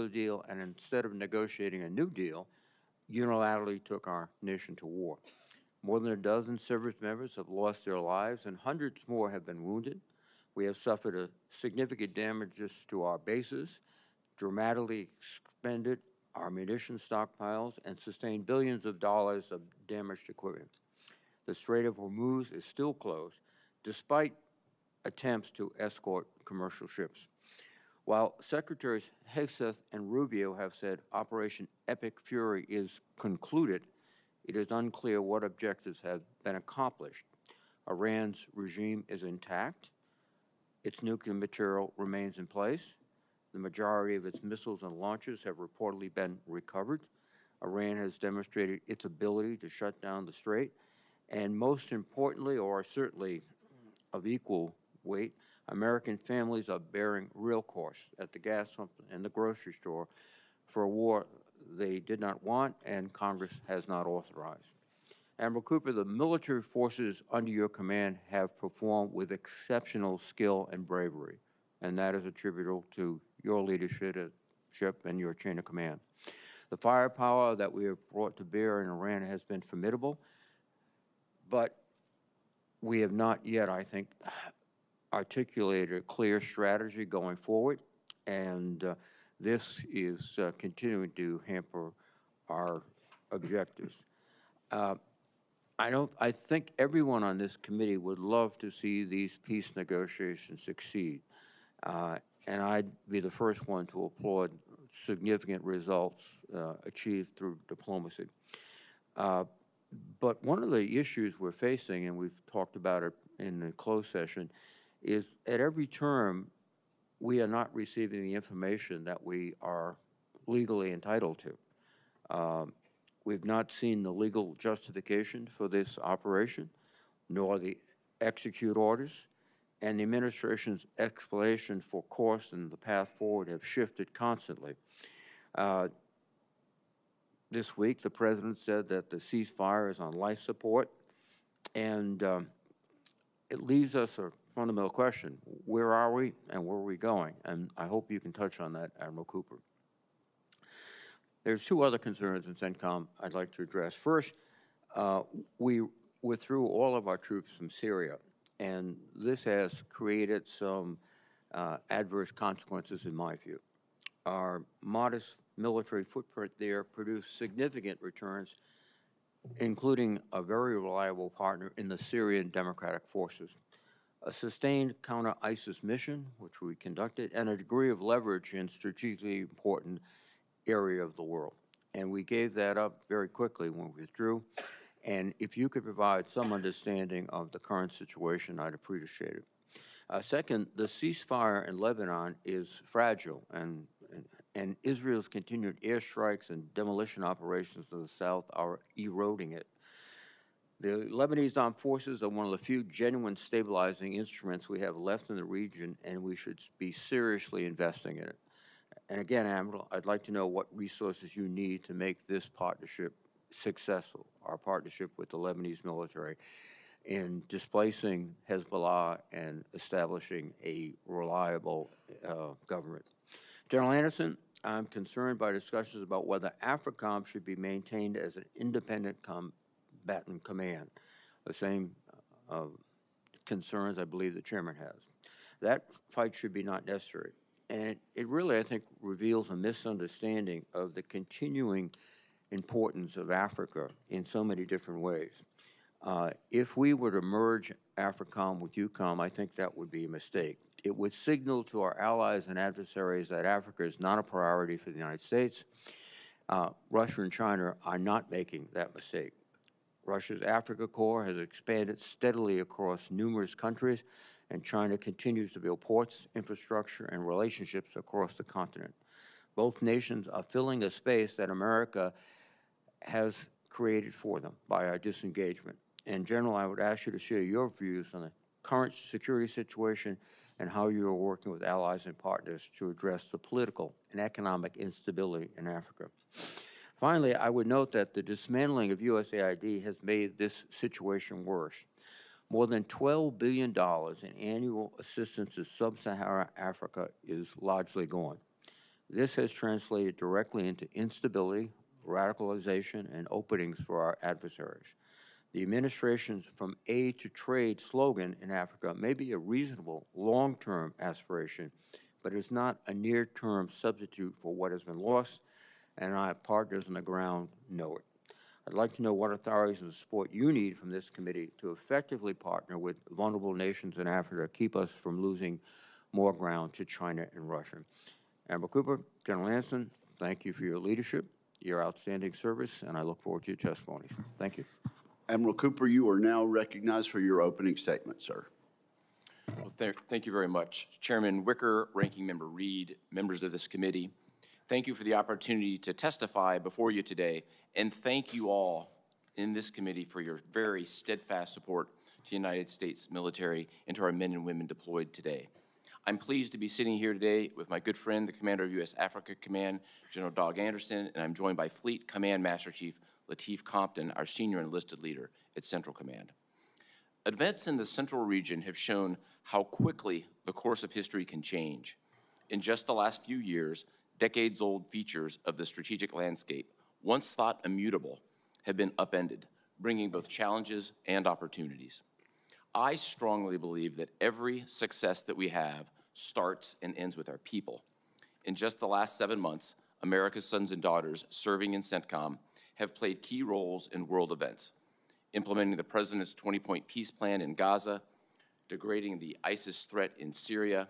deal, and instead of negotiating a new deal, unilaterally took our nation to war. More than a dozen service members have lost their lives, and hundreds more have been wounded. We have suffered a significant damages to our bases, dramatically expended our munition stockpiles, and sustained billions of dollars of damaged equipment. The Strait of Hormuz is still closed, despite attempts to escort commercial ships. While Secretaries Hegseth and Rubio have said Operation Epic Fury is concluded, it is unclear what objectives have been accomplished. Iran's regime is intact. Its nuclear material remains in place. The majority of its missiles and launches have reportedly been recovered. Iran has demonstrated its ability to shut down the strait. And most importantly, or certainly of equal weight, American families are bearing real costs at the gas pump and the grocery store for a war they did not want and Congress has not authorized. Admiral Cooper, the military forces under your command have performed with exceptional skill and bravery, and that is attributable to your leadership and your chain of command. The firepower that we have brought to bear in Iran has been formidable, but we have not yet, I think, articulated a clear strategy going forward, and this is continuing to hamper our objectives. I think everyone on this committee would love to see these peace negotiations succeed, and I'd be the first one to applaud significant results achieved through diplomacy. But one of the issues we're facing, and we've talked about it in the closed session, is at every term, we are not receiving the information that we are legally entitled to. We've not seen the legal justification for this operation, nor the execute orders, and the administration's explanation for cost and the path forward have shifted constantly. This week, the president said that the ceasefire is on life support, and it leaves us a fundamental question. Where are we and where are we going? And I hope you can touch on that, Admiral Cooper. There's two other concerns in CENTCOM I'd like to address. First, we withdrew all of our troops from Syria, and this has created some adverse consequences in my view. Our modest military footprint there produced significant returns, including a very reliable partner in the Syrian Democratic Forces, a sustained counter-ISIS mission, which we conducted, and a degree of leverage in strategically important area of the world. And we gave that up very quickly when we withdrew. And if you could provide some understanding of the current situation, I'd appreciate it. Second, the ceasefire in Lebanon is fragile, and Israel's continued airstrikes and demolition operations to the south are eroding it. The Lebanese armed forces are one of the few genuine stabilizing instruments we have left in the region, and we should be seriously investing in it. And again, Admiral, I'd like to know what resources you need to make this partnership successful, our partnership with the Lebanese military, in displacing Hezbollah and establishing a reliable government. General Anderson, I'm concerned by discussions about whether AFRICOM should be maintained as an independent combatant command, the same concerns I believe the chairman has. That fight should be not necessary. And it really, I think, reveals a misunderstanding of the continuing importance of Africa in so many different ways. If we were to merge AFRICOM with EUCOM, I think that would be a mistake. It would signal to our allies and adversaries that Africa is not a priority for the United States. Russia and China are not making that mistake. Russia's Africa Corps has expanded steadily across numerous countries, and China continues to build ports, infrastructure, and relationships across the continent. Both nations are filling a space that America has created for them by our disengagement. And General, I would ask you to share your views on the current security situation and how you are working with allies and partners to address the political and economic instability in Africa. Finally, I would note that the dismantling of USAID has made this situation worse. More than $12 billion in annual assistance to sub-Saharan Africa is largely gone. This has translated directly into instability, radicalization, and openings for our adversaries. The administration's "from aid to trade" slogan in Africa may be a reasonable long-term aspiration, but is not a near-term substitute for what has been lost, and our partners on the ground know it. I'd like to know what authorities and support you need from this committee to effectively partner with vulnerable nations in Africa to keep us from losing more ground to China and Russia. Admiral Cooper, General Anson, thank you for your leadership, your outstanding service, and I look forward to your testimonies. Thank you. Admiral Cooper, you are now recognized for your opening statement, sir. Well, thank you very much. Chairman Wicker, Ranking Member Reed, members of this committee, thank you for the opportunity to testify before you today, and thank you all in this committee for your very steadfast support to the United States military and to our men and women deployed today. I'm pleased to be sitting here today with my good friend, the Commander of U.S. Africa Command, General Dog Anderson, and I'm joined by Fleet Command Master Chief Lateef Compton, our senior enlisted leader at Central Command. Events in the Central region have shown how quickly the course of history can change. In just the last few years, decades-old features of the strategic landscape, once thought immutable, have been upended, bringing both challenges and opportunities. I strongly believe that every success that we have starts and ends with our people. In just the last 7 months, America's sons and daughters serving in CENTCOM have played key roles in world events, implementing the President's 20-point peace plan in Gaza, degrading the ISIS threat in Syria,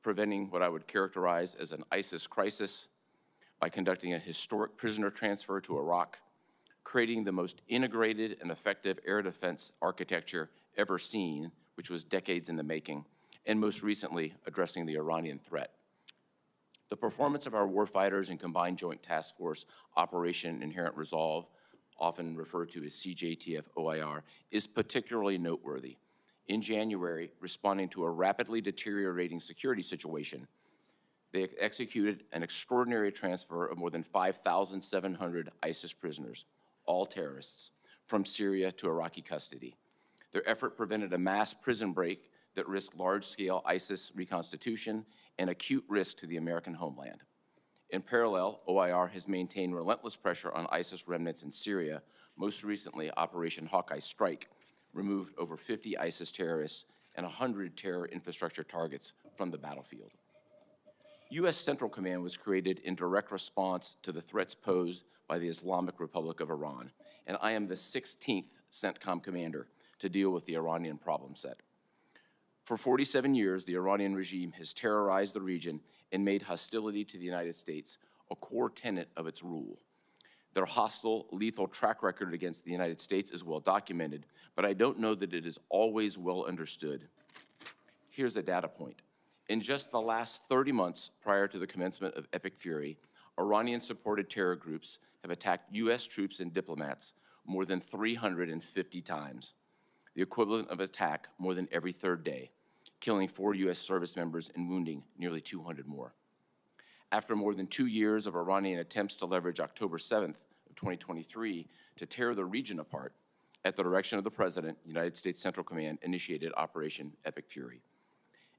preventing what I would characterize as an ISIS crisis by conducting a historic prisoner transfer to Iraq, creating the most integrated and effective air defense architecture ever seen, which was decades in the making, and most recently, addressing the Iranian threat. The performance of our warfighters in Combined Joint Task Force Operation Inherent Resolve, often referred to as CJTF OIR, is particularly noteworthy. In January, responding to a rapidly deteriorating security situation, they executed an extraordinary transfer of more than 5,700 ISIS prisoners, all terrorists, from Syria to Iraqi custody. Their effort prevented a mass prison break that risked large-scale ISIS reconstitution and acute risk to the American homeland. In parallel, OIR has maintained relentless pressure on ISIS remnants in Syria. Most recently, Operation Hawkeye Strike removed over 50 ISIS terrorists and 100 terror infrastructure targets from the battlefield. U.S. Central Command was created in direct response to the threats posed by the Islamic Republic of Iran, and I am the 16th CENTCOM commander to deal with the Iranian problem set. For 47 years, the Iranian regime has terrorized the region and made hostility to the United States a core tenet of its rule. Their hostile, lethal track record against the United States is well documented, but I don't know that it is always well understood. Here's a data point. In just the last 30 months prior to the commencement of Epic Fury, Iranian-supported terror groups have attacked U.S. troops and diplomats more than 350 times, the equivalent of an attack more than every third day, killing 4 U.S. service members and wounding nearly 200 more. After more than 2 years of Iranian attempts to leverage October 7th of 2023 to tear the region apart, at the direction of the President, United States Central Command initiated Operation Epic Fury.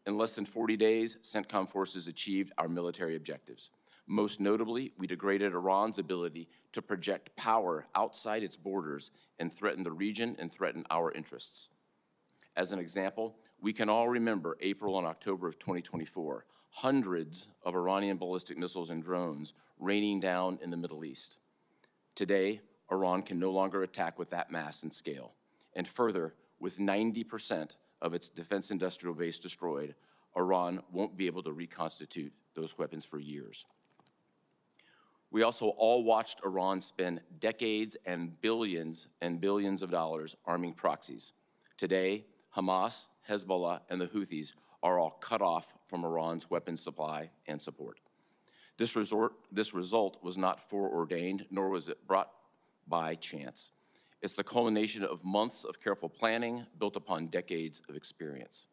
In less than 40 days, CENTCOM forces achieved our military objectives. Most notably, we degraded Iran's ability to project power outside its borders and threaten the region and threaten our interests. As an example, we can all remember April and October of 2024, hundreds of Iranian ballistic missiles and drones raining down in the Middle East. Today, Iran can no longer attack with that mass and scale. And further, with 90% of its defense industrial base destroyed, Iran won't be able to reconstitute those weapons for years. We also all watched Iran spend decades and billions of dollars arming proxies. Today, Hamas, Hezbollah, and the Houthis are all cut off from Iran's weapons supply and support. This result was not foreordained, nor was it brought by chance. It's the culmination of months of careful planning built upon decades of experience.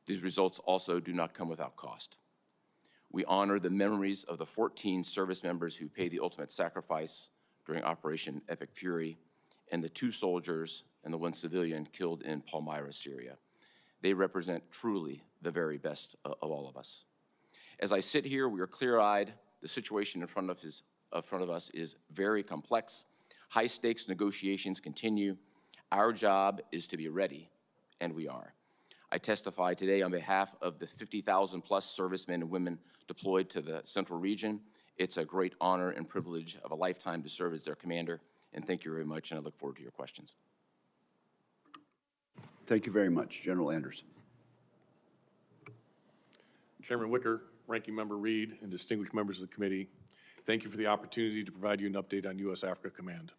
These results also do not come without cost. We honor the memories of the 14 service members who paid the ultimate sacrifice during Operation Epic Fury, and the 2 soldiers and the 1 civilian killed in Palmyra, Syria. They represent truly the very best of all of us. As I sit here, we are clear-eyed. The situation in front of us is very complex. High-stakes negotiations continue. Our job is to be ready, and we are. I testify today on behalf of the 50,000-plus servicemen and women deployed to the Central Region. It's a great honor and privilege of a lifetime to serve as their commander, and thank you very much, and I look forward to your questions. Thank you very much, General Anderson. Chairman Wicker, Ranking Member Reed, and distinguished members of the committee, thank you for the opportunity to provide you an update on U.S. Africa Command.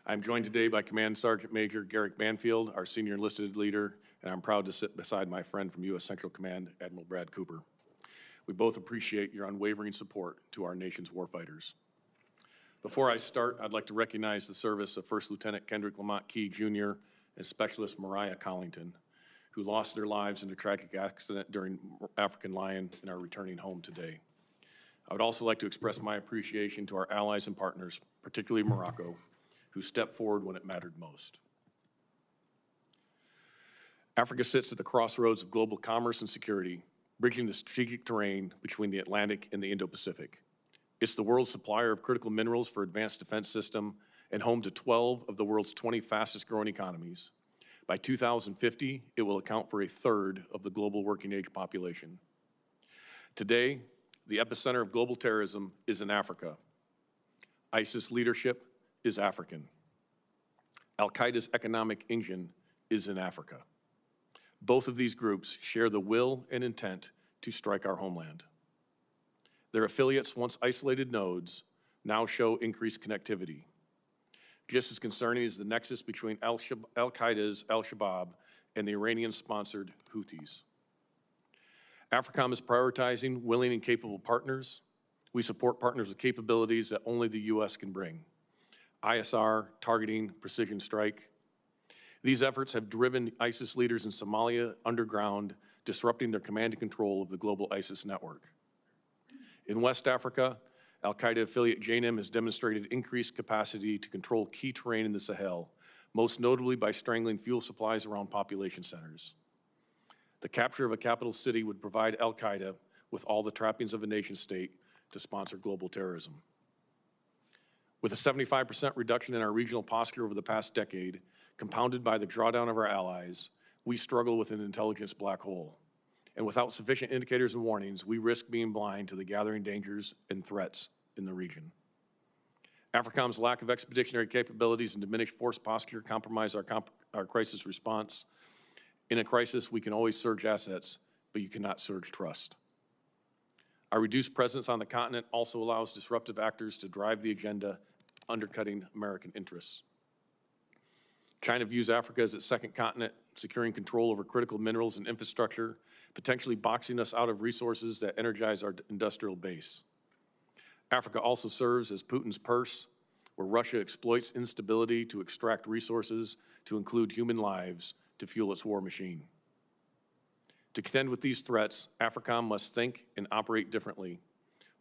I'm joined today by Command Sergeant Major Garrick Banfield, our senior enlisted leader, and I'm proud to sit beside my friend from U.S. Central Command, Admiral Brad Cooper. We both appreciate your unwavering support to our nation's warfighters. Before I start, I'd like to recognize the service of First Lieutenant Kendrick Lamont Key, Jr. and Specialist Mariah Collington, who lost their lives in a tragic accident during African Lion and are returning home today. I would also like to express my appreciation to our allies and partners, particularly Morocco, who stepped forward when it mattered most. Africa sits at the crossroads of global commerce and security, bridging the strategic terrain between the Atlantic and the Indo-Pacific. It's the world's supplier of critical minerals for advanced defense system and home to 12 of the world's 20 fastest growing economies. By 2050, it will account for a third of the global working age population. Today, the epicenter of global terrorism is in Africa. ISIS leadership is African. Al-Qaeda's economic engine is in Africa. Both of these groups share the will and intent to strike our homeland. Their affiliates, once isolated nodes, now show increased connectivity. Just as concerning is the nexus between Al-Qaeda's Al-Shabaab and the Iranian-sponsored Houthis. AFRICOM is prioritizing willing and capable partners. We support partners with capabilities that only the U.S. can bring. ISR, targeting, precision strike. These efforts have driven ISIS leaders in Somalia underground, disrupting their command and control of the global ISIS network. In West Africa, Al-Qaeda affiliate JNIM has demonstrated increased capacity to control key terrain in the Sahel, most notably by strangling fuel supplies around population centers. The capture of a capital city would provide Al-Qaeda with all the trappings of a nation state to sponsor global terrorism. With a 75% reduction in our regional posture over the past decade, compounded by the drawdown of our allies, we struggle with an intelligence black hole. And without sufficient indicators and warnings, we risk being blind to the gathering dangers and threats in the region. AFRICOM's lack of expeditionary capabilities and diminished force posture compromise our crisis response. In a crisis, we can always surge assets, but you cannot surge trust. Our reduced presence on the continent also allows disruptive actors to drive the agenda, undercutting American interests. China views Africa as its second continent, securing control over critical minerals and infrastructure, potentially boxing us out of resources that energize our industrial base. Africa also serves as Putin's purse, where Russia exploits instability to extract resources, to include human lives, to fuel its war machine. To contend with these threats, AFRICOM must think and operate differently.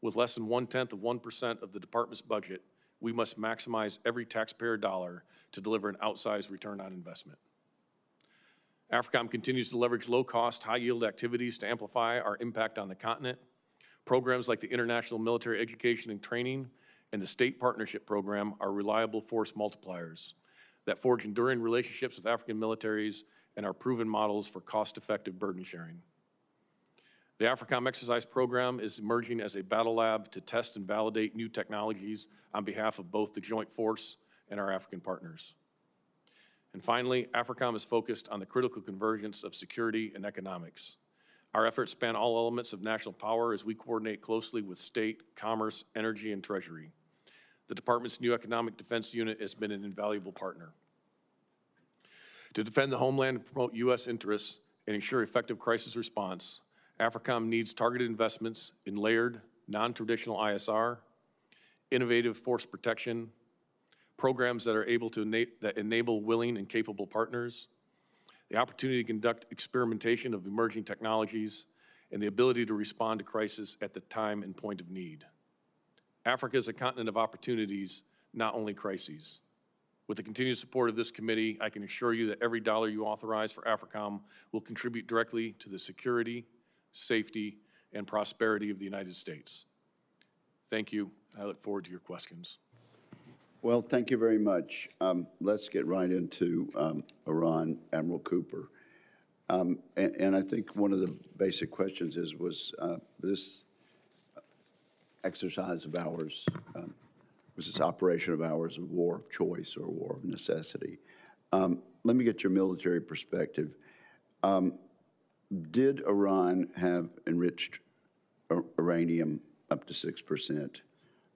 With less than 0.1% of the department's budget, we must maximize every taxpayer dollar to deliver an outsized return on investment. AFRICOM continues to leverage low-cost, high-yield activities to amplify our impact on the continent. Programs like the International Military Education and Training and the State Partnership Program are reliable force multipliers that forge enduring relationships with African militaries and are proven models for cost-effective burden sharing. The AFRICOM exercise program is emerging as a battle lab to test and validate new technologies on behalf of both the joint force and our African partners. And finally, AFRICOM is focused on the critical convergence of security and economics. Our efforts span all elements of national power as we coordinate closely with state, commerce, energy, and treasury. The department's new economic defense unit has been an invaluable partner. To defend the homeland and promote U.S. interests and ensure effective crisis response, AFRICOM needs targeted investments in layered, non-traditional ISR, innovative force protection, programs that are able to enable willing and capable partners, the opportunity to conduct experimentation of emerging technologies, and the ability to respond to crisis at the time and point of need. Africa is a continent of opportunities, not only crises. With the continued support of this committee, I can assure you that every dollar you authorize for AFRICOM will contribute directly to the security, safety, and prosperity of the United States. Thank you. I look forward to your questions. Well, thank you very much. Let's get right into Iran, Admiral Cooper. And I think one of the basic questions was this exercise of ours, was this operation of ours a war of choice or a war of necessity? Let me get your military perspective. Did Iran have enriched uranium up to 6%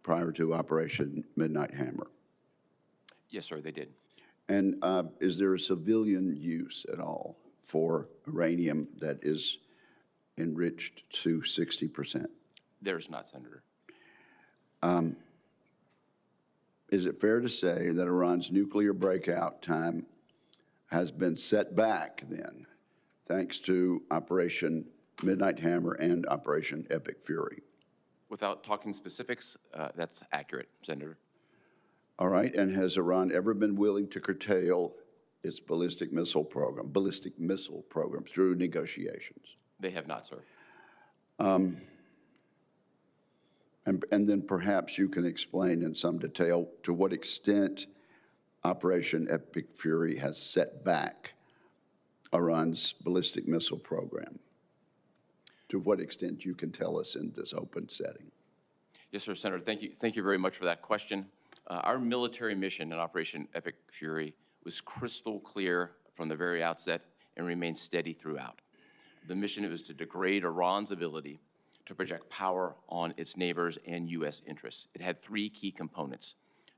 prior to Operation Midnight Hammer? Yes, sir, they did. And is there a civilian use at all for uranium that is enriched to 60%? There's not, Senator. Is it fair to say that Iran's nuclear breakout time has been set back then, thanks to Operation Midnight Hammer and Operation Epic Fury? Without talking specifics, that's accurate, Senator. All right, and has Iran ever been willing to curtail its ballistic missile program through negotiations? They have not, sir. And then perhaps you can explain in some detail to what extent Operation Epic Fury has set back Iran's ballistic missile program. To what extent you can tell us in this open setting. Yes, sir, Senator. Thank you very much for that question. Our military mission in Operation Epic Fury was crystal clear from the very outset and remained steady throughout. The mission was to degrade Iran's ability to project power on its neighbors and U.S. interests. It had three key components: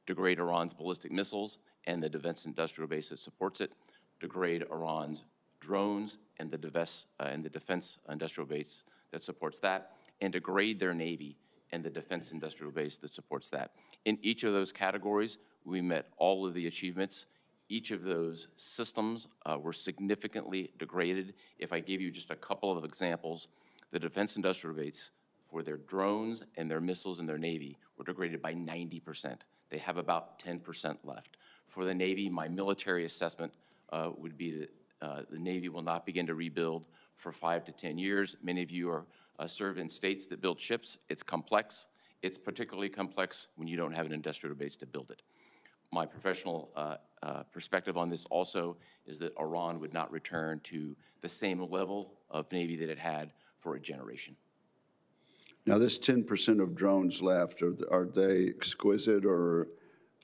degrade Iran's ballistic missiles and the defense industrial base that supports it, degrade Iran's drones and the defense industrial base that supports that, and degrade their Navy and the defense industrial base that supports that. In each of those categories, we met all of the achievements. Each of those systems were significantly degraded. If I gave you just a couple of examples, the defense industrial base for their drones and their missiles and their Navy were degraded by 90%. They have about 10% left. For the Navy, my military assessment would be that the Navy will not begin to rebuild for 5 to 10 years. Many of you are serve in states that build ships. It's complex. It's particularly complex when you don't have an industrial base to build it. My professional perspective on this also is that Iran would not return to the same level of Navy that it had for a generation. Now, this 10% of drones left, are they exquisite or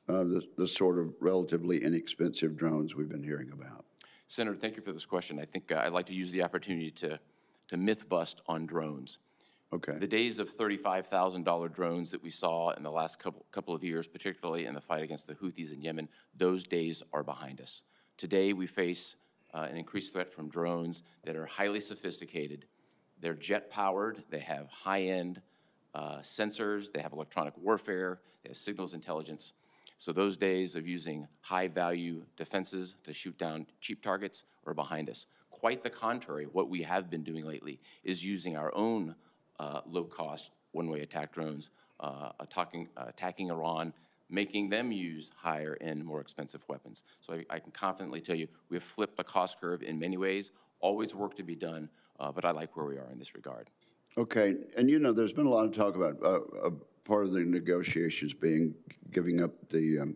the sort of relatively inexpensive drones we've been hearing about? Senator, thank you for this question. I think I'd like to use the opportunity to myth bust on drones. Okay. The days of $35,000 drones that we saw in the last couple of years, particularly in the fight against the Houthis in Yemen, those days are behind us. Today, we face an increased threat from drones that are highly sophisticated. They're jet-powered. They have high-end sensors. They have electronic warfare. They have signals intelligence. So those days of using high-value defenses to shoot down cheap targets are behind us. Quite the contrary, what we have been doing lately is using our own low-cost one-way attack drones, attacking Iran, making them use higher and more expensive weapons. So I can confidently tell you we have flipped the cost curve in many ways. Always work to be done, but I like where we are in this regard. Okay, and you know, there's been a lot of talk about part of the negotiations being giving up the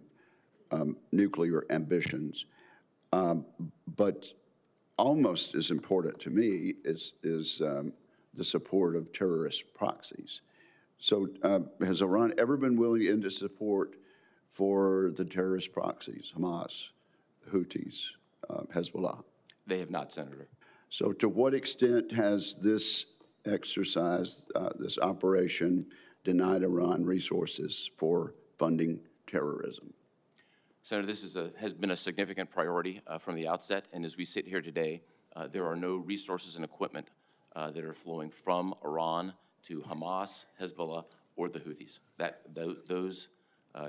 nuclear ambitions, but almost as important to me is the support of terrorist proxies. So has Iran ever been willing into support for the terrorist proxies, Hamas, Houthis, Hezbollah? They have not, Senator. So to what extent has this exercise, this operation, denied Iran resources for funding terrorism? Senator, this has been a significant priority from the outset, and as we sit here today, there are no resources and equipment that are flowing from Iran to Hamas, Hezbollah, or the Houthis. Those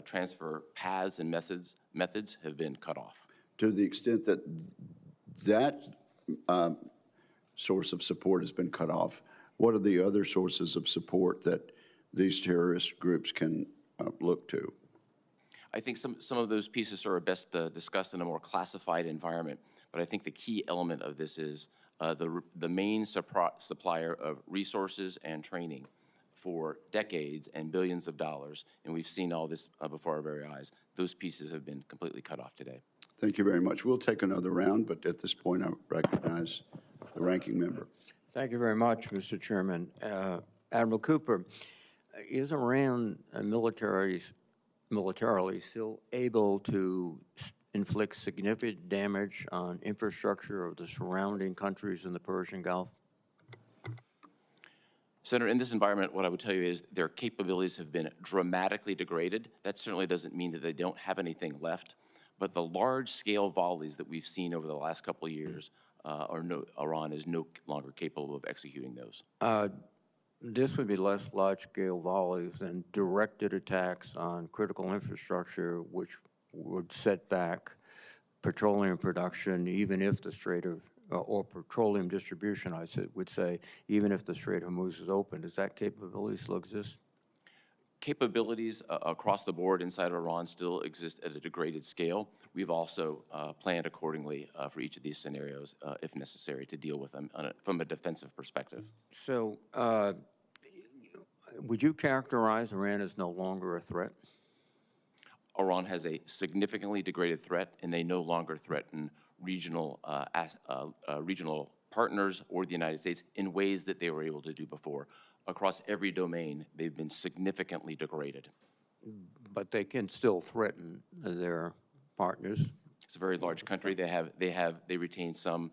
transfer paths and methods have been cut off. To the extent that that source of support has been cut off, what are the other sources of support that these terrorist groups can look to? I think some of those pieces are best discussed in a more classified environment, but I think the key element of this is the main supplier of resources and training for decades and billions of dollars, and we've seen all this before our very eyes. Those pieces have been completely cut off today. Thank you very much. We'll take another round, but at this point, I recognize the ranking member. Thank you very much, Mr. Chairman. Admiral Cooper, is Iran militarily still able to inflict significant damage on infrastructure of the surrounding countries in the Persian Gulf? Senator, in this environment, what I would tell you is their capabilities have been dramatically degraded. That certainly doesn't mean that they don't have anything left, but the large-scale volleys that we've seen over the last couple of years, Iran is no longer capable of executing those. This would be less large-scale volleys than directed attacks on critical infrastructure, which would set back petroleum production, even if the Strait of, or petroleum distribution, would say, even if the Strait of Hormuz is open. Does that capability still exist? Capabilities across the board inside of Iran still exist at a degraded scale. We've also planned accordingly for each of these scenarios, if necessary, to deal with them from a defensive perspective. So, would you characterize Iran as no longer a threat? Iran has a significantly degraded threat, and they no longer threaten regional partners or the United States in ways that they were able to do before. Across every domain, they've been significantly degraded. But they can still threaten their partners. It's a very large country. They retain some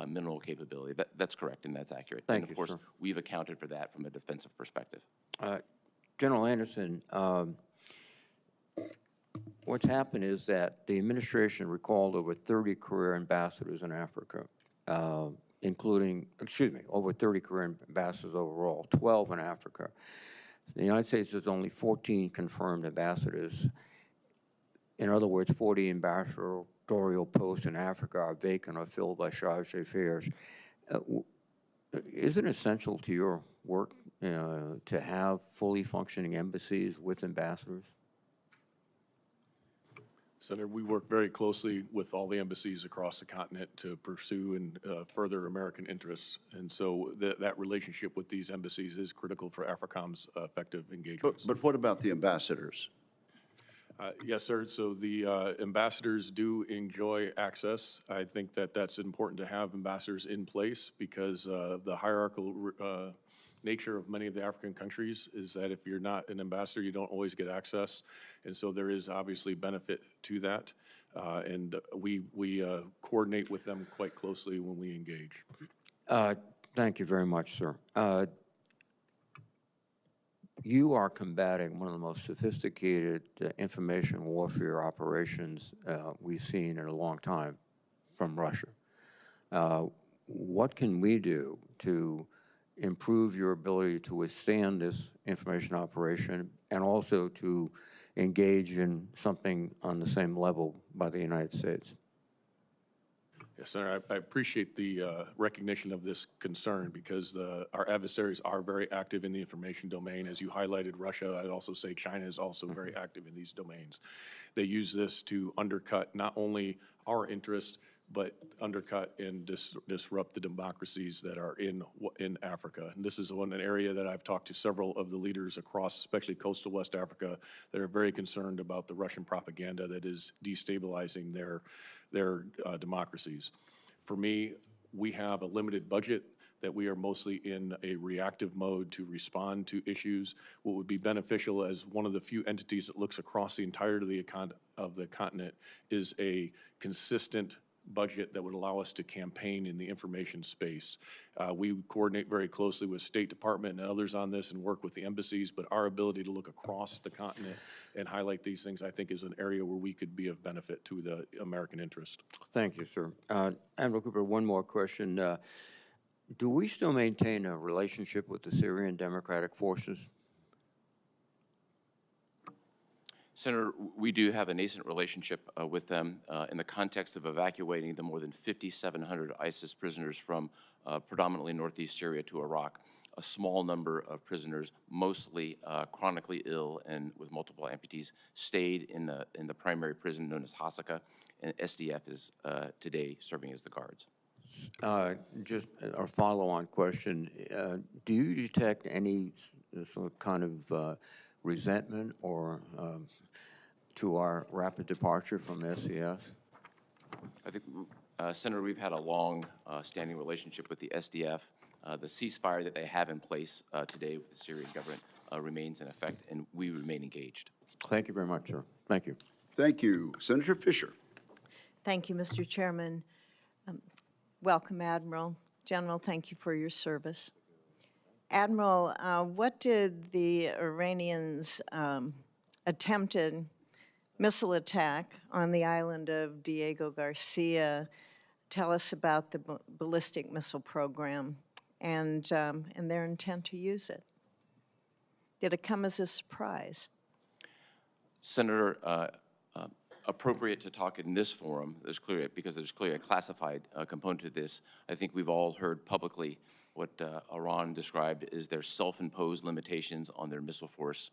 mineral capability. That's correct, and that's accurate. Thank and you, of course, sir. we've accounted for that from a defensive perspective. General Anderson, what's happened is that the administration recalled over 30 career ambassadors in Africa, over 30 career ambassadors overall, 12 in Africa. The United States has only 14 confirmed ambassadors. In other words, 40 ambassadorial posts in Africa are vacant or filled by charge d'affaires. Is it essential to your work to have fully functioning embassies with ambassadors? Senator, we work very closely with all the embassies across the continent to pursue and further American interests. And so that relationship with these embassies is critical for AFRICOM's effective engagement. But what about the ambassadors? Yes, sir. So the ambassadors do enjoy access. I think that that's important to have ambassadors in place because the hierarchical nature of many of the African countries is that if you're not an ambassador, you don't always get access. And so there is obviously benefit to that. And we coordinate with them quite closely when we engage. Thank you very much, sir. You are combating one of the most sophisticated information warfare operations we've seen in a long time from Russia. What can we do to improve your ability to withstand this information operation and also to engage in something on the same level by the United States? Yes, Senator, I appreciate the recognition of this concern because our adversaries are very active in the information domain. As you highlighted Russia, I'd also say China is also very active in these domains. They use this to undercut not only our interest, but undercut and disrupt the democracies that are in Africa. And this is an area that I've talked to several of the leaders across, especially coastal West Africa, that are very concerned about the Russian propaganda that is destabilizing their democracies. For me, we have a limited budget that we are mostly in a reactive mode to respond to issues. What would be beneficial as one of the few entities that looks across the entirety of the continent is a consistent budget that would allow us to campaign in the information space. We coordinate very closely with State Department and others on this and work with the embassies, but our ability to look across the continent and highlight these things, I think, is an area where we could be of benefit to the American interest. Thank you, sir. Admiral Cooper, one more question. Do we still maintain a relationship with the Syrian Democratic Forces? Senator, we do have a nascent relationship with them in the context of evacuating the more than 5,700 ISIS prisoners from predominantly northeast Syria to Iraq. A small number of prisoners, mostly chronically ill and with multiple amputees, stayed in the primary prison known as Hasaka, and SDF is today serving as the guards. Just a follow-on question. Do you detect any sort of kind of resentment or to our rapid departure from SES? I think, Senator, we've had a long standing relationship with the SDF. The ceasefire that they have in place today with the Syrian government remains in effect, and we remain engaged. Thank you very much, sir. Thank you. Thank you. Senator Fisher. Thank you, Mr. Chairman. Welcome, Admiral. General, thank you for your service. Admiral, what did the Iranians' attempted missile attack on the island of Diego Garcia tell us about the ballistic missile program and their intent to use it? Did it come as a surprise? Senator, appropriate to talk in this forum, because there's clearly a classified component to this. I think we've all heard publicly what Iran described as their self-imposed limitations on their missile force.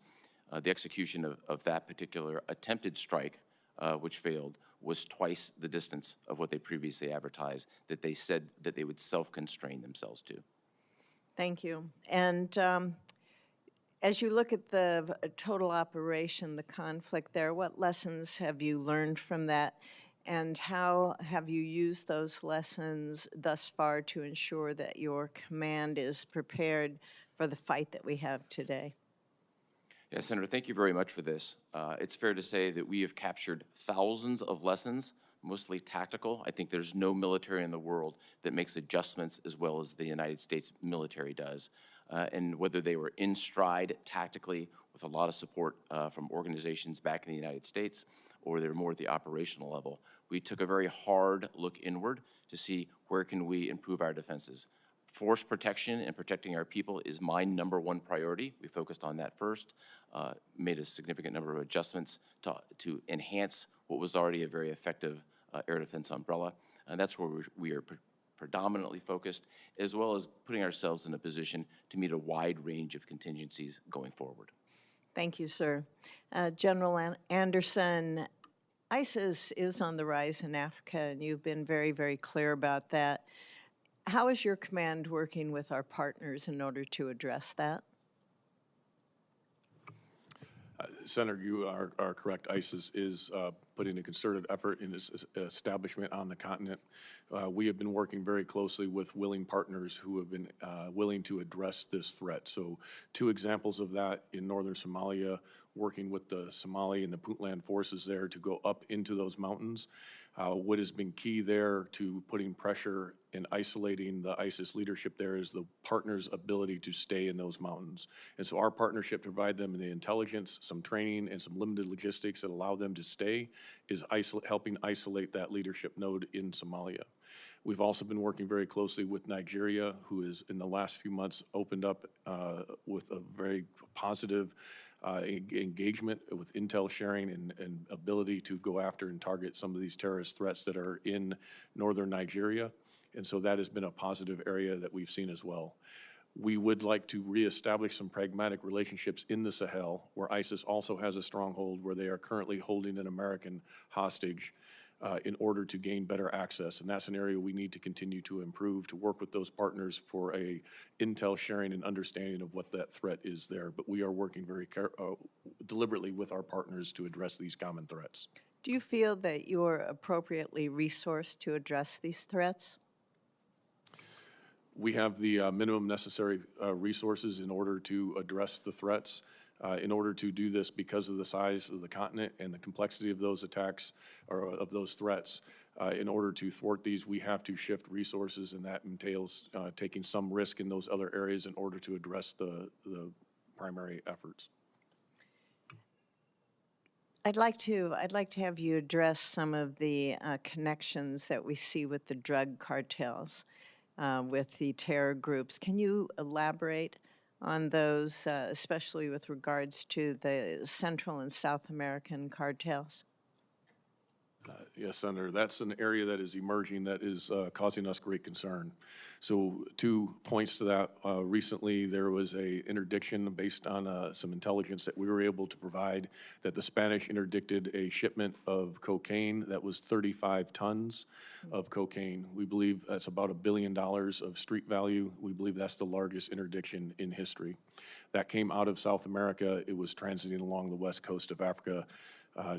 The execution of that particular attempted strike, which failed, was twice the distance of what they previously advertised, that they said that they would self-constrain themselves to. Thank you. And as you look at the total operation, the conflict there, what lessons have you learned from that? And how have you used those lessons thus far to ensure that your command is prepared for the fight that we have today? Yeah, Senator, thank you very much for this. It's fair to say that we have captured thousands of lessons, mostly tactical. I think there's no military in the world that makes adjustments as well as the United States military does. And whether they were in stride tactically with a lot of support from organizations back in the United States, or they're more at the operational level, we took a very hard look inward to see where can we improve our defenses. Force protection and protecting our people is my #1 priority. We focused on that first, made a significant number of adjustments to enhance what was already a very effective air defense umbrella. And that's where we are predominantly focused, as well as putting ourselves in a position to meet a wide range of contingencies going forward. Thank you, sir. General Anderson, ISIS is on the rise in Africa, and you've been very, very clear about that. How is your command working with our partners in order to address that? Senator, you are correct. ISIS is putting a concerted effort in its establishment on the continent. We have been working very closely with willing partners who have been willing to address this threat. So 2 examples of that: in northern Somalia, working with the Somali and the Puntland forces there to go up into those mountains. What has been key there to putting pressure and isolating the ISIS leadership there is the partners' ability to stay in those mountains. And so our partnership to provide them the intelligence, some training, and some limited logistics that allow them to stay is helping isolate that leadership node in Somalia. We've also been working very closely with Nigeria, who has, in the last few months, opened up with a very positive engagement with intel sharing and ability to go after and target some of these terrorist threats that are in northern Nigeria. And so that has been a positive area that we've seen as well. We would like to reestablish some pragmatic relationships in the Sahel, where ISIS also has a stronghold, where they are currently holding an American hostage in order to gain better access. And that's an area we need to continue to improve, to work with those partners for a intel sharing and understanding of what that threat is there. But we are working very deliberately with our partners to address these common threats. Do you feel that you're appropriately resourced to address these threats? We have the minimum necessary resources in order to address the threats. In order to do this, because of the size of the continent and the complexity of those attacks or of those threats, in order to thwart these, we have to shift resources, and that entails taking some risk in those other areas in order to address the primary efforts. I'd like to have you address some of the connections that we see with the drug cartels, with the terror groups. Can you elaborate on those, especially with regards to the Central and South American cartels? Yes, Senator, that's an area that is emerging that is causing us great concern. So 2 points to that. Recently, there was a interdiction based on some intelligence that we were able to provide that the Spanish interdicted a shipment of cocaine that was 35 tons of cocaine. We believe that's about $1 billion of street value. We believe that's the largest interdiction in history. That came out of South America. It was transiting along the west coast of Africa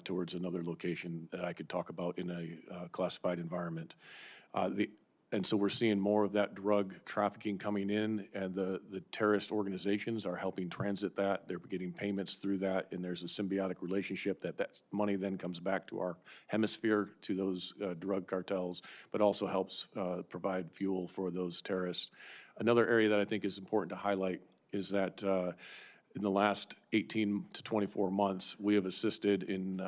towards another location that I could talk about in a classified environment. And so we're seeing more of that drug trafficking coming in, and the terrorist organizations are helping transit that. They're getting payments through that, and there's a symbiotic relationship that money then comes back to our hemisphere, to those drug cartels, but also helps provide fuel for those terrorists. Another area that I think is important to highlight is that in the last 18 to 24 months, we have assisted in,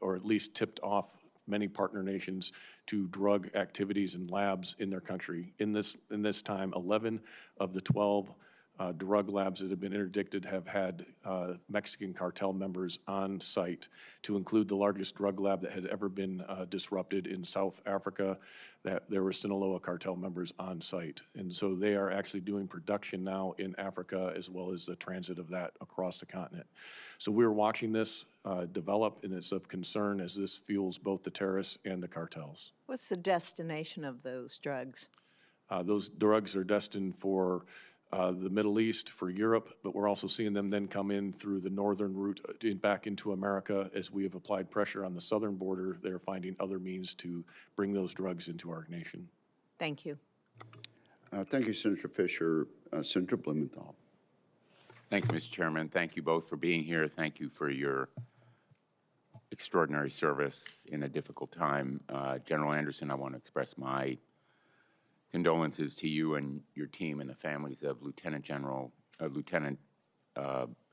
or at least tipped off many partner nations to drug activities and labs in their country. In this time, 11 of the 12 drug labs that have been interdicted have had Mexican cartel members on site, to include the largest drug lab that had ever been disrupted in South Africa, that there were Sinaloa cartel members on site. And so they are actually doing production now in Africa, as well as the transit of that across the continent. So we're watching this develop, and it's of concern as this fuels both the terrorists and the cartels. What's the destination of those drugs? Those drugs are destined for the Middle East, for Europe, but we're also seeing them then come in through the northern route back into America. As we have applied pressure on the southern border, they're finding other means to bring those drugs into our nation. Thank you. Thank you, Senator Fisher. Senator Blumenthal. Thanks, Mr. Chairman. Thank you both for being here. Thank you for your extraordinary service in a difficult time. General Anderson, I want to express my condolences to you and your team and the families of Lieutenant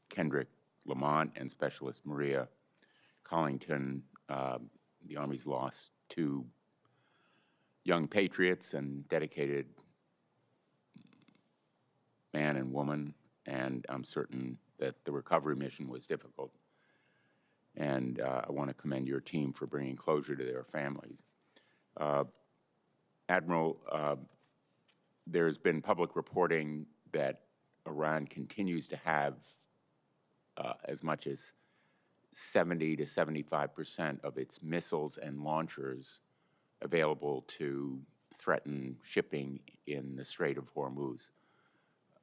Kendrick Lamont and Specialist Maria Collington. The Army's lost 2 young patriots and dedicated man and woman, and I'm certain that the recovery mission was difficult. And I want to commend your team for bringing closure to their families. Admiral, there's been public reporting that Iran continues to have as much as 70 to 75% of its missiles and launchers available to threaten shipping in the Strait of Hormuz.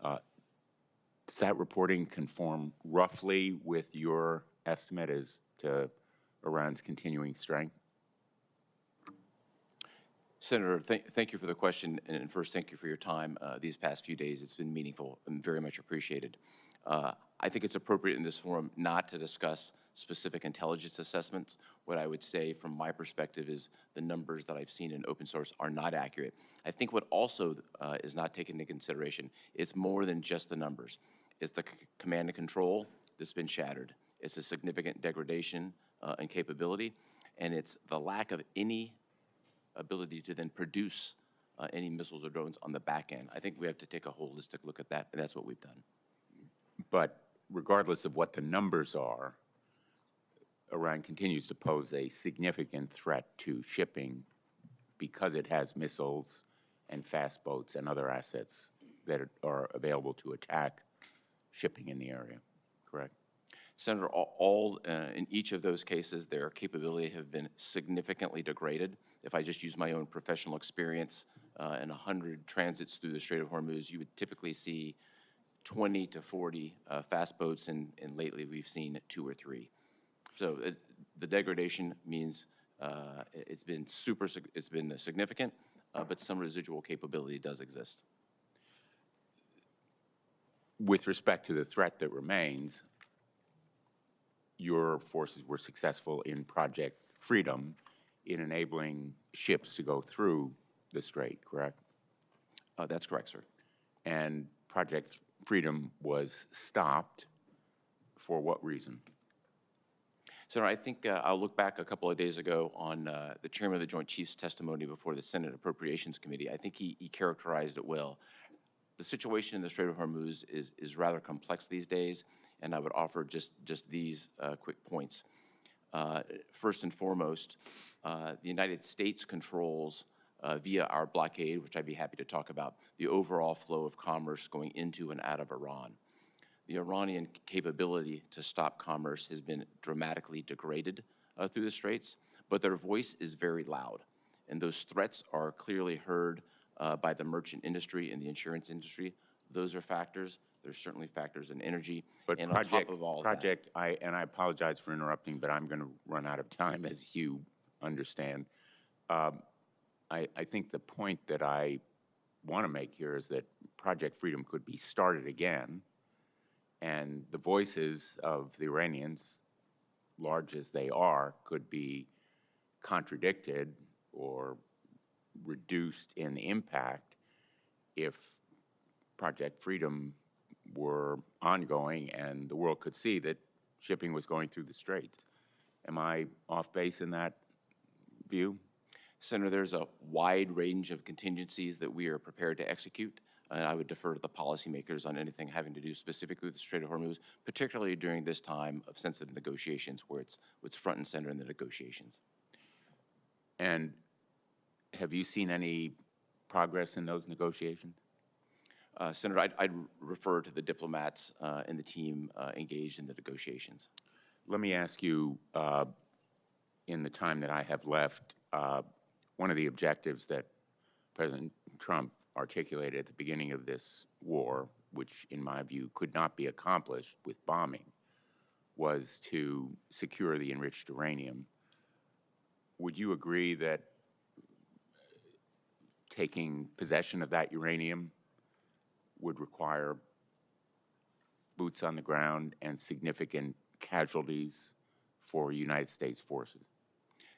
Does that reporting conform roughly with your estimate as to Iran's continuing strength? Senator, thank you for the question, and first, thank you for your time these past few days. It's been meaningful and very much appreciated. I think it's appropriate in this forum not to discuss specific intelligence assessments. What I would say from my perspective is the numbers that I've seen in open source are not accurate. I think what also is not taken into consideration, it's more than just the numbers. It's the command and control that's been shattered. It's a significant degradation in capability, and it's the lack of any ability to then produce any missiles or drones on the back end. I think we have to take a holistic look at that, and that's what we've done. But regardless of what the numbers are, Iran continues to pose a significant threat to shipping because it has missiles and fast boats and other assets that are available to attack shipping in the area, correct? Senator, in each of those cases, their capability have been significantly degraded. If I just use my own professional experience, in 100 transits through the Strait of Hormuz, you would typically see 20 to 40 fast boats, and lately we've seen 2 or 3. So the degradation means it's been significant, but some residual capability does exist. With respect to the threat that remains, your forces were successful in Project Freedom in enabling ships to go through the strait, correct? That's correct, sir. And Project Freedom was stopped for what reason? Senator, I think I'll look back a couple of days ago on the Chairman of the Joint Chiefs' testimony before the Senate Appropriations Committee. I think he characterized it well. The situation in the Strait of Hormuz is rather complex these days, and I would offer just these quick points. First and foremost, the United States controls, via our blockade, which I'd be happy to talk about, the overall flow of commerce going into and out of Iran. The Iranian capability to stop commerce has been dramatically degraded through the Straits, but their voice is very loud. And those threats are clearly heard by the merchant industry and the insurance industry. Those are factors. There's certainly factors in energy. But and on top of all that, I apologize for interrupting, but I'm going to run out of time, as you understand. I think the point that I want to make here is that Project Freedom could be started again, and the voices of the Iranians, large as they are, could be contradicted or reduced in impact if Project Freedom were ongoing and the world could see that shipping was going through the Straits. Am I off base in that view? Senator, there's a wide range of contingencies that we are prepared to execute. And I would defer to the policymakers on anything having to do specifically with the Strait of Hormuz, particularly during this time of sensitive negotiations where it's front and center in the negotiations. And have you seen any progress in those negotiations? Senator, I'd refer to the diplomats and the team engaged in the negotiations. Let me ask you, in the time that I have left, one of the objectives that President Trump articulated at the beginning of this war, which in my view could not be accomplished with bombing, was to secure the enriched uranium. Would you agree that taking possession of that uranium would require boots on the ground and significant casualties for United States forces?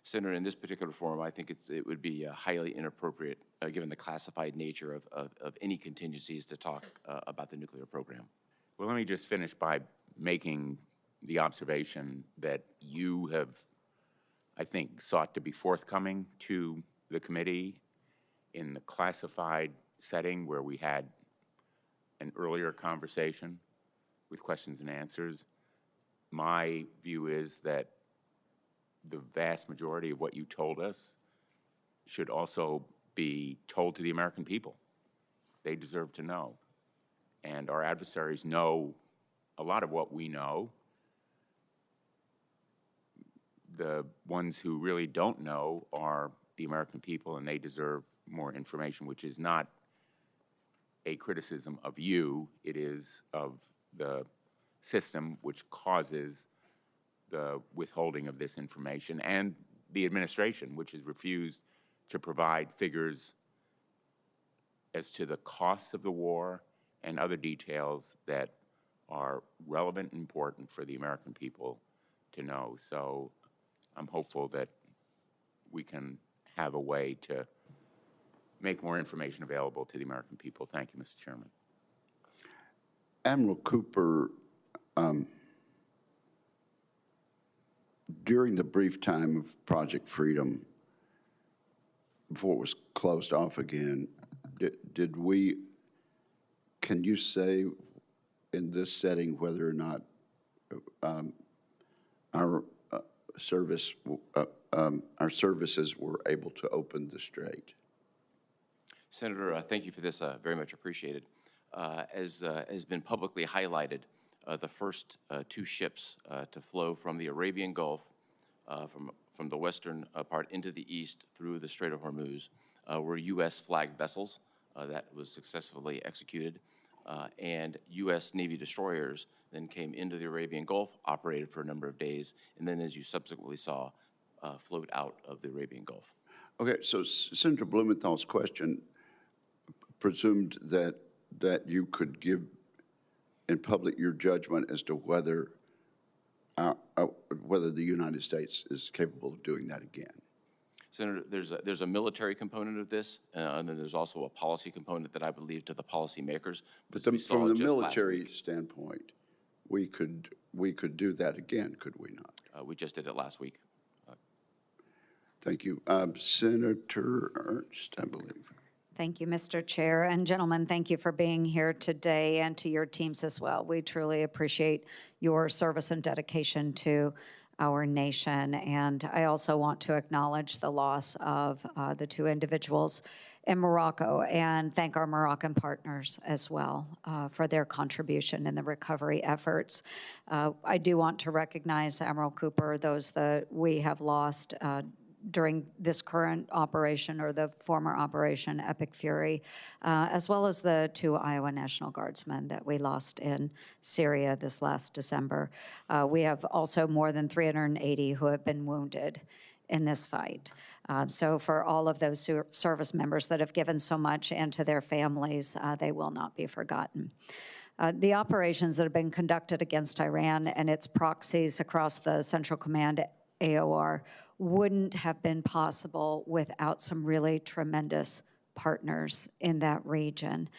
Senator, in this particular forum, I think it would be highly inappropriate, given the classified nature of any contingencies, to talk about the nuclear program. Well, let me just finish by making the observation that you have, I think, sought to be forthcoming to the committee in the classified setting where we had an earlier conversation with questions and answers. My view is that the vast majority of what you told us should also be told to the American people. They deserve to know. And our adversaries know a lot of what we know. The ones who really don't know are the American people, and they deserve more information, which is not a criticism of you. It is of the system which causes the withholding of this information, and the administration, which has refused to provide figures as to the costs of the war and other details that are relevant and important for the American people to know. So I'm hopeful that we can have a way to make more information available to the American people. Thank you, Mr. Chairman. Admiral Cooper, during the brief time of Project Freedom, before it was closed off again, can you say in this setting whether or not our services were able to open the strait? Senator, thank you for this. Very much appreciated. As has been publicly highlighted, the first two ships to flow from the Arabian Gulf, from the western part into the east through the Strait of Hormuz, were U.S. flagged vessels. That was successfully executed. And U.S. Navy destroyers then came into the Arabian Gulf, operated for a number of days, and then, as you subsequently saw, flowed out of the Arabian Gulf. Okay, so Senator Blumenthal's question presumed that you could give in public your judgment as to whether the United States is capable of doing that again. Senator, there's a military component of this, and then there's also a policy component that I would leave to the policymakers. But from the military standpoint, we could do that again, could we not? We just did it last week. Thank you. Senator Ernst, I believe. Thank you, Mr. Chair. And gentlemen, thank you for being here today, and to your teams as well. We truly appreciate your service and dedication to our nation. And I also want to acknowledge the loss of the two individuals in Morocco and thank our Moroccan partners as well for their contribution in the recovery efforts. I do want to recognize Admiral Cooper, those that we have lost during this current operation or the former operation Epic Fury, as well as the two Iowa National Guardsmen that we lost in Syria this last December. We have also more than 380 who have been wounded in this fight. So for all of those service members that have given so much and to their families, they will not be forgotten. The operations that have been conducted against Iran and its proxies across the Central Command AOR wouldn't have been possible without some really tremendous partners in that region.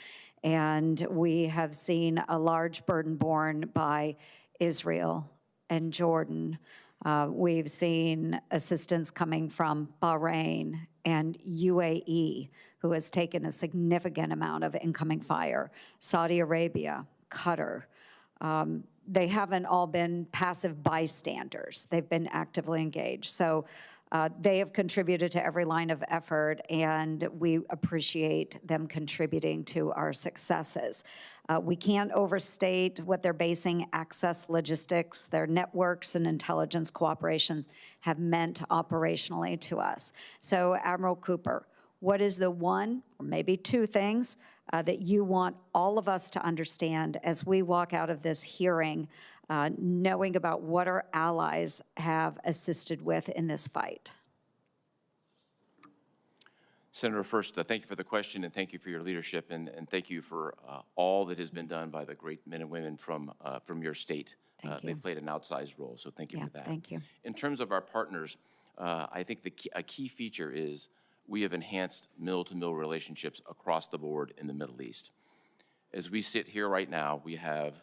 And we have seen a large burden borne by Israel and Jordan. We've seen assistance coming from Bahrain and UAE, who has taken a significant amount of incoming fire, Saudi Arabia, Qatar. They haven't all been passive bystanders. They've been actively engaged. So they have contributed to every line of effort, and we appreciate them contributing to our successes. We can't overstate what their basing access logistics, their networks and intelligence cooperations have meant operationally to us. So Admiral Cooper, what is the one or maybe two things that you want all of us to understand as we walk out of this hearing, knowing about what our allies have assisted with in this fight? Senator, first, thank you for the question, and thank you for your leadership, and thank you for all that has been done by the great men and women from your state. Thank you. They've played an outsized role, so thank you for that. Thank you. In terms of our partners, I think a key feature is we have enhanced mill-to-mill relationships across the board in the Middle East. As we sit here right now, we have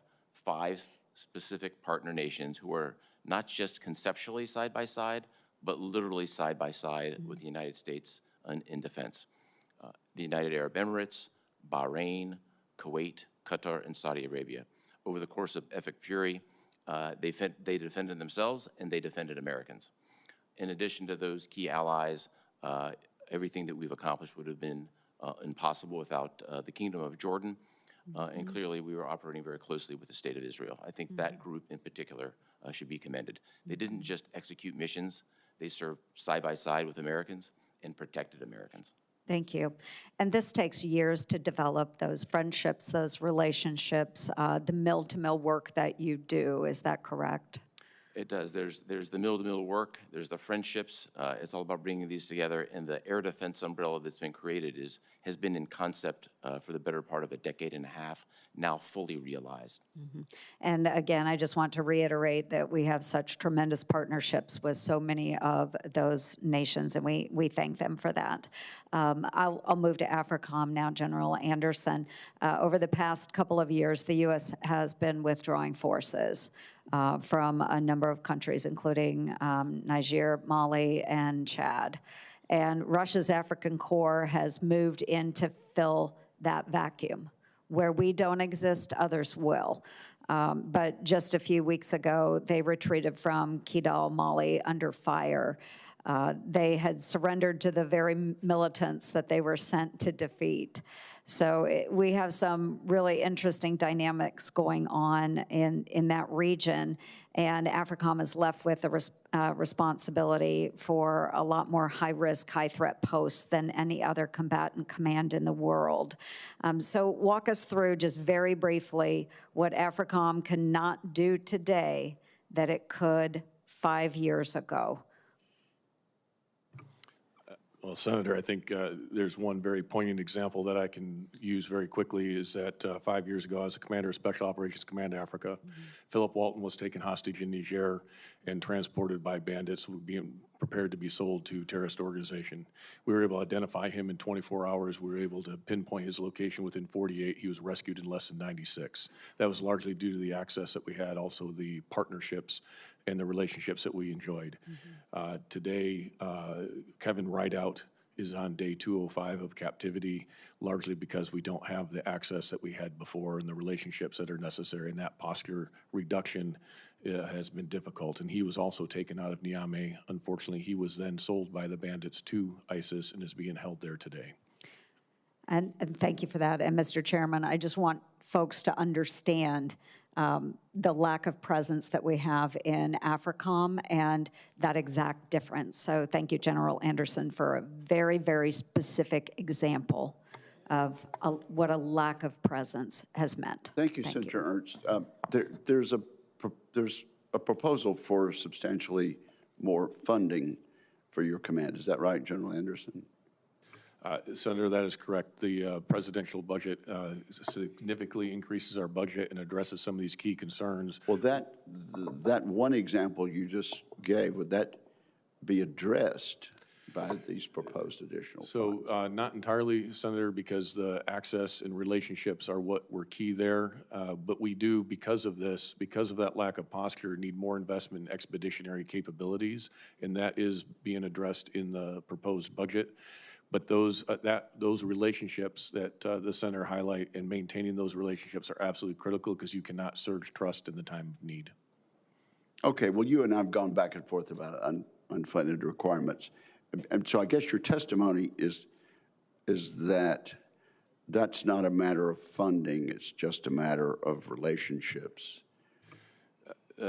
5 specific partner nations who are not just conceptually side by side, but literally side by side with the United States in defense. The United Arab Emirates, Bahrain, Kuwait, Qatar, and Saudi Arabia. Over the course of Epic Fury, they defended themselves and they defended Americans. In addition to those key allies, everything that we've accomplished would have been impossible without the Kingdom of Jordan. And clearly, we were operating very closely with the State of Israel. I think that group in particular should be commended. They didn't just execute missions. They served side by side with Americans and protected Americans. Thank you. And this takes years to develop those friendships, those relationships, the mill-to-mill work that you do. Is that correct? It does. There's the mill-to-mill work. There's the friendships. It's all about bringing these together. And the air defense umbrella that's been created has been in concept for the better part of a decade and a half, now fully realized. Mm-hmm. And again, I just want to reiterate that we have such tremendous partnerships with so many of those nations, and we thank them for that. I'll move to AFRICOM now, General Anderson. Over the past couple of years, the U.S. has been withdrawing forces from a number of countries, including Niger, Mali, and Chad. And Russia's African Corps has moved in to fill that vacuum. Where we don't exist, others will. But just a few weeks ago, they retreated from Kidal, Mali, under fire. They had surrendered to the very militants that they were sent to defeat. So we have some really interesting dynamics going on in that region, and AFRICOM is left with the responsibility for a lot more high-risk, high-threat posts than any other combatant command in the world. So walk us through, just very briefly, what AFRICOM cannot do today that it could 5 years ago. Well, Senator, I think there's one very poignant example that I can use very quickly is that 5 years ago, as a commander of Special Operations Command Africa, Philip Walton was taken hostage in Niger and transported by bandits who were being prepared to be sold to terrorist organization. We were able to identify him in 24 hours. We were able to pinpoint his location within 48. He was rescued in less than 96. That was largely due to the access that we had, also the partnerships and the relationships that we enjoyed. Today, Kevin Rideout is on day 205 of captivity, largely because we don't have the access that we had before and the relationships that are necessary, and that posture reduction has been difficult. And he was also taken out of Niamey. Unfortunately, he was then sold by the bandits to ISIS and is being held there today. And thank you for that. And Mr. Chairman, I just want folks to understand the lack of presence that we have in AFRICOM and that exact difference. So thank you, General Anderson, for a very, very specific example of what a lack of presence has meant. Thank you, Senator Ernst. There's a proposal for substantially more funding for your command. Is that right, General Anderson? Senator, that is correct. The presidential budget significantly increases our budget and addresses some of these key concerns. Well, that one example you just gave, would that be addressed by these proposed additional funds? So not entirely, Senator, because the access and relationships are what were key there. But we do, because of this, because of that lack of posture, need more investment in expeditionary capabilities, and that is being addressed in the proposed budget. But those relationships that the Senator highlight and maintaining those relationships are absolutely critical because you cannot surge trust in the time of need. Okay, well, you and I have gone back and forth about unfunded requirements. And so I guess your testimony is that that's not a matter of funding, it's just a matter of relationships.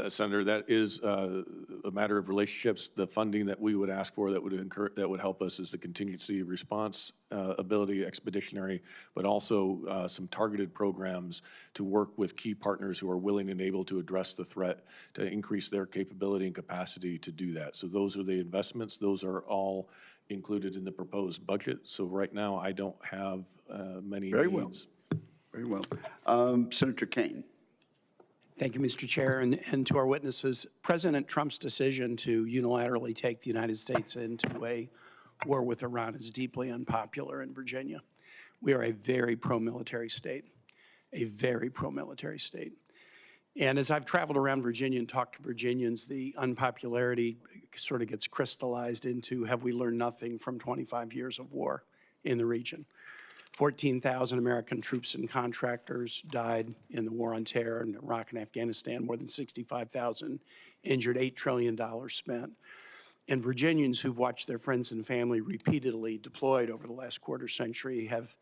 Senator, that is a matter of relationships. The funding that we would ask for that would help us is the contingency response ability, expeditionary, but also some targeted programs to work with key partners who are willing and able to address the threat, to increase their capability and capacity to do that. So those are the investments. Those are all included in the proposed budget. So right now, I don't have many needs. Very well. Senator Kaine. Thank you, Mr. Chair, and to our witnesses. President Trump's decision to unilaterally take the United States into a war with Iran is deeply unpopular in Virginia. We are a very pro-military state, a very pro-military state. And as I've traveled around Virginia and talked to Virginians, the unpopularity sort of gets crystallized into, have we learned nothing from 25 years of war in the region? 14,000 American troops and contractors died in the war on terror in Iraq and Afghanistan, more than 65,000 injured, $8 trillion spent. And Virginians who've watched their friends and family repeatedly deployed over the last quarter century have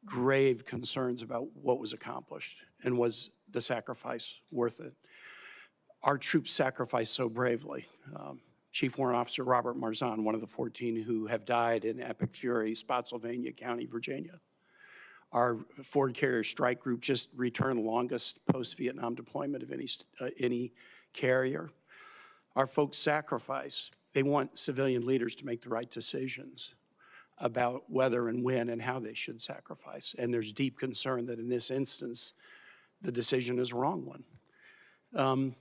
grave concerns about what was accomplished and was the sacrifice worth it. Our troops sacrificed so bravely. Chief Warrant Officer Robert Marzahn, one of the 14 who have died in Epic Fury, Spotsylvania County, Virginia. Our Ford Carrier Strike Group just returned the longest post-Vietnam deployment of any carrier. Our folks sacrifice. They want civilian leaders to make the right decisions about whether and when and how they should sacrifice. And there's deep concern that in this instance, the decision is a wrong one.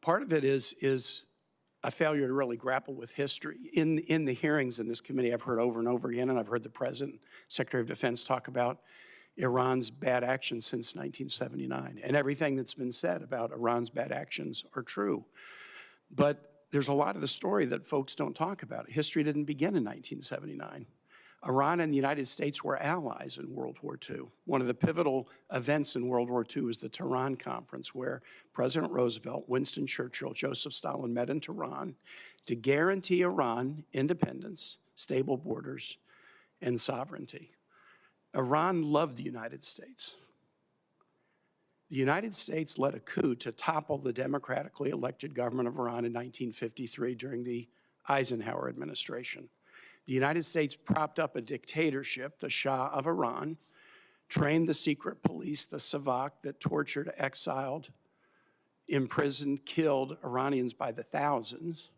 Part of it is a failure to really grapple with history. In the hearings in this committee, I've heard over and over again, and I've heard the President, Secretary of Defense talk about Iran's bad actions since 1979. And everything that's been said about Iran's bad actions are true. But there's a lot of the story that folks don't talk about. History didn't begin in 1979. Iran and the United States were allies in World War II. One of the pivotal events in World War II was the Tehran Conference, where President Roosevelt, Winston Churchill, Joseph Stalin met in Tehran to guarantee Iran independence, stable borders, and sovereignty. Iran loved the United States. The United States led a coup to topple the democratically elected government of Iran in 1953 during the Eisenhower administration. The United States propped up a dictatorship, the Shah of Iran, trained the secret police, the Suffolk, that tortured, exiled, imprisoned, killed Iranians by the thousands.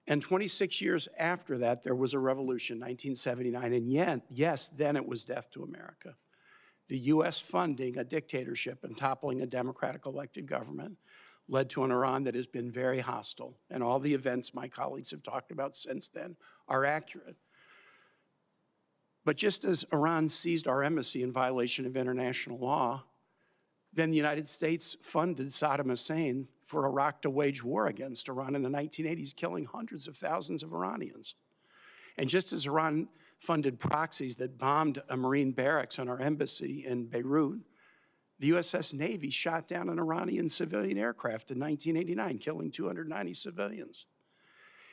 And 26 years after that, there was a revolution, 1979, and yes, then it was death to America. The U.S. funding a dictatorship and toppling a democratic elected government led to an Iran that has been very hostile, and all the events my colleagues have talked about since then are accurate. But just as Iran seized our embassy in violation of international law, then the United States funded Saddam Hussein for Iraq to wage war against Iran in the 1980s, killing hundreds of thousands of Iranians. And just as Iran funded proxies that bombed a Marine barracks on our embassy in Beirut, The USS Navy shot down an Iranian civilian aircraft in 1989, killing 290 civilians.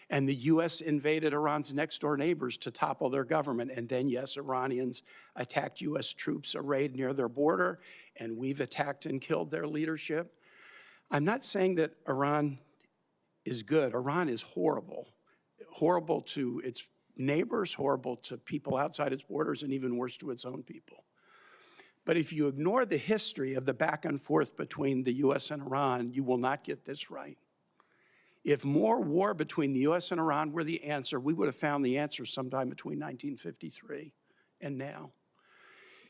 And the U.S. invaded Iran's next-door neighbors to topple their government. And then, yes, Iranians attacked U.S. troops arrayed near their border, and we've attacked and killed their leadership. I'm not saying that Iran is good. Iran is horrible. Horrible to its neighbors, horrible to people outside its borders, and even worse to its own people. But if you ignore the history of the back and forth between the U.S. and Iran, you will not get this right. If more war between the U.S. and Iran were the answer, we would have found the answer sometime between 1953 and now.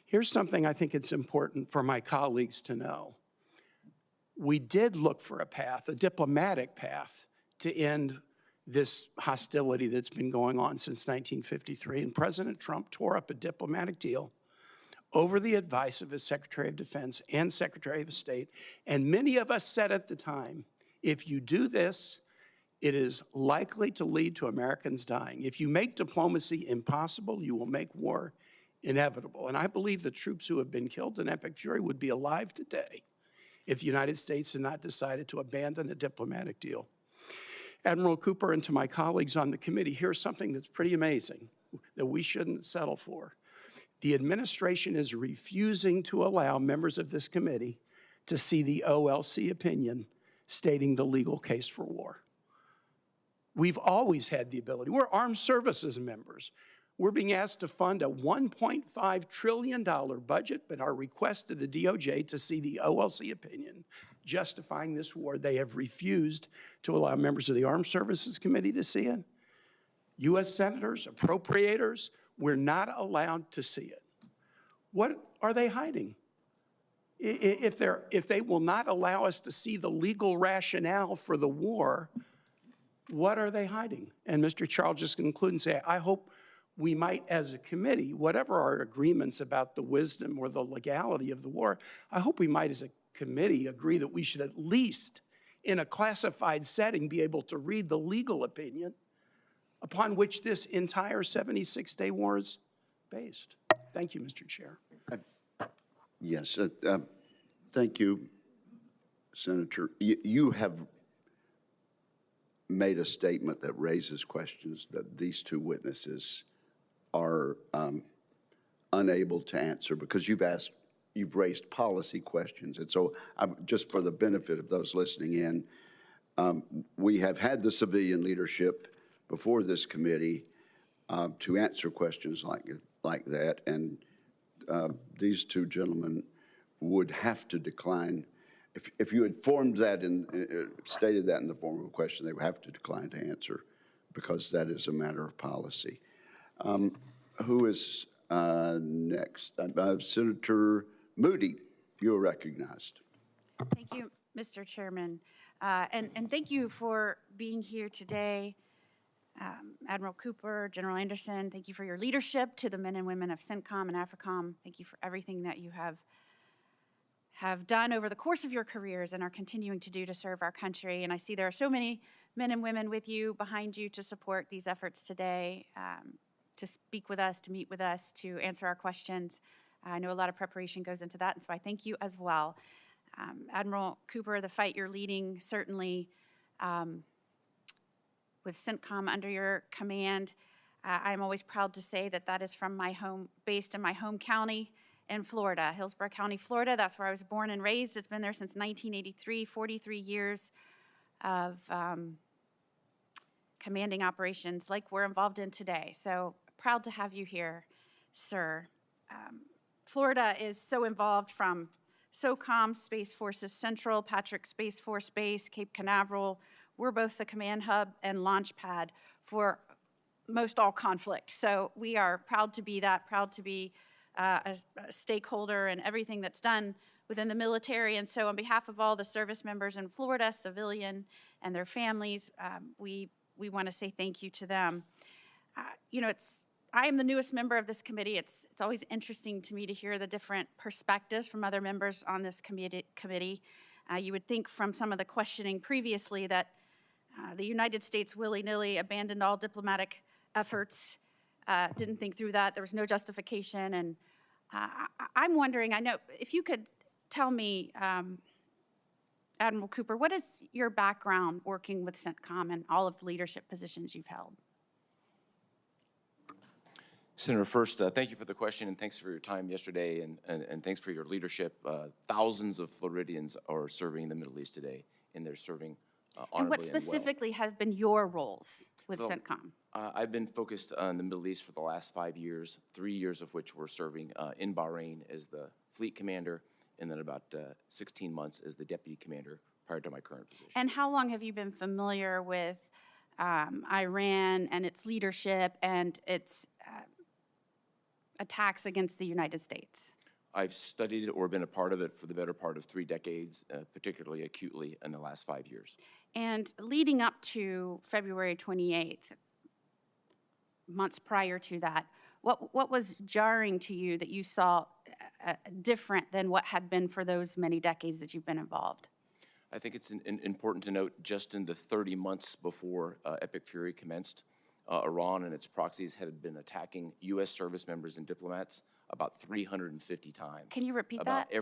Here's something I think it's important for my colleagues to know. We did look for a path, a diplomatic path, to end this hostility that's been going on since 1953, and President Trump tore up a diplomatic deal over the advice of his Secretary of Defense and Secretary of State. And many of us said at the time, if you do this, it is likely to lead to Americans dying. If you make diplomacy impossible, you will make war inevitable. And I believe the troops who have been killed in Epic Fury would be alive today if the United States had not decided to abandon a diplomatic deal. Admiral Cooper, and to my colleagues on the committee, here's something that's pretty amazing that we shouldn't settle for. The administration is refusing to allow members of this committee to see the OLC opinion stating the legal case for war. We've always had the ability. We're armed services members. We're being asked to fund a $1.5 trillion budget, but our request to the DOJ to see the OLC opinion justifying this war, they have refused to allow members of the Armed Services Committee to see it. U.S. senators, appropriators, we're not allowed to see it. What are they hiding? If they will not allow us to see the legal rationale for the war, what are they hiding? And Mr. Charles just conclude and say, I hope we might, as a committee, whatever our agreements about the wisdom or the legality of the war, I hope we might, as a committee, agree that we should at least, in a classified setting, be able to read the legal opinion upon which this entire 76-day war is based. Thank you, Mr. Chair. Yes, thank you, Senator. You have made a statement that raises questions that these two witnesses are unable to answer because you've raised policy questions. And so just for the benefit of those listening in, we have had the civilian leadership before this committee to answer questions like that, and these two gentlemen would have to decline. If you had formed that and stated that in the form of a question, they would have to decline to answer because that is a matter of policy. Who is next? Senator Moody, you are recognized. Thank you, Mr. Chairman. And thank you for being here today. Admiral Cooper, General Anderson, thank you for your leadership to the men and women of CENTCOM and AFRICOM. Thank you for everything that you have done over the course of your careers and are continuing to do to serve our country. And I see there are so many men and women with you, behind you, to support these efforts today, to speak with us, to meet with us, to answer our questions. I know a lot of preparation goes into that, and so I thank you as well. Admiral Cooper, the fight you're leading, certainly with CENTCOM under your command, I'm always proud to say that that is from my home, based in my home county in Florida, Hillsborough County, Florida. That's where I was born and raised. It's been there since 1983, 43 years of commanding operations like we're involved in today. So proud to have you here, sir. Florida is so involved from SOCOM, Space Forces Central, Patrick Space Force Base, Cape Canaveral. We're both the command hub and launch pad for most all conflict. So we are proud to be that, proud to be a stakeholder in everything that's done within the military. And so on behalf of all the service members in Florida, civilian and their families, we want to say thank you to them. You know, I am the newest member of this committee. It's always interesting to me to hear the different perspectives from other members on this committee. You would think from some of the questioning previously that the United States willy-nilly abandoned all diplomatic efforts, didn't think through that. There was no justification. And I'm wondering, I know, if you could tell me, Admiral Cooper, what is your background working with CENTCOM and all of the leadership positions you've held? Senator, first, thank you for the question, and thanks for your time yesterday, and thanks for your leadership. Thousands of Floridians are serving in the Middle East today, and they're serving honorably And what and well. specifically have been your roles with Well, CENTCOM? I've been focused on the Middle East for the last 5 years, 3 years of which were serving in Bahrain as the fleet commander, and then about 16 months as the deputy commander prior to my current position. And how long have you been familiar with Iran and its leadership and its attacks against the United States? I've studied it or been a part of it for the better part of 3 decades, particularly acutely in the last 5 years. And leading up to February 28th, months prior to that, what was jarring to you that you saw different than what had been for those many decades that you've been involved? I think it's important to note just in the 30 months before Epic Fury commenced, Iran and its proxies had been attacking U.S. service members and diplomats about 350 times. Can you repeat about that?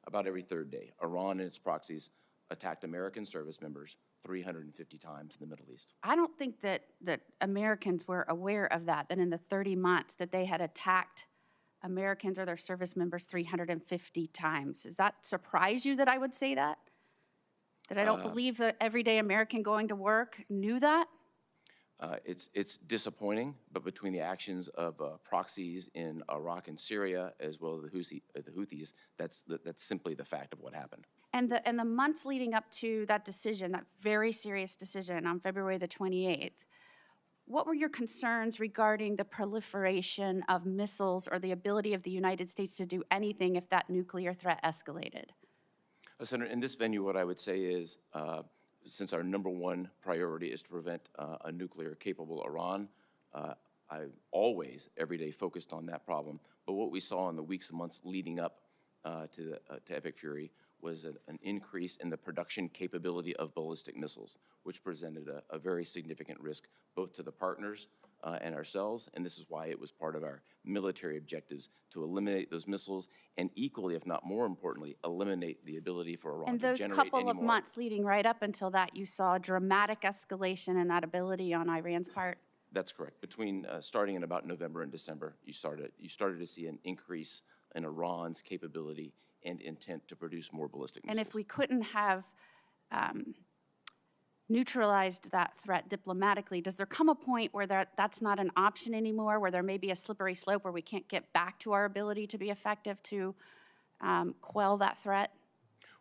About every third day. Iran and its proxies attacked American service members 350 times in the Middle East. I don't think that Americans were aware of that in the 30 months that they had attacked Americans or their service members 350 times. Does that surprise you that I would say that? That I don't believe the everyday American going to work knew that? It's disappointing, but between the actions of proxies in Iraq and Syria, as well as the Houthis, that's simply the fact of what happened. And the months leading up to that decision, that very serious decision on February the 28th, what were your concerns regarding the proliferation of missiles or the ability of the United States to do anything if that nuclear threat escalated? Senator, in this venue, what I would say is, since our number one priority is to prevent a nuclear-capable Iran, I always, every day, focused on that problem. But what we saw in the weeks and months leading up to Epic Fury was an increase in the production capability of ballistic missiles, which presented a very significant risk both to the partners and ourselves, and this is why it was part of our military objectives to eliminate those missiles and equally, if not more importantly, eliminate the ability for Iran And to those generate couple any of more. months leading right up until that, you saw a dramatic escalation in that ability on Iran's part? That's correct. Between starting in about November and December, you started to see an increase in Iran's capability and intent to produce more ballistic missiles. And if we couldn't have neutralized that threat diplomatically, does there come a point where that's not an option anymore, where there may be a slippery slope where we can't get back to our ability to be effective to quell that threat?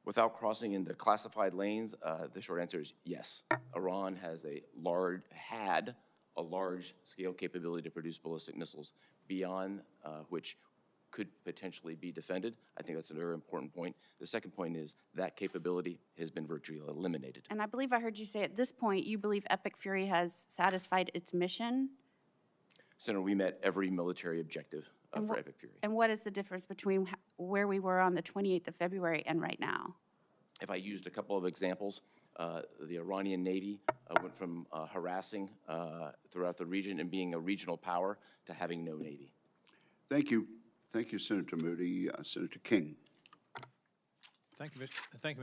Without crossing into classified lanes, the short answer is yes. Iran had a large-scale capability to produce ballistic missiles beyond which could potentially be defended. I think that's a very important point. The second point is that capability has been virtually eliminated. And I believe I heard you say at this point you believe Epic Fury has satisfied its mission? Senator, we met every military objective for Epic Fury. And what is the difference between where we were on the 28th of February and right now? If I used a couple of examples, the Iranian Navy went from harassing throughout the region and being a regional power to having no Navy. Thank you. Thank you, Senator Moody. Senator King. Thank you,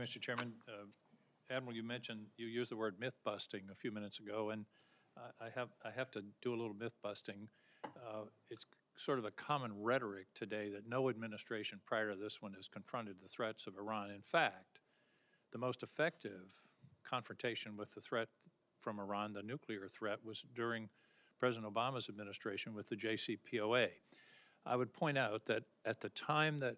Mr. Chairman. Admiral, you used the word myth busting a few minutes ago, and I have to do a little myth busting. It's sort of a common rhetoric today that no administration prior to this one has confronted the threats of Iran. In fact, the most effective confrontation with the threat from Iran, the nuclear threat, was during President Obama's administration with the JCPOA. I would point out that at the time that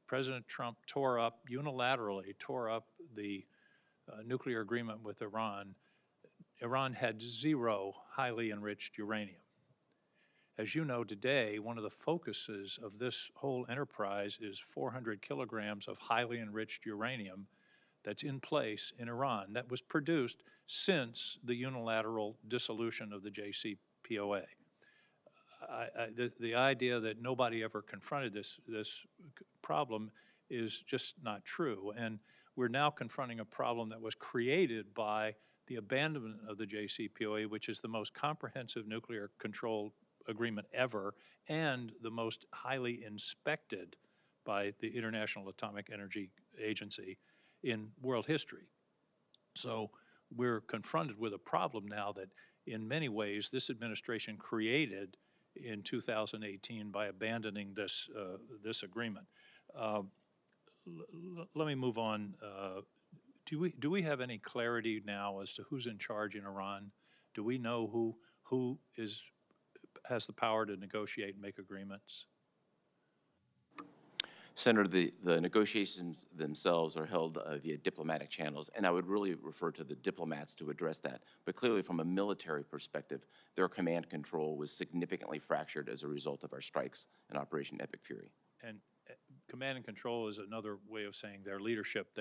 President Trump unilaterally tore up the nuclear agreement with Iran, Iran had 0 highly enriched uranium. As you know, today, one of the focuses of this whole enterprise is 400 kilograms of highly enriched uranium that's in place in Iran that was produced since the unilateral dissolution of the JCPOA. The idea that nobody ever confronted this problem is just not true. And we're now confronting a problem that was created by the abandonment of the JCPOA, which is the most comprehensive nuclear control agreement ever and the most highly inspected by the International Atomic Energy Agency in world history. So we're confronted with a problem now that in many ways this administration created in 2018 by abandoning this, this agreement. Let me move on. Do we have any clarity now as to who's in charge in Iran? Do we know who has the power to negotiate and make agreements? Senator, the negotiations themselves are held via diplomatic channels, and I would really refer to the diplomats to address that. But clearly, from a military perspective, their command control was significantly fractured as a result of our strikes in Operation Epic Fury. And command and control is another way of saying their leadership.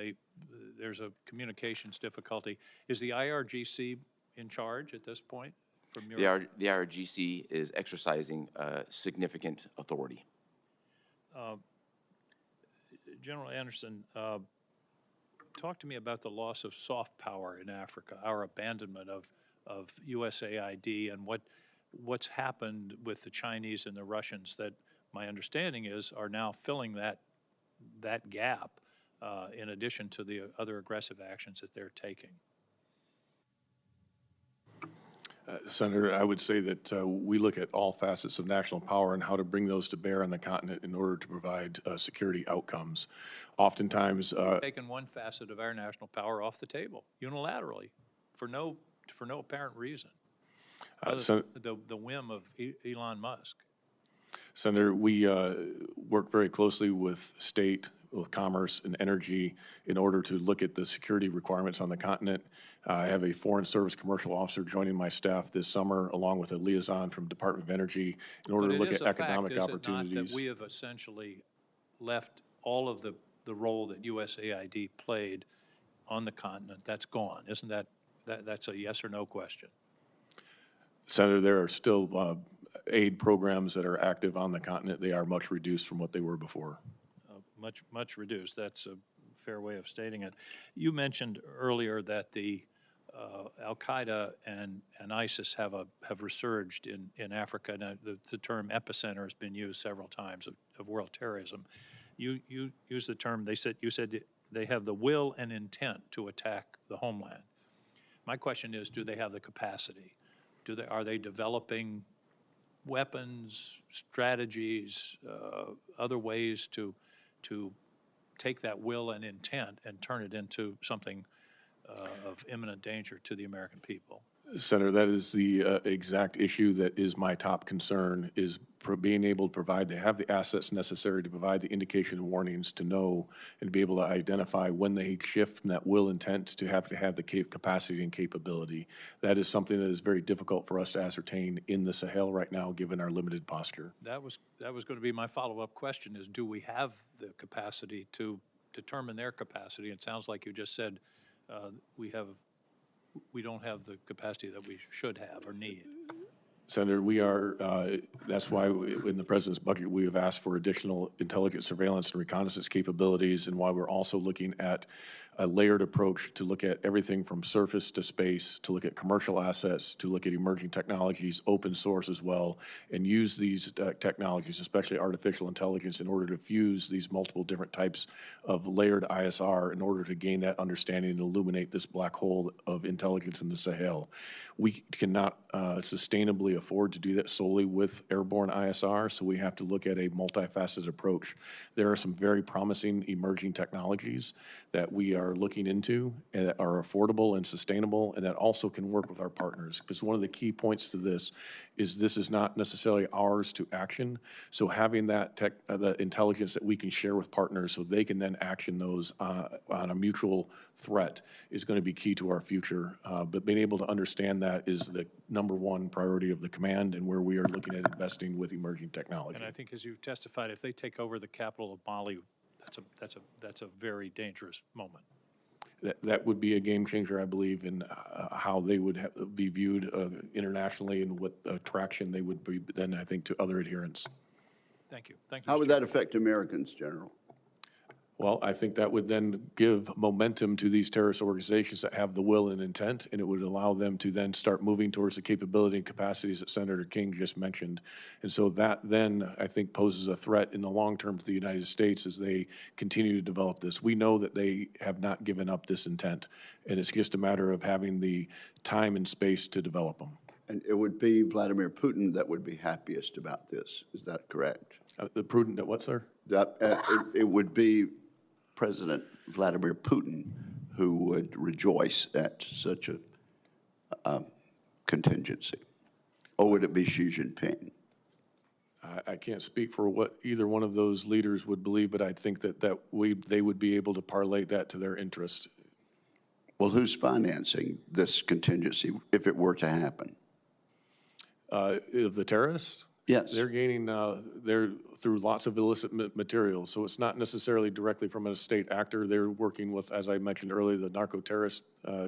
There's a communications difficulty. Is the IRGC in charge at this point? From your The IRGC is exercising significant authority. General Anderson, talk to me about the loss of soft power in Africa, our abandonment of USAID, and what's happened with the Chinese and the Russians that my understanding is are now filling that gap in addition to the other aggressive actions that they're taking. Senator, I would say that we look at all facets of national power and how to bring those to bear on the continent in order to provide security outcomes. Oftentimes, Taking one facet of our national power off the table unilaterally for no apparent reason, other than the whim of Elon Musk. Senator, we work very closely with state, with commerce and energy in order to look at the security requirements on the continent. I have a Foreign Service Commercial Officer joining my staff this summer, along with a liaison from Department of Energy, in order to look at economic opportunities. But it is a fact, is it not, that we have essentially left all of the role that USAID played on the continent? That's gone. Isn't that's a yes or no question? Senator, there are still aid programs that are active on the continent. They are much reduced from what they were before. Much reduced. That's a fair way of stating it. You mentioned earlier that the Al-Qaeda and ISIS have resurged in Africa. Now, the term epicenter has been used several times of world terrorism. You used the term, you said they have the will and intent to attack the homeland. My question is, do they have the capacity? Are they developing weapons, strategies, other ways to take that will and intent and turn it into something of imminent danger to the American people? Senator, that is the exact issue that is my top concern, is being able to provide, they have the assets necessary to provide the indication and warnings to know and be able to identify when they shift from that will intent to have the capacity and capability. That is something that is very difficult for us to ascertain in the Sahel right now, given our limited posture. That was going to be my follow-up question, is do we have the capacity to determine their capacity? It sounds like you just said we don't have the capacity that we should have or need. Senator, we are, that's why in the President's budget, we have asked for additional intelligence, surveillance, and reconnaissance capabilities, and why we're also looking at a layered approach to look at everything from surface to space, to look at commercial assets, to look at emerging technologies, open source as well, and use these technologies, especially artificial intelligence, in order to fuse these multiple different types of layered ISR in order to gain that understanding and illuminate this black hole of intelligence in the Sahel. We cannot sustainably afford to do that solely with airborne ISR, so we have to look at a multifaceted approach. There are some very promising emerging technologies that we are looking into and that are affordable and sustainable, and that also can work with our partners. Because one of the key points to this is not necessarily ours to action. So having that the intelligence that we can share with partners so they can then action those on a mutual threat is going to be key to our future. But being able to understand that is the #1 priority of the command, and where we are looking at investing with emerging technology. And I think, as you've testified, if they take over the capital of Mali, that's a very dangerous moment. That would be a game changer, I believe, in how they would be viewed internationally and what attraction they would be then, I think, to other adherents. Thank you. Thank you. How Mr. would that affect Americans, General? Well, I think that would then give momentum to these terrorist organizations that have the will and intent, and it would allow them to then start moving towards the capability and capacities that Senator King just mentioned. And so that then, I think, poses a threat in the long term to the United States as they continue to develop this. We know that they have not given up this intent, and it's just a matter of having the time and space to develop them. And it would be Vladimir Putin that would be happiest about this. Is that correct? The prudent that what, sir? That it would be President Vladimir Putin who would rejoice at such a contingency? Or would it be Xi Jinping? I can't speak for what either one of those leaders would believe, but I think that they would be able to parlay that to their interest. Well, who's financing this contingency if it were to happen? Of the terrorists? Yes. They're gaining, they're through lots of illicit materials, so it's not necessarily directly from a state actor. They're working with, as I mentioned earlier, the narco-terrorist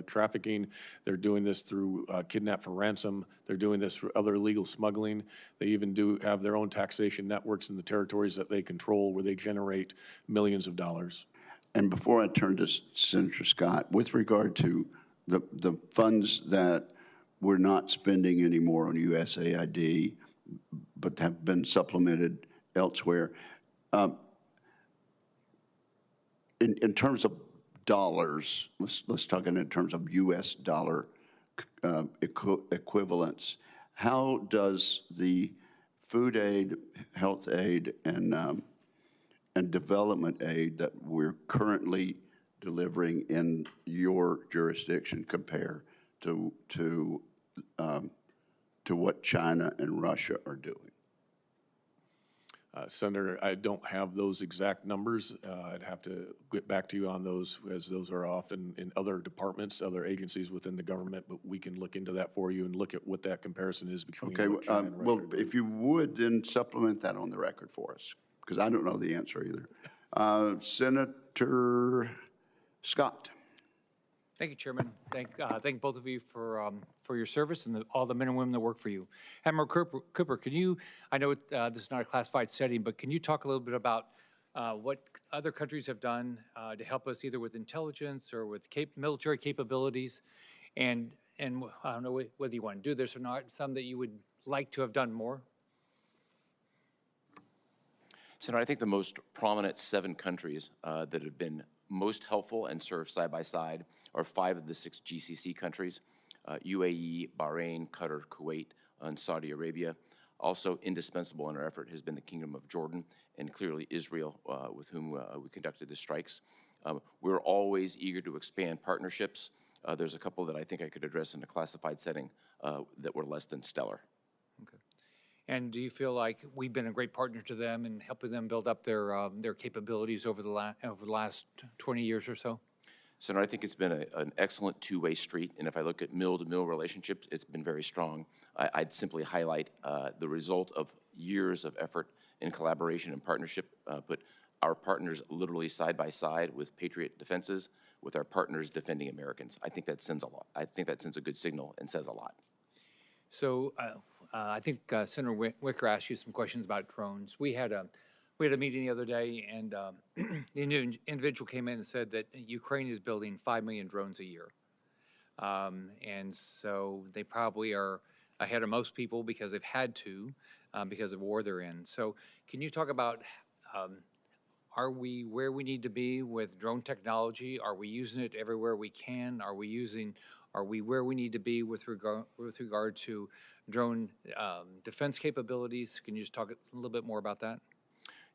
trafficking. They're doing this through kidnap for ransom. They're doing this through other illegal smuggling. They even do have their own taxation networks in the territories that they control where they generate millions of dollars. And before I turn to Senator Scott, with regard to the funds that we're not spending anymore on USAID, but have been supplemented elsewhere, in terms of dollars, let's talk in terms of U.S. dollar equivalents. How does the food aid, health aid, and development aid that we're currently delivering in your jurisdiction compare to what China and Russia are doing? Senator, I don't have those exact numbers. I'd have to get back to you on those, as those are often in other departments, other agencies within the government, but we can look into that for you and look at what that comparison is between Okay, what China and Russia well, are doing. if you would, then supplement that on the record for us, because I don't know the answer either. Senator Scott. Thank you, Chairman. Thank both of you for your service and all the men and women that work for you. Admiral Cooper, can you, I know this is not a classified setting, but can you talk a little bit about what other countries have done to help us either with intelligence or with military capabilities? And I don't know whether you want to do this or not, some that you would like to have done more? Senator, I think the most prominent 7 countries that have been most helpful and served side by side are 5 of the 6 GCC countries, UAE, Bahrain, Qatar, Kuwait, and Saudi Arabia. Also indispensable in our effort has been the Kingdom of Jordan and clearly Israel, with whom we conducted the strikes. We're always eager to expand partnerships. There's a couple that I think I could address in a classified setting that were less than stellar. Okay. And do you feel like we've been a great partner to them in helping them build up their capabilities over the last 20 years or so? Senator, I think it's been an excellent two-way street, and if I look at mill-to-mill relationships, it's been very strong. I'd simply highlight the result of years of effort in collaboration and partnership, put our partners literally side by side with Patriot defenses, with our partners defending Americans. I think that sends a lot. I think that sends a good signal and says a lot. So I think Senator Wicker asked you some questions about drones. We had a meeting the other day, and the individual came in and said that Ukraine is building 5 million drones a year. And so they probably are ahead of most people because they've had to, because of war they're in. So can you talk about, are we where we need to be with drone technology? Are we using it everywhere we can? Are we where we need to be with regard to drone defense capabilities? Can you just talk a little bit more about that?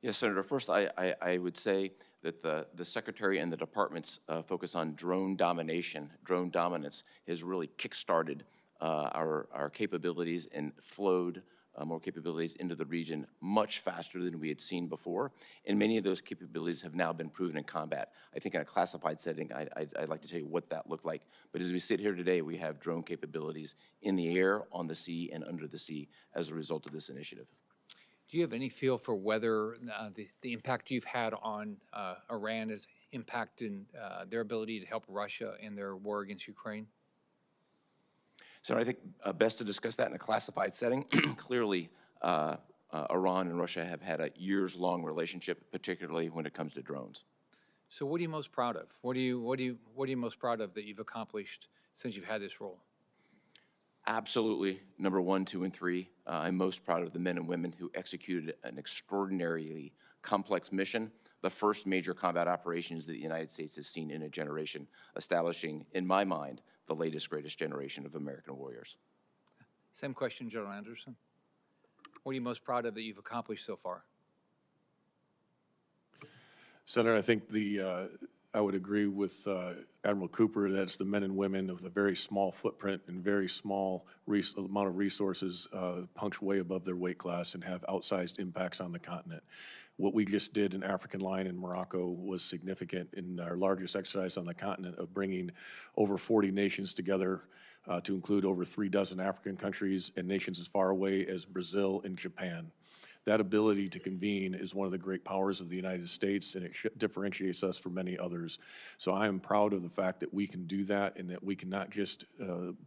Yes, Senator. First, I would say that the Secretary and the Department's focus on drone domination, drone dominance, has really kick-started our capabilities and flowed more capabilities into the region much faster than we had seen before. And many of those capabilities have now been proven in combat. I think in a classified setting, I'd like to tell you what that looked like. But as we sit here today, we have drone capabilities in the air, on the sea, and under the sea as a result of this initiative. Do you have any feel for whether the impact you've had on Iran has impacted their ability to help Russia in their war against Ukraine? So I think best to discuss that in a classified setting. Clearly, Iran and Russia have had a years-long relationship, particularly when it comes to drones. So what are you most proud of? What are you most proud of that you've accomplished since you've had this role? Absolutely, number 1, 2, and 3. I'm most proud of the men and women who executed an extraordinarily complex mission, the first major combat operations that the United States has seen in a generation, establishing, in my mind, the latest, greatest generation of American warriors. Same question, General Anderson. What are you most proud of that you've accomplished so far? Senator, I think I would agree with Admiral Cooper that it's the men and women of the very small footprint and very small amount of resources punch way above their weight class and have outsized impacts on the continent. What we just did in African Line in Morocco was significant in our largest exercise on the continent of bringing over 40 nations together to include over 36 African countries and nations as far away as Brazil and Japan. That ability to convene is one of the great powers of the United States, and it differentiates us from many others. So I am proud of the fact that we can do that and that we can not just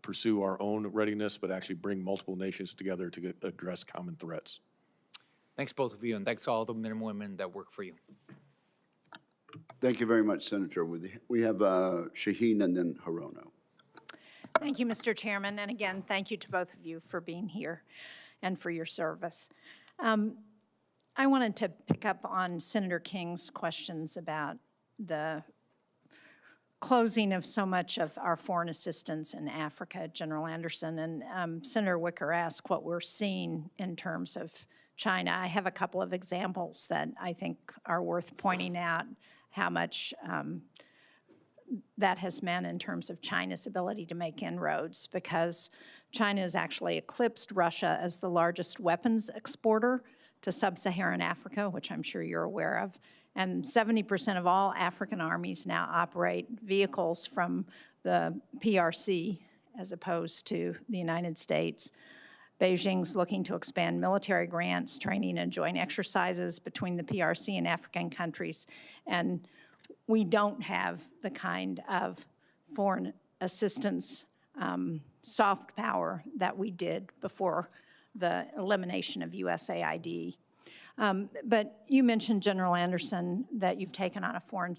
pursue our own readiness, but actually bring multiple nations together to address common threats. Thanks, both of you, and thanks to all the men and women that work for you. Thank you very much, Senator. We have Shaheen and then Hirono. Thank you, Mr. Chairman, and again, thank you to both of you for being here and for your service. I wanted to pick up on Senator King's questions about the closing of so much of our foreign assistance in Africa, General Anderson, and Senator Wicker asked what we're seeing in terms of China. I have a couple of examples that I think are worth pointing out how much that has meant in terms of China's ability to make inroads, because China has actually eclipsed Russia as the largest weapons exporter to sub-Saharan Africa, which I'm sure you're aware of. And 70% of all African armies now operate vehicles from the PRC as opposed to the United States. Beijing's looking to expand military grants, training, and joint exercises between the PRC and African countries. And we don't have the kind of foreign assistance soft power that we did before the elimination of USAID. But you mentioned, General Anderson, that you've taken on a foreign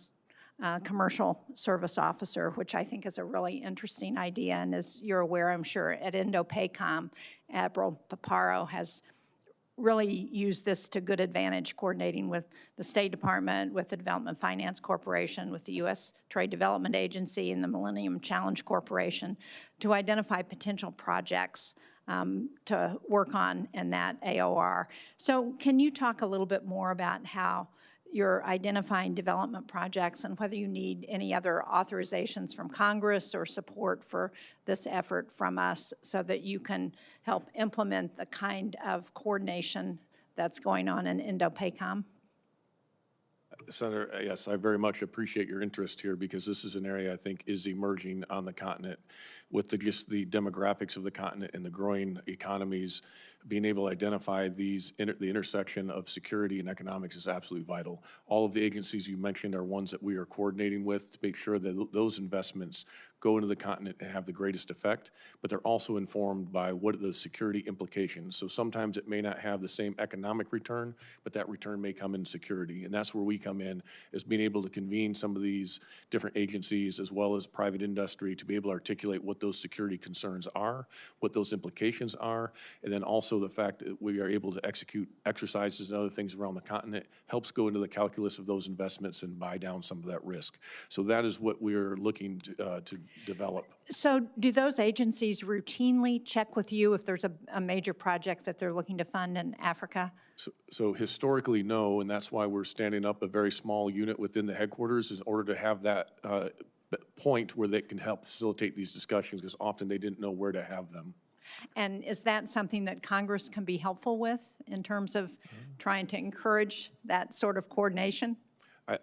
commercial service officer, which I think is a really interesting idea. And as you're aware, I'm sure, at INDOPACOM, Admiral Paparo has really used this to good advantage, coordinating with the State Department, with the Development Finance Corporation, with the U.S. Trade Development Agency, and the Millennium Challenge Corporation to identify potential projects to work on in that AOR. So can you talk a little bit more about how you're identifying development projects and whether you need any other authorizations from Congress or support for this effort from us so that you can help implement the kind of coordination that's going on in INDOPACOM? Senator, yes, I very much appreciate your interest here because this is an area I think is emerging on the continent with just the demographics of the continent and the growing economies. Being able to identify the intersection of security and economics is absolutely vital. All of the agencies you mentioned are ones that we are coordinating with to make sure that those investments go into the continent and have the greatest effect, but they're also informed by what are the security implications. So sometimes it may not have the same economic return, but that return may come in security. And that's where we come in, is being able to convene some of these different agencies as well as private industry to be able to articulate what those security concerns are, what those implications are, and then also the fact that we are able to execute exercises and other things around the continent helps go into the calculus of those investments and buy down some of that risk. So that is what we're looking to develop. So do those agencies routinely check with you if there's a major project that they're looking to fund in Africa? So historically, no, and that's why we're standing up a very small unit within the headquarters in order to have that point where they can help facilitate these discussions, because often they didn't know where to have them. And is that something that Congress can be helpful with in terms of trying to encourage that sort of coordination?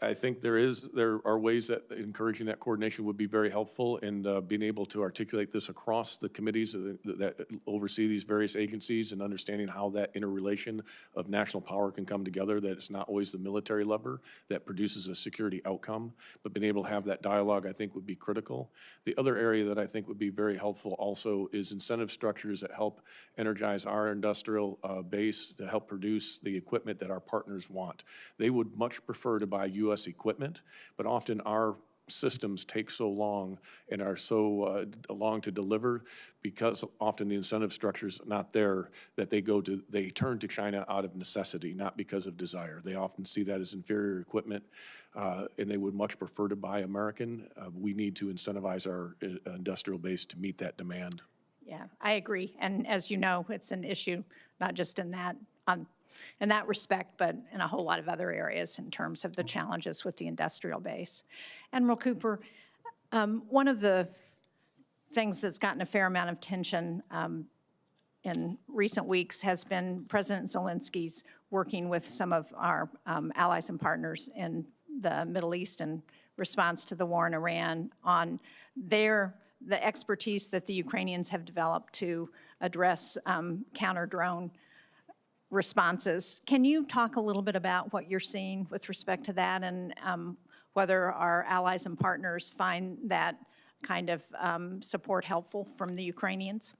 I think there are ways that encouraging that coordination would be very helpful, and being able to articulate this across the committees that oversee these various agencies and understanding how that interrelation of national power can come together, that it's not always the military lever that produces a security outcome, but being able to have that dialogue, I think, would be critical. The other area that I think would be very helpful also is incentive structures that help energize our industrial base to help produce the equipment that our partners want. They would much prefer to buy U.S. equipment, but often our systems take so long and are so long to deliver because often the incentive structure's not there that they turn to China out of necessity, not because of desire. They often see that as inferior equipment and they would much prefer to buy American. We need to incentivize our industrial base to meet that demand. Yeah, I agree. And as you know, it's an issue, not just in that respect, but in a whole lot of other areas in terms of the challenges with the industrial base. Admiral Cooper, one of the things that's gotten a fair amount of attention in recent weeks has been President Zelensky's working with some of our allies and partners in the Middle East in response to the war in Iran on the expertise that the Ukrainians have developed to address counter-drone responses. Can you talk a little bit about what you're seeing with respect to that and whether our allies and partners find that kind of support helpful from the Ukrainians?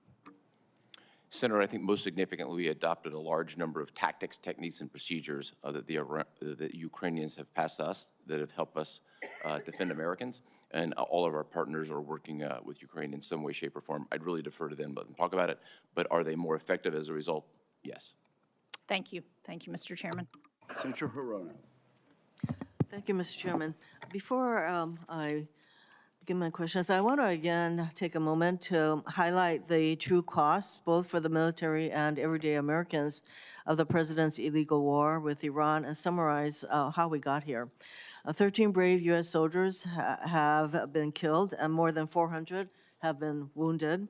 Senator, I think most significantly, we adopted a large number of tactics, techniques, and procedures that the Ukrainians have passed us that have helped us defend Americans. And all of our partners are working with Ukraine in some way, shape, or form. I'd really defer to them, let them talk about it. But are they more effective as a result? Yes. Thank you. Thank you, Mr. Chairman. Senator Hirono. Thank you, Mr. Chairman. Before I begin my questions, I want to again take a moment to highlight the true costs, both for the military and everyday Americans, of the president's illegal war with Iran and summarize how we got here. 13 brave U.S. soldiers have been killed and more than 400 have been wounded.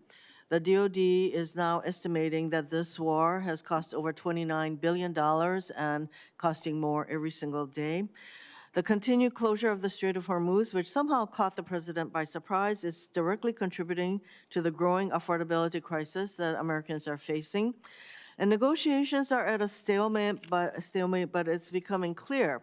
The DoD is now estimating that this war has cost over $29 billion and costing more every single day. The continued closure of the Strait of Hormuz, which somehow caught the president by surprise, is directly contributing to the growing affordability crisis that Americans are facing. And negotiations are at a stalemate, but it's becoming clear.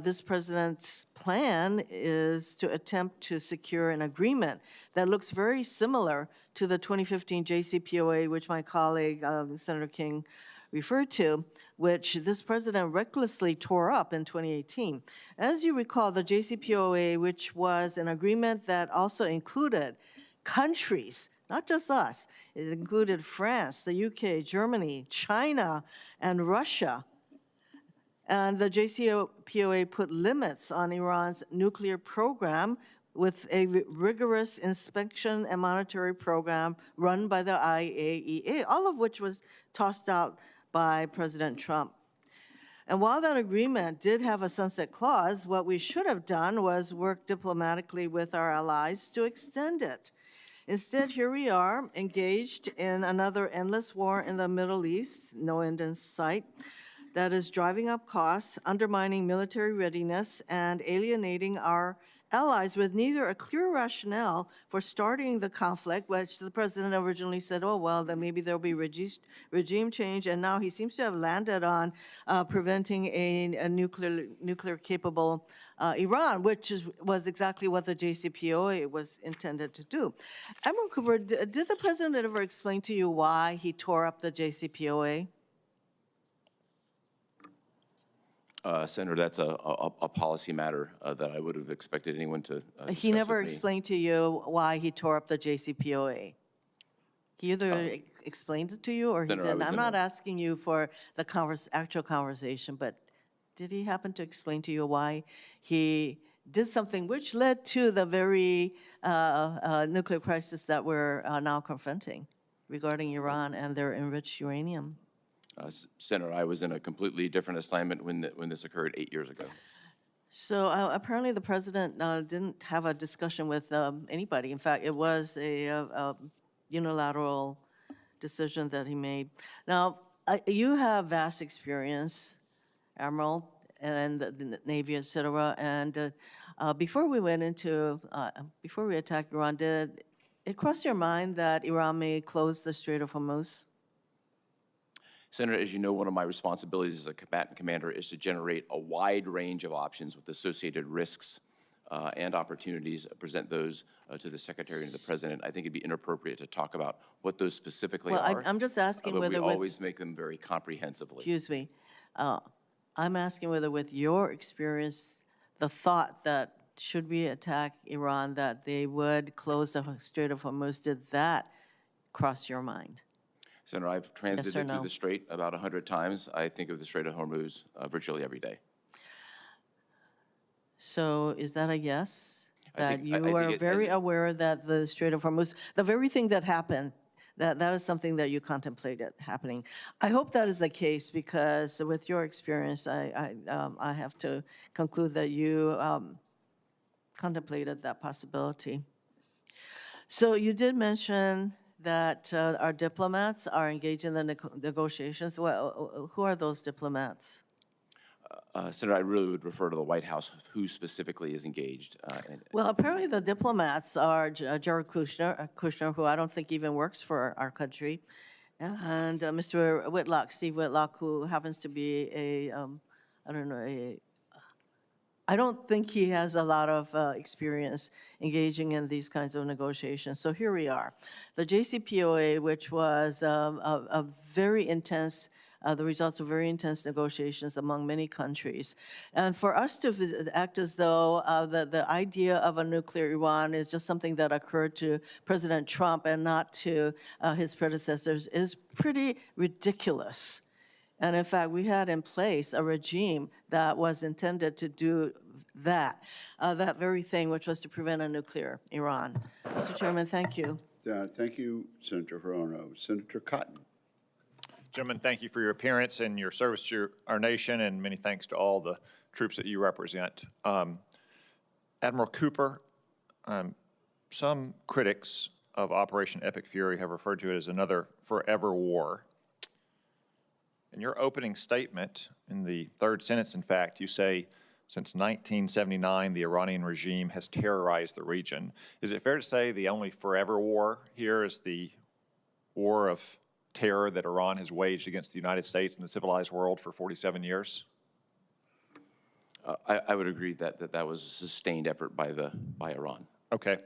This president's plan is to attempt to secure an agreement that looks very similar to the 2015 JCPOA, which my colleague, Senator King, referred to, which this president recklessly tore up in 2018. As you recall, the JCPOA, which was an agreement that also included countries, not just us, it included France, the UK, Germany, China, and Russia. And the JCPOA put limits on Iran's nuclear program with a rigorous inspection and monitoring program run by the IAEA, all of which was tossed out by President Trump. And while that agreement did have a sunset clause, what we should have done was work diplomatically with our allies to extend it. Instead, here we are, engaged in another endless war in the Middle East, no end in sight, that is driving up costs, undermining military readiness, and alienating our allies with neither a clear rationale for starting the conflict, which the president originally said, oh, well, then maybe there'll be regime change, and now he seems to have landed on preventing a nuclear-capable Iran, which was exactly what the JCPOA was intended to do. Admiral Cooper, did the president ever explain to you why he tore up the JCPOA? Senator, that's a policy matter that I would have expected anyone to discuss He never with me. explained to you why he tore up the JCPOA. He either explained it to you or he Senator, I didn't. was I'm in not a- asking you for the actual conversation, but did he happen to explain to you why he did something which led to the very nuclear crisis that we're now confronting regarding Iran and their enriched uranium? Senator, I was in a completely different assignment when this occurred 8 years ago. So apparently the president didn't have a discussion with anybody. In fact, it was a unilateral decision that he made. Now, you have vast experience, Admiral, and the Navy, et cetera. And before we attacked Iran, did it cross your mind that Iran may close the Strait of Hormuz? Senator, as you know, one of my responsibilities as a combatant commander is to generate a wide range of options with associated risks and opportunities, present those to the Secretary and to the President. I think it'd be inappropriate to talk about what those specifically Well, are. I'm just asking but whether we with, always make them very comprehensively. excuse me, I'm asking whether with your experience the thought that should we attack Iran, that they would close the Strait of Hormuz, did that cross your mind? Senator, I've transited through no? the Strait about 100 times. I think of the Strait of Hormuz virtually every day. So is that a yes? I That think- you I think are it- very as- aware that the Strait of Hormuz, the very thing that happened, that is something that you contemplated happening. I hope that is the case, because with your experience, I have to conclude that you contemplated that possibility. So you did mention that our diplomats are engaged in the negotiations. Well, who are those diplomats? Senator, I really would refer to the White House, who specifically is engaged. Well, apparently the diplomats are Jared Kushner, who I don't think even works for our country, and Mr. Whitlock, Steve Whitlock, who happens to be I don't think he has a lot of experience engaging in these kinds of negotiations. So here we are. The JCPOA, which was a very intense, the results of very intense negotiations among many countries. And for us to act as though the idea of a nuclear Iran is just something that occurred to President Trump and not to his predecessors is pretty ridiculous. And in fact, we had in place a regime that was intended to do that very thing, which was to prevent a nuclear Iran. Mr. Chairman, thank you. Thank you, Senator Hirono. Senator Cotton. Gentlemen, thank you for your appearance and your service to our nation, and many thanks to all the troops that you represent. Admiral Cooper, some critics of Operation Epic Fury have referred to it as another forever war. In your opening statement, in the third sentence, in fact, you say, since 1979, the Iranian regime has terrorized the region. Is it fair to say the only forever war here is the war of terror that Iran has waged against the United States and the civilized world for 47 years? I would agree that that was a sustained effort by Iran. Okay.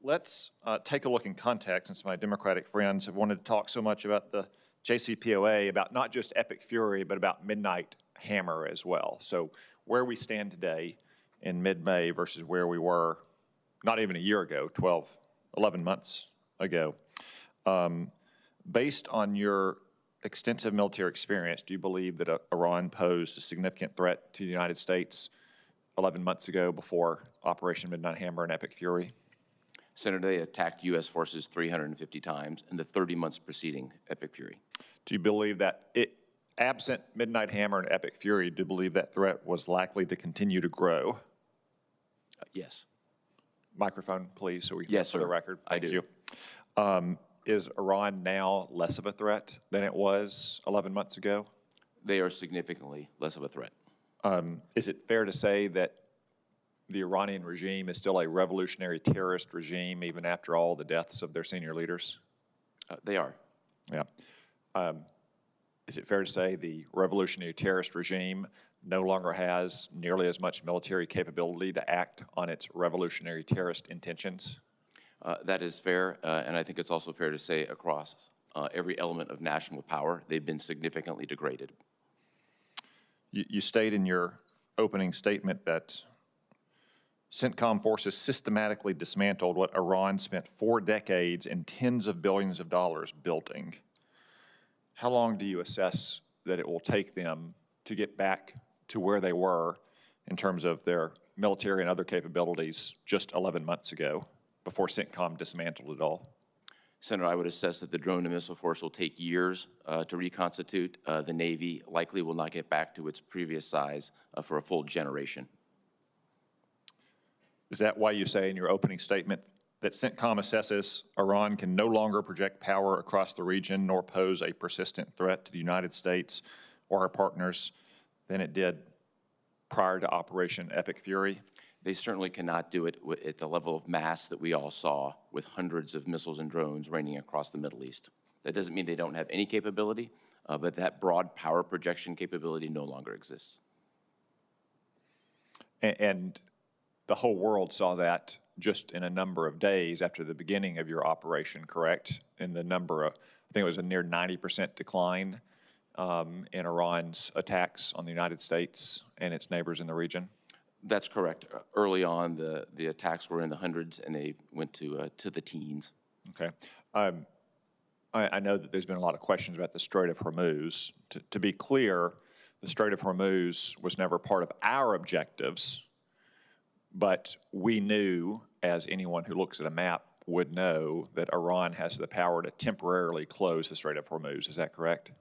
Let's take a look in context, since my Democratic friends have wanted to talk so much about the JCPOA, about not just Epic Fury, but about Midnight Hammer as well. So where we stand today in mid-May versus where we were not even a year ago, 11 months ago. Based on your extensive military experience, do you believe that Iran posed a significant threat to the United States 11 months ago before Operation Midnight Hammer and Epic Fury? Senator, they attacked U.S. forces 350 times in the 30 months preceding Epic Fury. Do you believe that absent Midnight Hammer and Epic Fury, do you believe that threat was likely to continue to grow? Yes. Microphone, please, so we can Yes, for the sir. record. I Thank do. you. Is Iran now less of a threat than it was 11 months ago? They are significantly less of a threat. Is it fair to say that the Iranian regime is still a revolutionary terrorist regime even after all the deaths of their senior leaders? They are. Yeah. Is it fair to say the revolutionary terrorist regime no longer has nearly as much military capability to act on its revolutionary terrorist intentions? That is fair, and I think it's also fair to say across every element of national power, they've been significantly degraded. You state in your opening statement that CENTCOM forces systematically dismantled what Iran spent 4 decades and tens of billions of dollars building. How long do you assess that it will take them to get back to where they were in terms of their military and other capabilities just 11 months ago, before CENTCOM dismantled it all? Senator, I would assess that the drone and missile force will take years to reconstitute. The Navy likely will not get back to its previous size for a full generation. Is that why you say in your opening statement that CENTCOM assesses Iran can no longer project power across the region nor pose a persistent threat to the United States or our partners than it did prior to Operation Epic Fury? They certainly cannot do it at the level of mass that we all saw with hundreds of missiles and drones raining across the Middle East. That doesn't mean they don't have any capability, but that broad power projection capability no longer exists. And the whole world saw that just in a number of days after the beginning of your operation, correct? In the number of, I think it was a near 90% decline in Iran's attacks on the United States and its neighbors in the region. That's correct. Early on, the attacks were in the hundreds, and they went to the teens. Okay. I know that there's been a lot of questions about the Strait of Hormuz. To be clear, the Strait of Hormuz was never part of our objectives, but we knew, as anyone who looks at a map would know, that Iran has the power to temporarily close the Strait of Hormuz. Is that correct?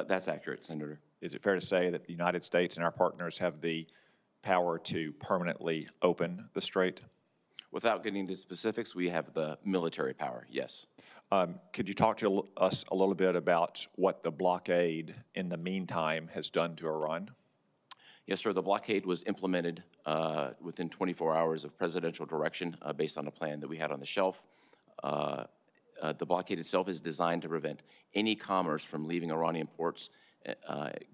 That's accurate, Senator. Is it fair to say that the United States and our partners have the power to permanently open the strait? Without getting into specifics, we have the military power, yes. Could you talk to us a little bit about what the blockade in the meantime has done to Iran? Yes, sir. The blockade was implemented within 24 hours of presidential direction based on a plan that we had on the shelf. The blockade itself is designed to prevent any commerce from leaving Iranian ports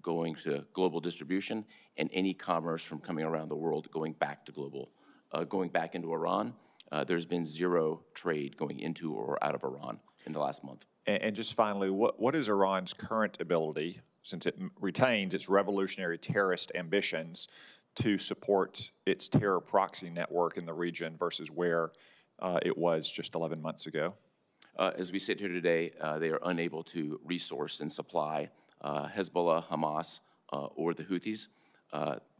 going to global distribution, and any commerce from coming around the world going back to going back into Iran. There's been zero trade going into or out of Iran in the last month. And just finally, what is Iran's current ability, since it retains its revolutionary terrorist ambitions, to support its terror proxy network in the region versus where it was just 11 months ago? As we sit here today, they are unable to resource and supply Hezbollah, Hamas, or the Houthis.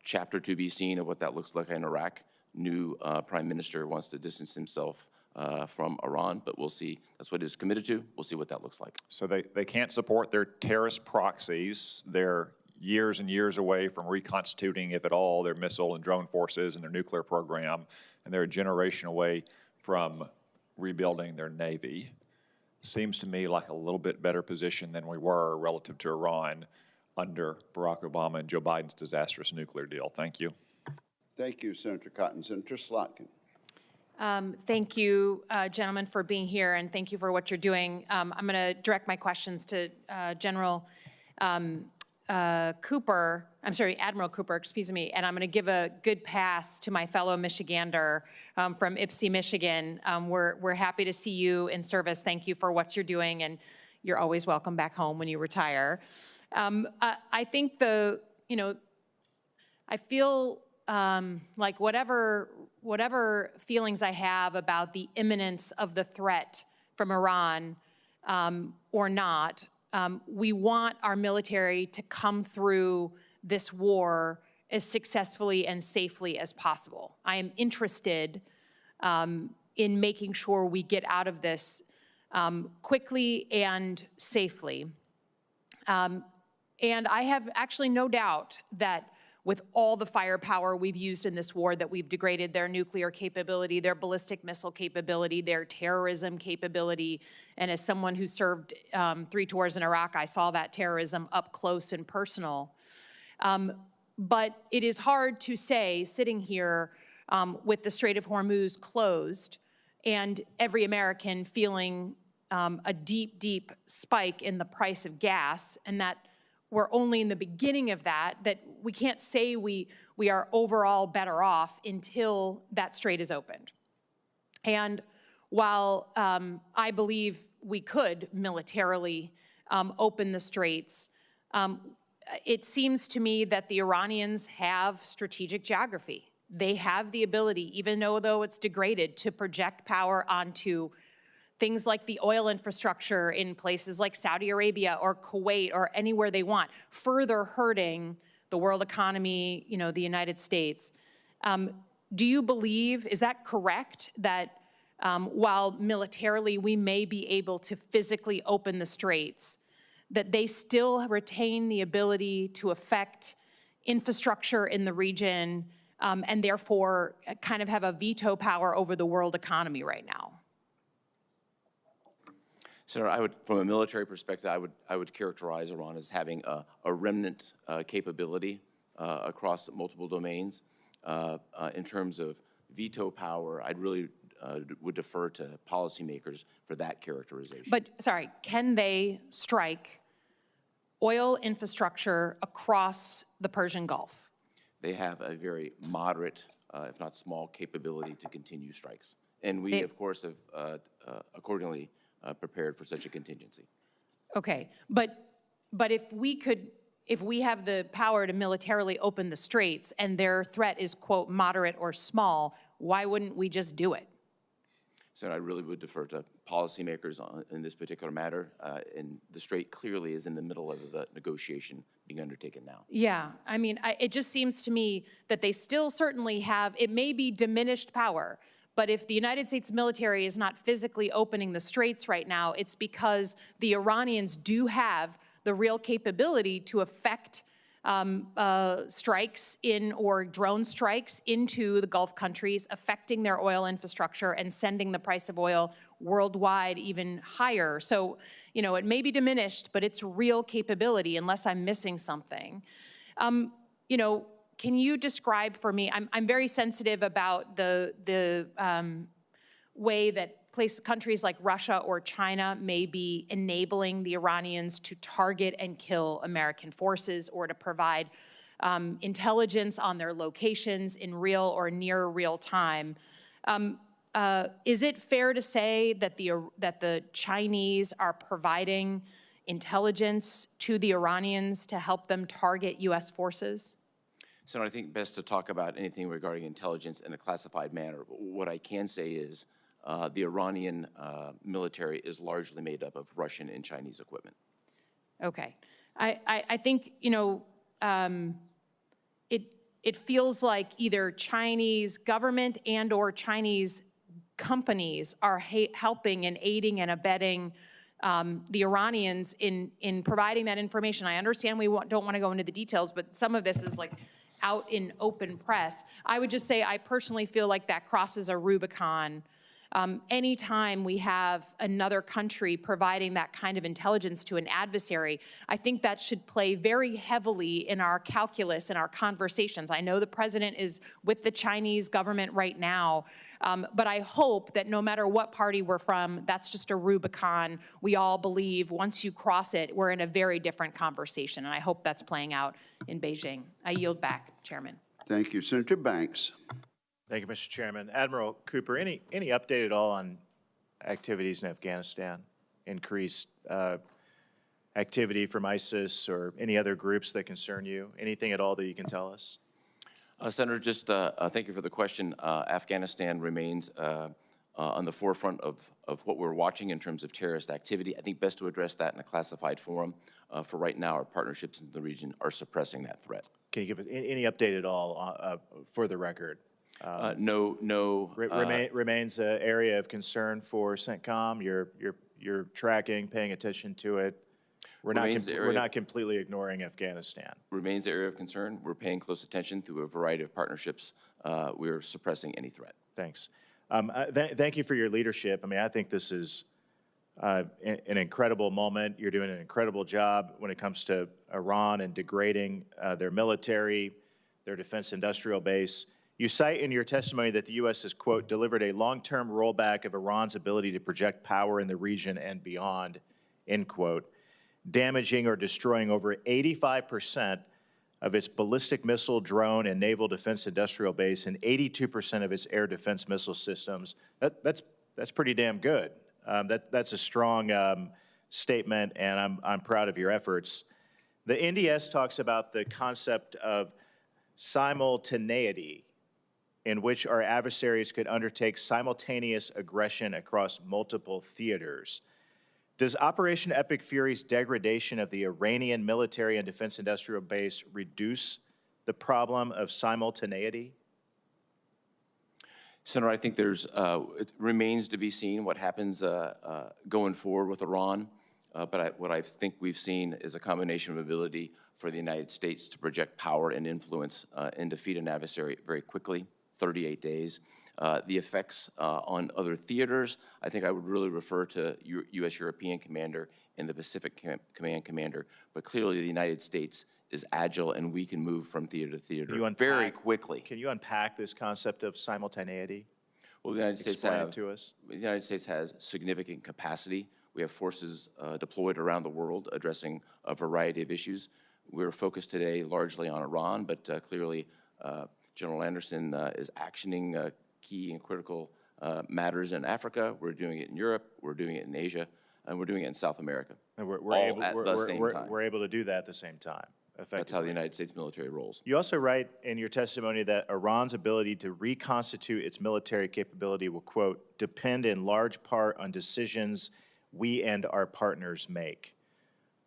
Chapter to be seen of what that looks like in Iraq. New prime minister wants to distance himself from Iran, but we'll see. That's what he's committed to. We'll see what that looks like. So they can't support their terrorist proxies. They're years and years away from reconstituting, if at all, their missile and drone forces and their nuclear program, and they're a generation away from rebuilding their navy. Seems to me like a little bit better position than we were relative to Iran under Barack Obama and Joe Biden's disastrous nuclear deal. Thank you. Thank you, Senator Cotton. Senator Slotkin. Thank you, gentlemen, for being here, and thank you for what you're doing. I'm going to direct my questions to Admiral Cooper, excuse me, and I'm going to give a good pass to my fellow Michigander from Ypsi, Michigan. We're happy to see you in service. Thank you for what you're doing, and you're always welcome back home when you retire. I think I feel like whatever feelings I have about the imminence of the threat from Iran or not, we want our military to come through this war as successfully and safely as possible. I am interested in making sure we get out of this quickly and safely. And I have actually no doubt that with all the firepower we've used in this war, that we've degraded their nuclear capability, their ballistic missile capability, their terrorism capability. And as someone who served 3 tours in Iraq, I saw that terrorism up close and personal. But it is hard to say, sitting here with the Strait of Hormuz closed and every American feeling a deep, deep spike in the price of gas, and that we're only in the beginning of that we can't say we are overall better off until that strait is opened. And while I believe we could militarily open the straits, it seems to me that the Iranians have strategic geography. They have the ability, even though it's degraded, to project power onto things like the oil infrastructure in places like Saudi Arabia or Kuwait or anywhere they want, further hurting the world economy, the United States. Do you believe, is that correct, that while militarily we may be able to physically open the straits, that they still retain the ability to affect infrastructure in the region and therefore kind of have a veto power over the world economy right now? Senator, from a military perspective, I would characterize Iran as having a remnant capability across multiple domains. In terms of veto power, I'd really would defer to policymakers for that characterization. But, sorry, can they strike oil infrastructure across the Persian Gulf? They have a very moderate, if not small, capability to continue strikes. And we, of course, have accordingly prepared for such a contingency. Okay, but if we could if we have the power to militarily open the straits and their threat is, quote, moderate or small, why wouldn't we just do it? So I really would defer to policymakers in this particular matter, and the strait clearly is in the middle of the negotiation being undertaken now. Yeah, I mean, it just seems to me that they still certainly have, it may be diminished power, but if the United States military is not physically opening the straits right now, it's because the Iranians do have the real capability to affect strikes in or drone strikes into the Gulf countries, affecting their oil infrastructure and sending the price of oil worldwide even higher. So, you know, it may be diminished, but it's real capability unless I'm missing something. You know, can you describe for me, I'm very sensitive about the way that countries like Russia or China may be enabling the Iranians to target and kill American forces or to provide intelligence on their locations in real or near real time. Is it fair to say that the Chinese are providing intelligence to the Iranians to help them target U.S. forces? So I think best to talk about anything regarding intelligence in a classified manner. What I can say is the Iranian military is largely made up of Russian and Chinese equipment. Okay. I think, you know, it feels like either Chinese government and or Chinese companies are helping and aiding and abetting the Iranians in providing that information. I understand we don't want to go into the details, but some of this is like out in open press. I would just say I personally feel like that crosses a Rubicon. Anytime we have another country providing that kind of intelligence to an adversary, I think that should play very heavily in our calculus and our conversations. I know the president is with the Chinese government right now, but I hope that no matter what party we're from, that's just a Rubicon. We all believe once you cross it, we're in a very different conversation, and I hope that's playing out in Beijing. I yield back, Chairman. Thank you. Senator Banks. Thank you, Mr. Chairman. Admiral Cooper, any update at all on activities in Afghanistan? Increased activity from ISIS or any other groups that concern you? Anything at all that you can tell us? Senator, just thank you for the question. Afghanistan remains on the forefront of what we're watching in terms of terrorist activity. I think best to address that in a classified forum. For right now, our partnerships in the region are suppressing that threat. Can you give any update at all for the record? No. Remains an area of concern for CENTCOM. You're tracking, paying attention to it. We're not completely ignoring Afghanistan. Remains an area of concern. We're paying close attention through a variety of partnerships. We're suppressing any threat. Thanks. Thank you for your leadership. I mean, I think this is an incredible moment. You're doing an incredible job when it comes to Iran and degrading their military, their defense industrial base. You cite in your testimony that the U.S. has, quote, delivered a long-term rollback of Iran's ability to project power in the region and beyond, end quote, damaging or destroying over 85% of its ballistic missile, drone, and naval defense industrial base and 82% of its air defense missile systems. That's pretty damn good. That's a strong statement, and I'm proud of your efforts. The NDS talks about the concept of simultaneity, in which our adversaries could undertake simultaneous aggression across multiple theaters. Does Operation Epic Fury's degradation of the Iranian military and defense industrial base reduce the problem of simultaneity? Senator, I think it remains to be seen what happens going forward with Iran. But what I think we've seen is a combination of ability for the United States to project power and influence and defeat an adversary very quickly, 38 days. The effects on other theaters, I think I would really refer to U.S. European Commander and the Pacific Command Commander. But clearly the United States is agile and we can move from theater to theater very quickly. Can you unpack this concept of simultaneity? Well, the United States Explain it to us. The United States has significant capacity. We have forces deployed around the world addressing a variety of issues. We're focused today largely on Iran, but clearly General Anderson is actioning key and critical matters in Africa. We're doing it in Europe. We're doing it in Asia. And we're doing it in South America. And all at the same time. We're able to do that at the same time. effectively. That's how the United States military rolls. You also write in your testimony that Iran's ability to reconstitute its military capability will, quote, depend in large part on decisions we and our partners make.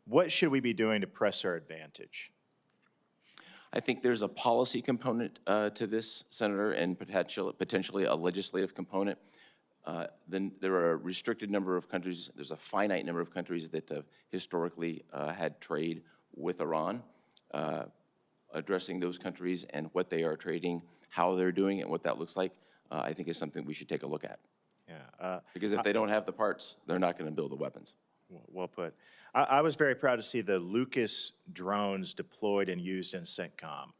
What should we be doing to press our advantage? I think there's a policy component to this, Senator, and potentially a legislative component. Then there are a restricted number of countries, there's a finite number of countries that have historically had trade with Iran. Addressing those countries and what they are trading, how they're doing it, and what that looks like, I think is something we should take a look at. Yeah. Because if they don't have the parts, they're not going to build the weapons. Well put. I was very proud to see the Lucas drones deployed and used in CENTCOM.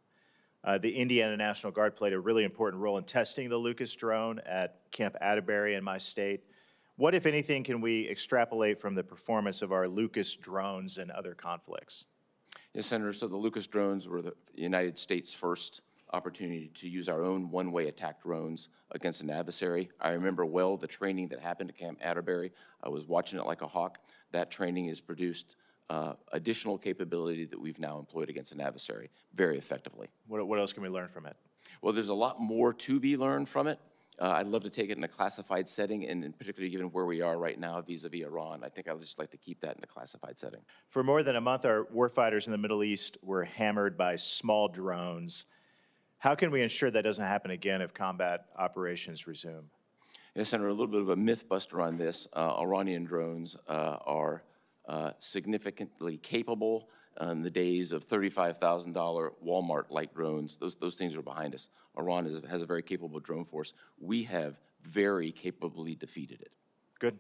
The Indiana National Guard played a really important role in testing the Lucas drone at Camp Atterbury in my state. What, if anything, can we extrapolate from the performance of our Lucas drones in other conflicts? Yes, Senator, so the Lucas drones were the United States' first opportunity to use our own one-way attack drones against an adversary. I remember well the training that happened at Camp Atterbury. I was watching it like a hawk. That training has produced additional capability that we've now employed against an adversary very effectively. What else can we learn from it? Well, there's a lot more to be learned from it. I'd love to take it in a classified setting, and particularly given where we are right now vis-a-vis Iran, I think I would just like to keep that in the classified setting. For more than a month, our warfighters in the Middle East were hammered by small drones. How can we ensure that doesn't happen again if combat operations resume? Yes, Senator, a little bit of a myth buster on this. Iranian drones are significantly capable. In the days of $35,000 Walmart-like drones, those things are behind us. Iran has a very capable drone force. We have very capably defeated it. Good.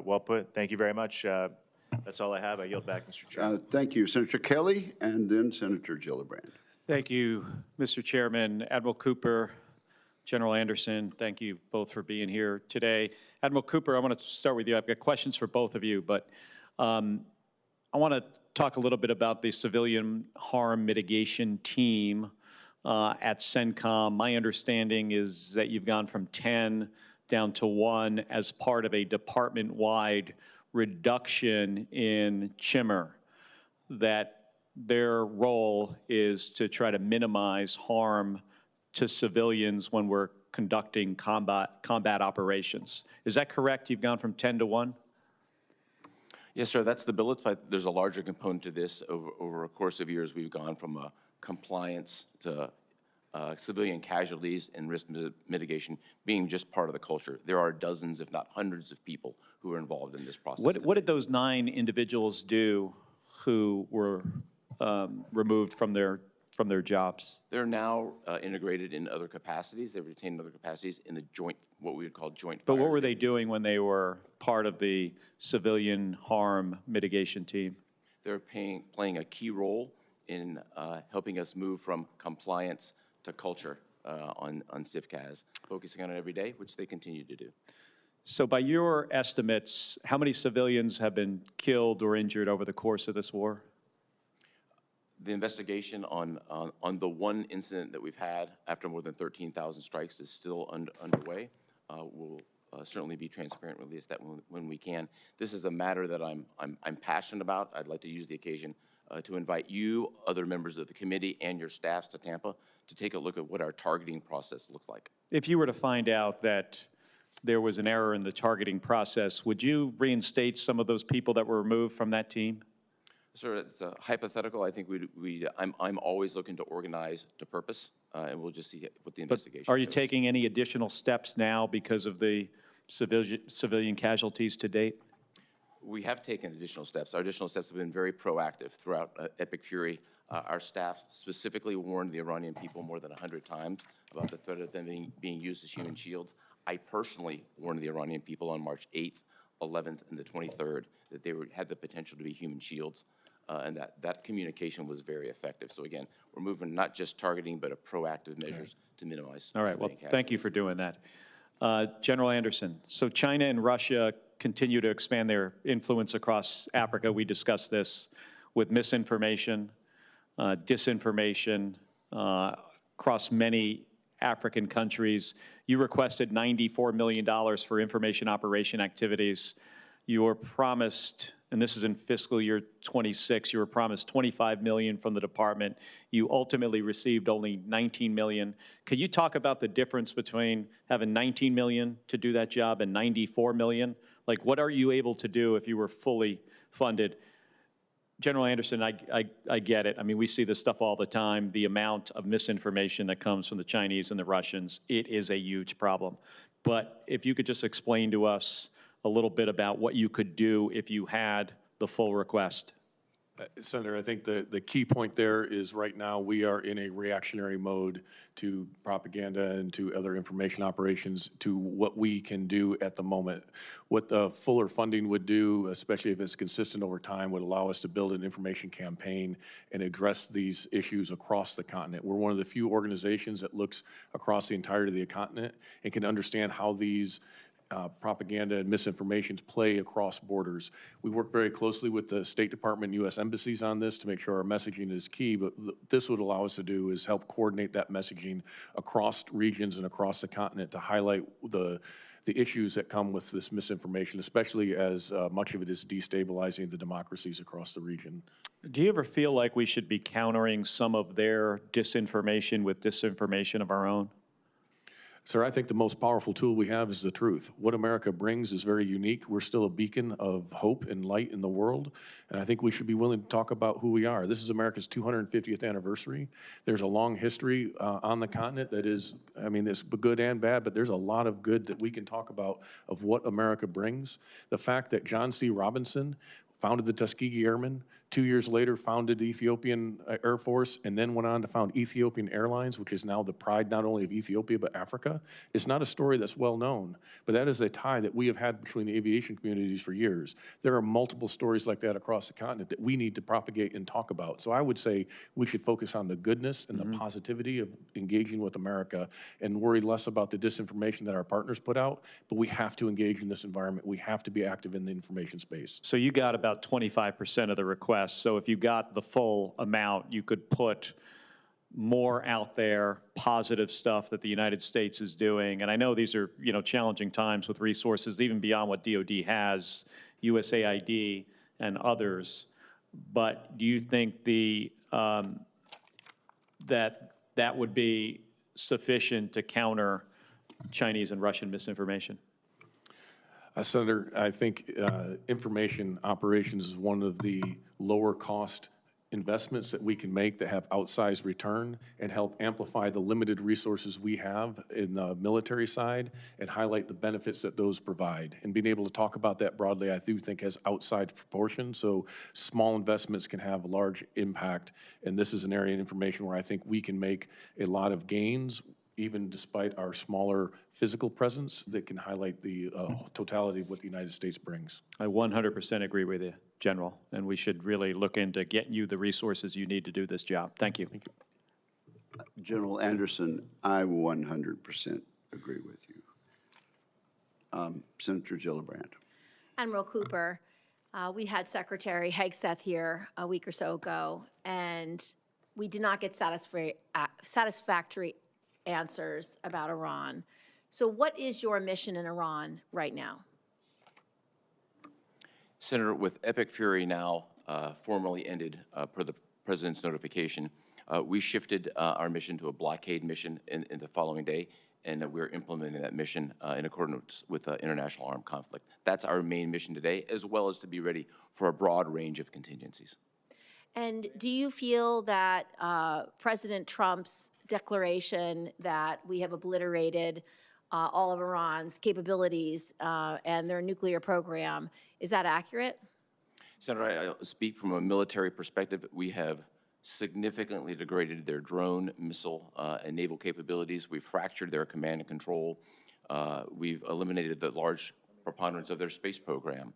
Well put. Thank you very much. That's all I have. I yield back, Mr. Chairman. Thank you, Senator Kelly, and then Senator Gillibrand. Thank you, Mr. Chairman. Admiral Cooper, General Anderson, thank you both for being here today. Admiral Cooper, I want to start with you. I've got questions for both of you, but I want to talk a little bit about the civilian harm mitigation team at CENTCOM. My understanding is that you've gone from 10 down to 1 as part of a department-wide reduction in chimmer, that their role is to try to minimize harm to civilians when we're conducting combat operations. Is that correct? You've gone from 10 to 1? Yes, sir, that's the billet, but there's a larger component to this. Over a course of years, we've gone from compliance to civilian casualties and risk mitigation being just part of the culture. There are dozens, if not hundreds of people who are involved in this process. What did those 9 individuals do who were removed from their jobs? They're now integrated in other capacities. They've retained other capacities in the joint, what we would call joint But what fires. were they doing when they were part of the civilian harm mitigation team? They're playing a key role in helping us move from compliance to culture on CIFCAS, focusing on it every day, which they continue to do. So by your estimates, how many civilians have been killed or injured over the course of this war? The investigation on the one incident that we've had after more than 13,000 strikes is still underway. We'll certainly be transparent, release that when we can. This is a matter that I'm passionate about. I'd like to use the occasion to invite you, other members of the committee, and your staffs to Tampa to take a look at what our targeting process looks like. If you were to find out that there was an error in the targeting process, would you reinstate some of those people that were removed from that team? Sir, it's a hypothetical. I think I'm always looking to organize to purpose, and we'll just see what the investigation Are you shows. taking any additional steps now because of the civilian casualties to date? We have taken additional steps. Our additional steps have been very proactive throughout Epic Fury. Our staff specifically warned the Iranian people more than 100 times about the threat of them being used as human shields. I personally warned the Iranian people on March 8th, 11th, and the 23rd that they had the potential to be human shields, and that communication was very effective. So again, we're moving not just targeting, but a proactive measures to minimize. All right, well, civilian thank you casualties. for doing that. General Anderson, so China and Russia continue to expand their influence across Africa. We discussed this with misinformation, disinformation across many African countries. You requested $94 million for information operation activities. You were promised and this is in fiscal year 26, you were promised $25 million from the department. You ultimately received only $19 million. Could you talk about the difference between having $19 million to do that job and $94 million? Like, what are you able to do if you were fully funded? General Anderson, I get it. I mean, we see this stuff all the time, the amount of misinformation that comes from the Chinese and the Russians. It is a huge problem. But if you could just explain to us a little bit about what you could do if you had the full request. Senator, I think the key point there is right now we are in a reactionary mode to propaganda and to other information operations to what we can do at the moment. What the fuller funding would do, especially if it's consistent over time, would allow us to build an information campaign and address these issues across the continent. We're one of the few organizations that looks across the entirety of the continent and can understand how these propaganda and misinformations play across borders. We work very closely with the State Department and U.S. embassies on this to make sure our messaging is key, but this would allow us to do is help coordinate that messaging across regions and across the continent to highlight the issues that come with this misinformation, especially as much of it is destabilizing the democracies across the region. Do you ever feel like we should be countering some of their disinformation with disinformation of our own? Sir, I think the most powerful tool we have is the truth. What America brings is very unique. We're still a beacon of hope and light in the world, and I think we should be willing to talk about who we are. This is America's 250th anniversary. There's a long history on the continent that is, I mean, it's good and bad, but there's a lot of good that we can talk about of what America brings. The fact that John C. Robinson founded the Tuskegee Airmen, 2 years later founded the Ethiopian Air Force, and then went on to found Ethiopian Airlines, which is now the pride not only of Ethiopia but Africa. It's not a story that's well known, but that is a tie that we have had between the aviation communities for years. There are multiple stories like that across the continent that we need to propagate and talk about. So I would say we should focus on the goodness and the positivity of engaging with America and worry less about the disinformation that our partners put out, but we have to engage in this environment. We have to be active in the information space. So you got about 25% of the request. So if you got the full amount, you could put more out there, positive stuff that the United States is doing. And I know these are, challenging times with resources, even beyond what DOD has, USAID and others. But do you think that would be sufficient to counter Chinese and Russian misinformation? Senator, I think information operations is one of the lower cost investments that we can make that have outsized return and help amplify the limited resources we have in the military side and highlight the benefits that those provide. And being able to talk about that broadly, I do think has outsized proportions. So small investments can have a large impact. And this is an area of information where I think we can make a lot of gains even despite our smaller physical presence that can highlight the totality of what the United States brings. I 100% agree with you, General, and we should really look into getting you the resources you need to do this job. Thank you. Thank you. General Anderson, I 100% agree with you. Senator Gillibrand. Admiral Cooper, we had Secretary Hegseth here a week or so ago, and we did not get satisfactory answers about Iran. So what is your mission in Iran right now? Senator, with Epic Fury now formally ended per the President's notification, we shifted our mission to a blockade mission in the following day, and we're implementing that mission in accordance with international armed conflict. That's our main mission today, as well as to be ready for a broad range of contingencies. And do you feel that President Trump's declaration that we have obliterated all of Iran's capabilities and their nuclear program, is that accurate? Senator, I speak from a military perspective. We have significantly degraded their drone, missile, and naval capabilities. We've fractured their command and control. We've eliminated the large preponderance of their space program.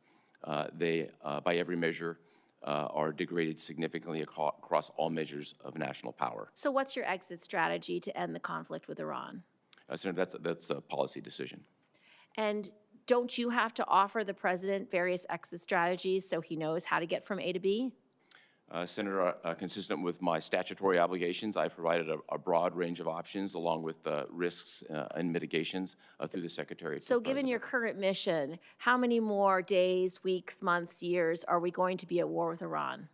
They, by every measure, are degraded significantly across all measures of national power. So what's your exit strategy to end the conflict with Iran? Senator, that's a policy decision. And don't you have to offer the president various exit strategies so he knows how to get from A to B? Senator, consistent with my statutory obligations, I provided a broad range of options along with risks and mitigations through the Secretary. to So the given President. your current mission, how many more days, weeks, months, years are we going to be at war with Iran?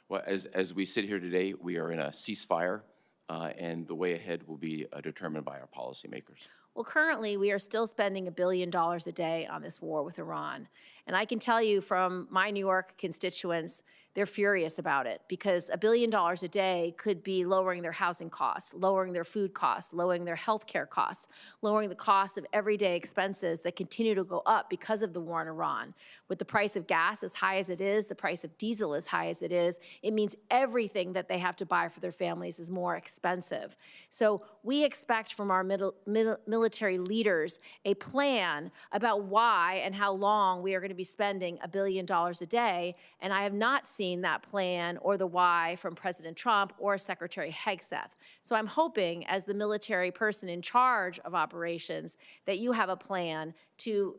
Well, as we sit here today, we are in a ceasefire, and the way ahead will be determined by our policymakers. Well, currently, we are still spending $1 billion a day on this war with Iran. And I can tell you from my New York constituents, they're furious about it because $1 billion a day could be lowering their housing costs, lowering their food costs, lowering their health care costs, lowering the cost of everyday expenses that continue to go up because of the war in Iran. With the price of gas as high as it is, the price of diesel as high as it is, it means everything that they have to buy for their families is more expensive. So we expect from our military leaders a plan about why and how long we are going to be spending $1 billion a day, and I have not seen that plan or the why from President Trump or Secretary Hegseth. So I'm hoping, as the military person in charge of operations, that you have a plan to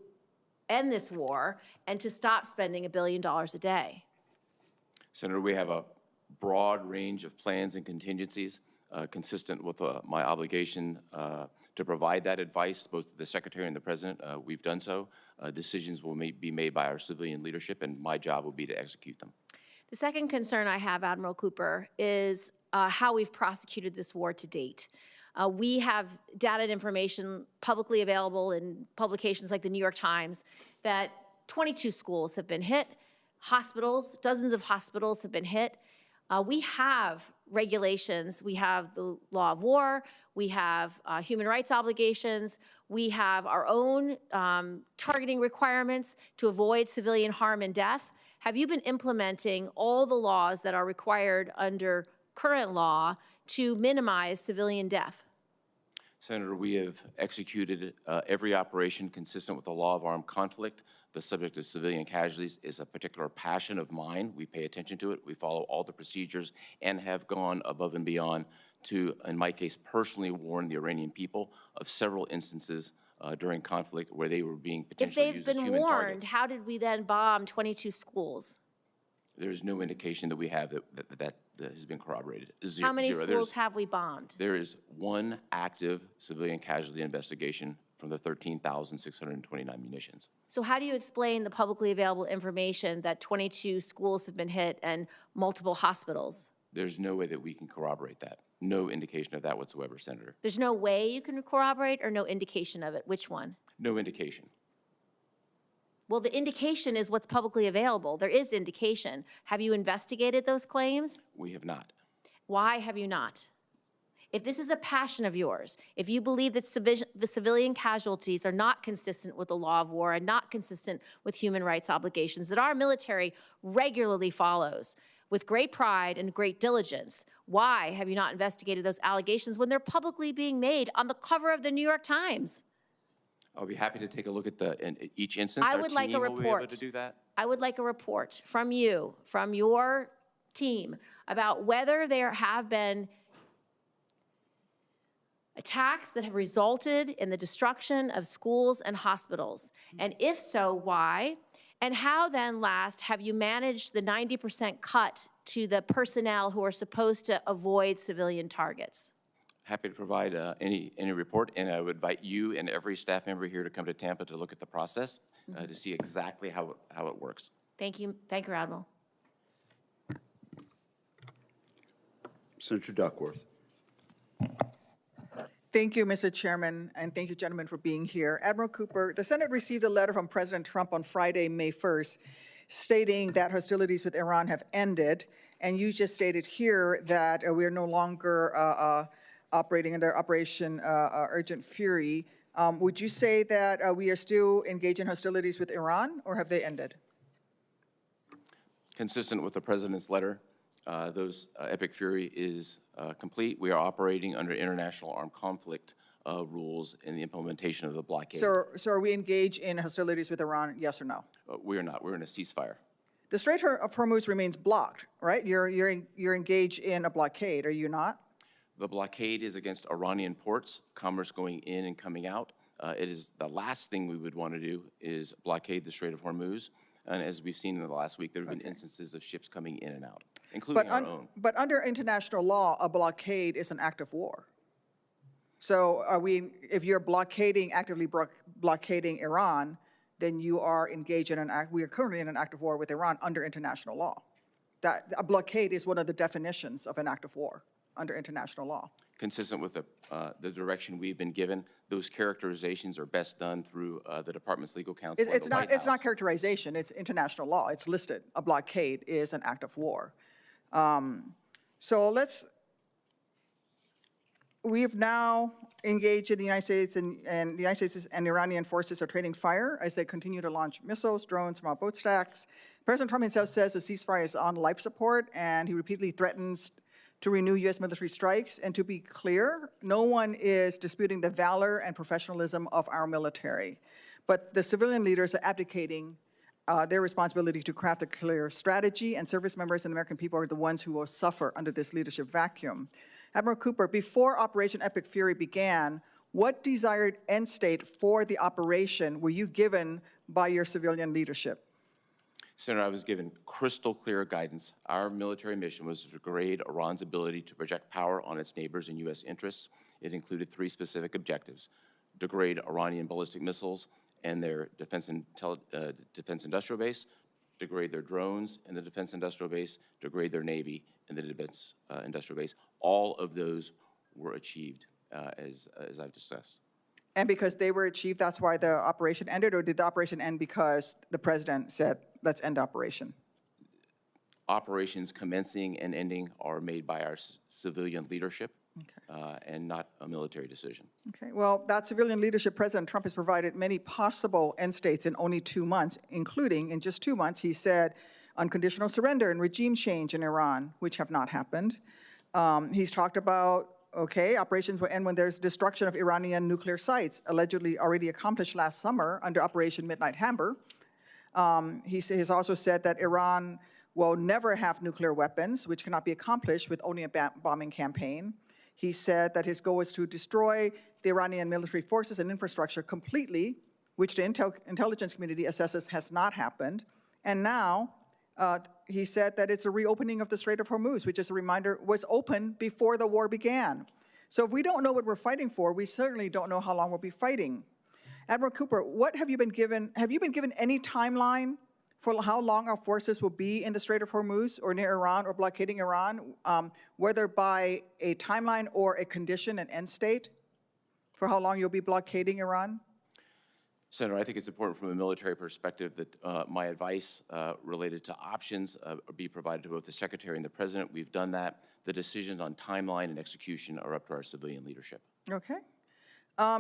end this war and to stop spending $1 billion a day. Senator, we have a broad range of plans and contingencies consistent with my obligation to provide that advice, both to the Secretary and the President. We've done so. Decisions will be made by our civilian leadership, and my job will be to execute them. The second concern I have, Admiral Cooper, is how we've prosecuted this war to date. We have data and information publicly available in publications like the New York Times that 22 schools have been hit, hospitals, dozens of hospitals have been hit. We have regulations. We have the law of war. We have human rights obligations. We have our own targeting requirements to avoid civilian harm and death. Have you been implementing all the laws that are required under current law to minimize civilian death? Senator, we have executed every operation consistent with the law of armed conflict. The subject of civilian casualties is a particular passion of mine. We pay attention to it. We follow all the procedures and have gone above and beyond to, in my case, personally warn the Iranian people of several instances during conflict where they were being potentially used as human If they've been warned, targets. how did we then bomb 22 schools? There's no indication that we have that has been corroborated. Zero. How many Zero. schools have we bombed? There is one active civilian casualty investigation from the 13,629 munitions. So how do you explain the publicly available information that 22 schools have been hit and multiple hospitals? There's no way that we can corroborate that. No indication of that whatsoever, Senator. There's no way you can corroborate or no indication of it? Which one? No indication. Well, the indication is what's publicly available. There is indication. Have you investigated those claims? We have not. Why have you not? If this is a passion of yours, if you believe that the civilian casualties are not consistent with the law of war and not consistent with human rights obligations that our military regularly follows with great pride and great diligence, why have you not investigated those allegations when they're publicly being made on the cover of the New York Times? I'll be happy to take a look at each instance. I Our would like a team will be able report. to do that. I would like a report from you, from your team, about whether there have been attacks that have resulted in the destruction of schools and hospitals. And if so, why? And how then, last, have you managed the 90% cut to the personnel who are supposed to avoid civilian targets? Happy to provide any report, and I would invite you and every staff member here to come to Tampa to look at the process to see exactly how it works. Thank you, Admiral. Senator Duckworth. Thank you, Mr. Chairman, and thank you, gentlemen, for being here. Admiral Cooper, the Senate received a letter from President Trump on Friday, May 1st, stating that hostilities with Iran have ended, and you just stated here that we are no longer operating under Operation Urgent Fury. Would you say that we are still engaged in hostilities with Iran, or have they ended? Consistent with the President's letter, those Epic Fury is complete. We are operating under international armed conflict rules in the implementation of the blockade. So are we engaged in hostilities with Iran, yes or no? We are not. We're in a ceasefire. The Strait of Hormuz remains blocked, right? You're engaged in a blockade, are you not? The blockade is against Iranian ports, commerce going in and coming out. It is the last thing we would want to do is blockade the Strait of Hormuz. And as we've seen in the last week, there have been instances of ships coming in and out. including our own. But under international law, a blockade is an act of war. So if you're actively blockading Iran, then you are engaged in we are currently in an act of war with Iran under international law. That a blockade is one of the definitions of an act of war under international law. Consistent with the direction we've been given, those characterizations are best done through the department's legal counsel and the White House. It's not characterization, it's international law. It's listed. A blockade is an act of war. We've now engaged in the United States, and the United States and Iranian forces are trading fire as they continue to launch missiles, drones, small boat stacks. President Trump himself says the ceasefire is on life support, and he repeatedly threatens to renew U.S. military strikes. And to be clear, no one is disputing the valor and professionalism of our military. But the civilian leaders are abdicating their responsibility to craft a clear strategy, and service members and the American people are the ones who will suffer under this leadership vacuum. Admiral Cooper, before Operation Epic Fury began, what desired end state for the operation were you given by your civilian leadership? Senator, I was given crystal clear guidance. Our military mission was to degrade Iran's ability to project power on its neighbors and U.S. interests. It included 3 specific objectives: degrade Iranian ballistic missiles and their defense industrial base, degrade their drones in the defense industrial base, degrade their Navy in the defense industrial base. All of those were achieved, as I've discussed. And because they were achieved, that's why the operation ended, or did the operation end because the president said, let's end operation? Operations commencing and ending are made by our civilian leadership, and not a military decision. Okay, well, that civilian leadership, President Trump has provided many possible end states in only 2 months, including in just 2 months, he said unconditional surrender and regime change in Iran, which have not happened. He's talked about, operations will end when there's destruction of Iranian nuclear sites, allegedly already accomplished last summer under Operation Midnight Hammer. He has also said that Iran will never have nuclear weapons, which cannot be accomplished with only a bombing campaign. He said that his goal is to destroy the Iranian military forces and infrastructure completely, which the intelligence community assesses has not happened. And now, he said that it's a reopening of the Strait of Hormuz, which, as a reminder, was open before the war began. So if we don't know what we're fighting for, we certainly don't know how long we'll be fighting. Admiral Cooper, what have you been given? Have you been given any timeline for how long our forces will be in the Strait of Hormuz or near Iran or blockading Iran, whether by a timeline or a condition, an end state, for how long you'll be blockading Iran? Senator, I think it's important from a military perspective that my advice related to options be provided to both the Secretary and the President. We've done that. The decisions on timeline and execution are up to our civilian leadership. Okay.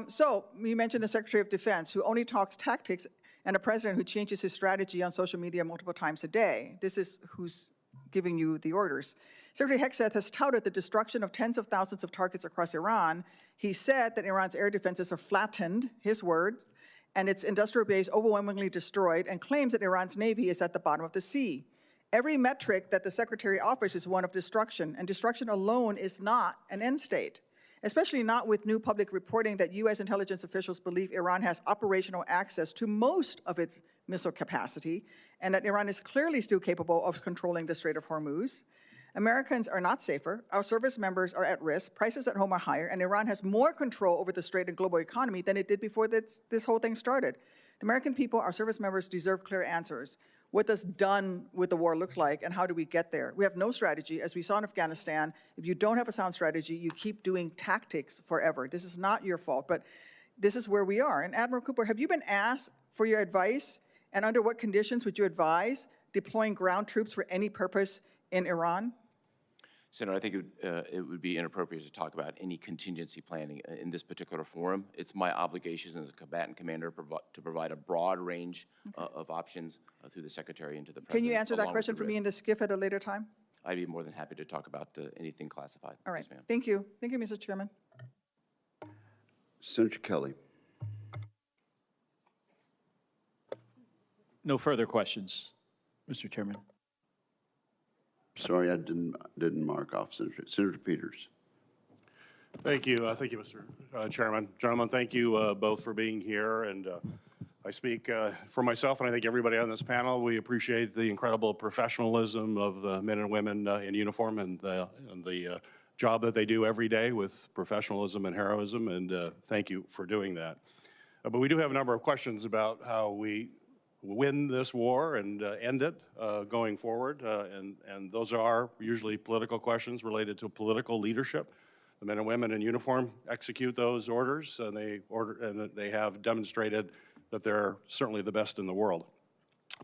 So you mentioned the Secretary of Defense, who only talks tactics, and a president who changes his strategy on social media multiple times a day. This is who's giving you the orders. Secretary Hegseth has touted the destruction of tens of thousands of targets across Iran. He said that Iran's air defenses are flattened, his words, and its industrial base overwhelmingly destroyed, and claims that Iran's Navy is at the bottom of the sea. Every metric that the Secretary offers is one of destruction, and destruction alone is not an end state, especially not with new public reporting that U.S. intelligence officials believe Iran has operational access to most of its missile capacity, and that Iran is clearly still capable of controlling the Strait of Hormuz. Americans are not safer, our service members are at risk, prices at home are higher, and Iran has more control over the Strait and global economy than it did before this whole thing started. The American people, our service members, deserve clear answers. What does done with the war look like, and how do we get there? We have no strategy. As we saw in Afghanistan, if you don't have a sound strategy, you keep doing tactics forever. This is not your fault, but this is where we are. And Admiral Cooper, have you been asked for your advice, and under what conditions would you advise deploying ground troops for any purpose in Iran? Senator, I think it would be inappropriate to talk about any contingency planning in this particular forum. It's my obligation as a combatant commander to provide a broad range of options through the Secretary and to the President. Can you answer that question for me in the skiff at a later time? I'd be more than happy to talk about anything classified. All right. Yes, ma'am. Thank you. Thank you, Mr. Chairman. Senator Kelly. No further questions, Mr. Chairman. Sorry, I didn't mark off Senator Peters. Thank you. Thank you, Mr. Chairman. Gentlemen, thank you both for being here. And I speak for myself, and I think everybody on this panel. We appreciate the incredible professionalism of the men and women in uniform and the job that they do every day with professionalism and heroism, and thank you for doing that. But we do have a number of questions about how we win this war and end it going forward, and those are usually political questions related to political leadership. The men and women in uniform execute those orders, and they have demonstrated that they're certainly the best in the world.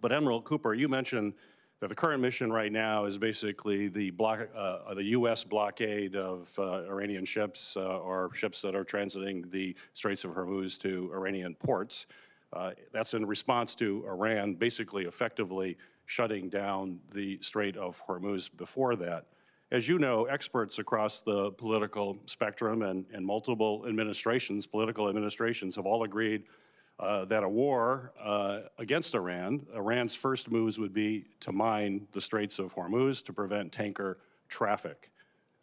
But Admiral Cooper, you mentioned that the current mission right now is basically the U.S. blockade of Iranian ships or ships that are transiting the Straits of Hormuz to Iranian ports. That's in response to Iran basically effectively shutting down the Strait of Hormuz before that. As you know, experts across the political spectrum and multiple administrations, political administrations, have all agreed that a war against Iran's first moves would be to mine the Straits of Hormuz to prevent tanker traffic.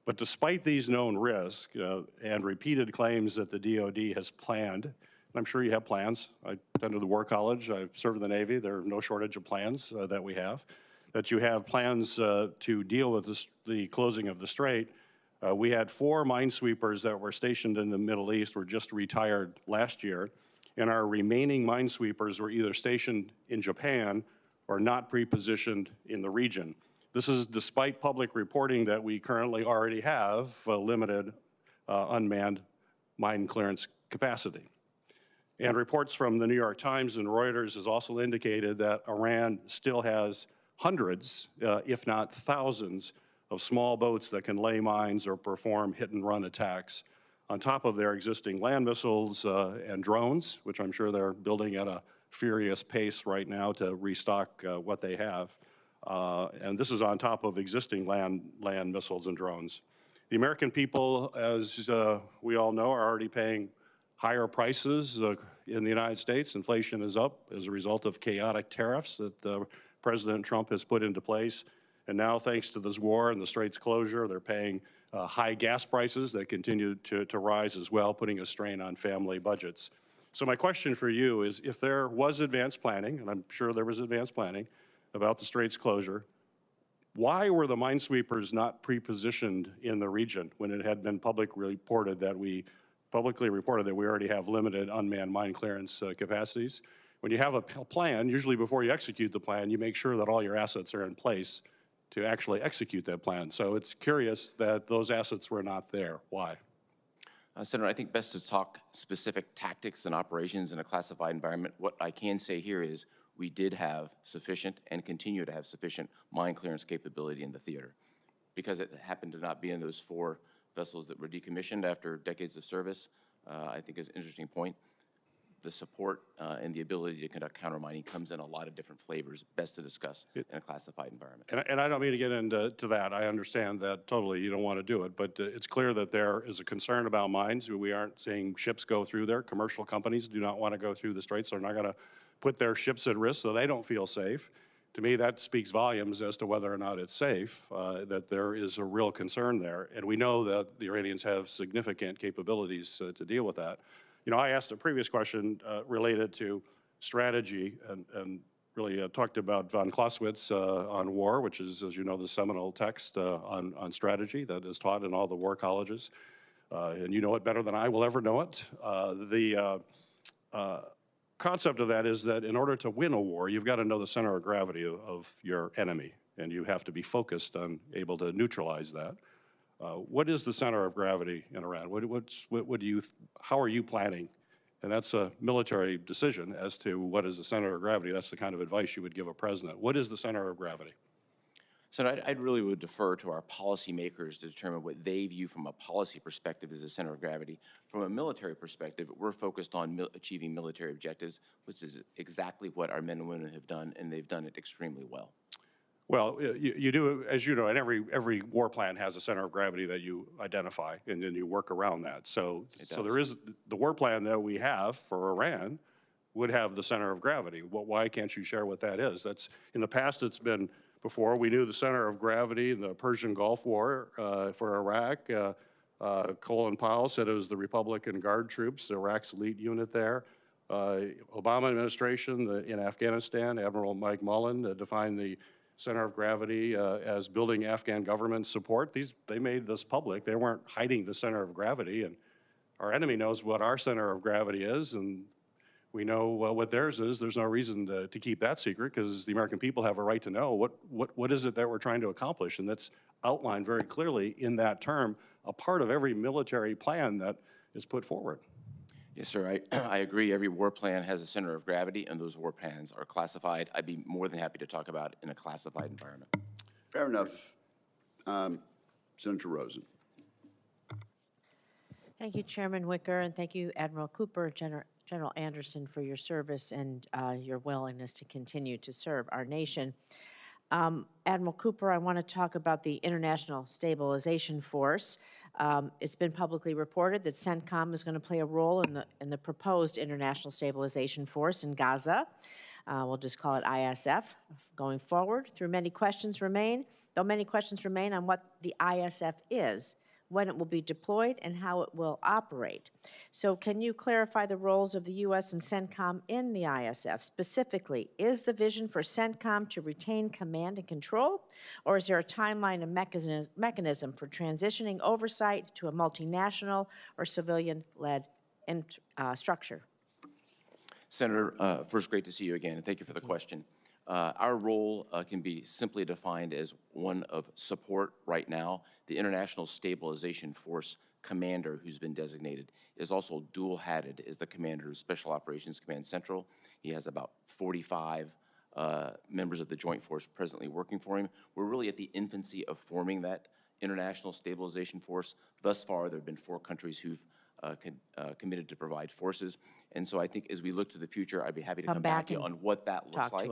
But despite these known risks and repeated claims that the DoD has planned, and I'm sure you have plans. I attended the War College. I've served in the Navy. There are no shortage of plans that we have. That you have plans to deal with the closing of the strait. We had 4 minesweepers that were stationed in the Middle East, were just retired last year, and our remaining minesweepers were either stationed in Japan or not pre-positioned in the region. This is despite public reporting that we currently already have limited unmanned mine clearance capacity. And reports from the New York Times and Reuters has also indicated that Iran still has hundreds, if not thousands, of small boats that can lay mines or perform hit-and-run attacks on top of their existing land missiles and drones, which I'm sure they're building at a furious pace right now to restock what they have. And this is on top of existing land missiles and drones. The American people, as we all know, are already paying higher prices in the United States. Inflation is up as a result of chaotic tariffs that President Trump has put into place. And now, thanks to this war and the Straits closure, they're paying high gas prices that continue to rise as well, putting a strain on family budgets. So my question for you is, if there was advanced planning, and I'm sure there was advanced planning about the Straits closure, why were the minesweepers not pre-positioned in the region when it had been publicly reported that we already have limited unmanned mine clearance capacities? When you have a plan, usually before you execute the plan, you make sure that all your assets are in place to actually execute that plan. So it's curious that those assets were not there. Why? Senator, I think best to talk specific tactics and operations in a classified environment. What I can say here is we did have sufficient and continue to have sufficient mine clearance capability in the theater. Because it happened to not be in those 4 vessels that were decommissioned after decades of service, I think is an interesting point. The support and the ability to conduct countermining comes in a lot of different flavors, best to discuss in a classified environment. And I don't mean to get into that. I understand that totally. You don't want to do it. But it's clear that there is a concern about mines. We aren't seeing ships go through there. Commercial companies do not want to go through the straits. They're not going to put their ships at risk, so they don't feel safe. To me, that speaks volumes as to whether or not it's safe, that there is a real concern there. And we know that the Iranians have significant capabilities to deal with that. You know, I asked a previous question related to strategy and really talked about von Clausewitz on war, which is, as you know, the seminal text on strategy that is taught in all the war colleges. And you know it better than I will ever know it. The concept of that is that in order to win a war, you've got to know the center of gravity of your enemy, and you have to be focused on able to neutralize that. What is the center of gravity in Iran? How are you planning? And that's a military decision as to what is the center of gravity. That's the kind of advice you would give a president. What is the center of gravity? So I'd really would defer to our policymakers to determine what they view from a policy perspective as the center of gravity. From a military perspective, we're focused on achieving military objectives, which is exactly what our men and women have done, and they've done it extremely well. Well, you do, as you know, and every war plan has a center of gravity that you identify, and then you work around that. So there is the war plan that we have for Iran would have the center of gravity. Why can't you share what that is? That's in the past. It's been before we knew the center of gravity in the Persian Gulf War for Iraq. Colin Powell said it was the Republican Guard troops, Iraq's elite unit there. Obama administration in Afghanistan, Admiral Mike Mullen defined the center of gravity as building Afghan government support. They made this public. They weren't hiding the center of gravity, and our enemy knows what our center of gravity is, and we know what theirs is. There's no reason to keep that secret, because the American people have a right to know what is it that we're trying to accomplish, and that's outlined very clearly in that term, a part of every military plan that is put forward. Yes, sir, I agree. Every war plan has a center of gravity, and those war plans are classified. I'd be more than happy to talk about it in a classified environment. Fair enough. Senator Rosen. Thank you, Chairman Wicker, and thank you, Admiral Cooper, General Anderson, for your service and your willingness to continue to serve our nation. Admiral Cooper, I want to talk about the International Stabilization Force. It's been publicly reported that CENTCOM is going to play a role in the proposed International Stabilization Force in Gaza. We'll just call it ISF going forward. Though many questions remain on what the ISF is, when it will be deployed, and how it will operate. So can you clarify the roles of the U.S. and CENTCOM in the ISF? Specifically, is the vision for CENTCOM to retain command and control, or is there a timeline and mechanism for transitioning oversight to a multinational or civilian-led structure? Senator, first, great to see you again, and thank you for the question. Our role can be simply defined as one of support right now. The International Stabilization Force commander who's been designated is also dual-hatted as the commander of Special Operations Command Central. He has about 45 members of the Joint Force presently working for him. We're really at the infancy of forming that International Stabilization Force. Thus far, there have been 4 countries who've committed to provide forces. And so I think as we look to the future, I'd be happy to come back to you on what that looks like.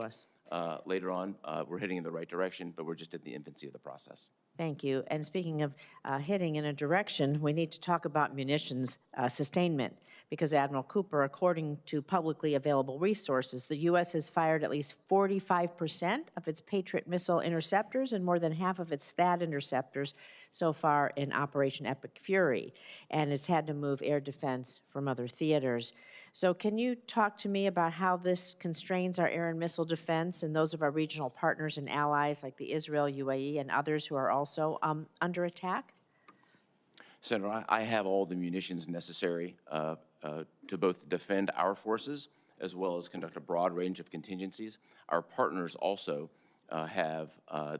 Later on, we're heading in the right direction, but we're just at the infancy of the process. Thank you. And speaking of heading in a direction, we need to talk about munitions sustainment, because Admiral Cooper, according to publicly available resources, the U.S. has fired at least 45% of its Patriot missile interceptors and more than half of its THAAD interceptors so far in Operation Epic Fury, and it's had to move air defense from other theaters. So can you talk to me about how this constrains our air and missile defense and those of our regional partners and allies like the Israel, UAE, and others who are also under attack? Senator, I have all the munitions necessary to both defend our forces as well as conduct a broad range of contingencies. Our partners also have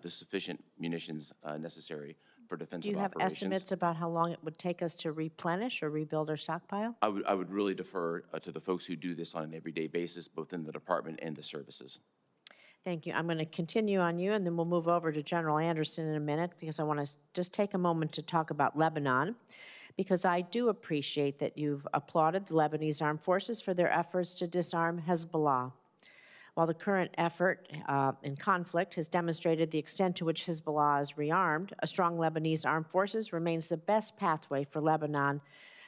the sufficient munitions necessary for defensive operations. Do you have operations. Estimates about how long it would take us to replenish or rebuild our stockpile? I would really defer to the folks who do this on an everyday basis, both in the department and the services. Thank you. I'm going to continue on you, and then we'll move over to General Anderson in a minute, because I want to just take a moment to talk about Lebanon, because I do appreciate that you've applauded the Lebanese armed forces for their efforts to disarm Hezbollah. While the current effort in conflict has demonstrated the extent to which Hezbollah is rearmed, a strong Lebanese armed forces remains the best pathway for Lebanon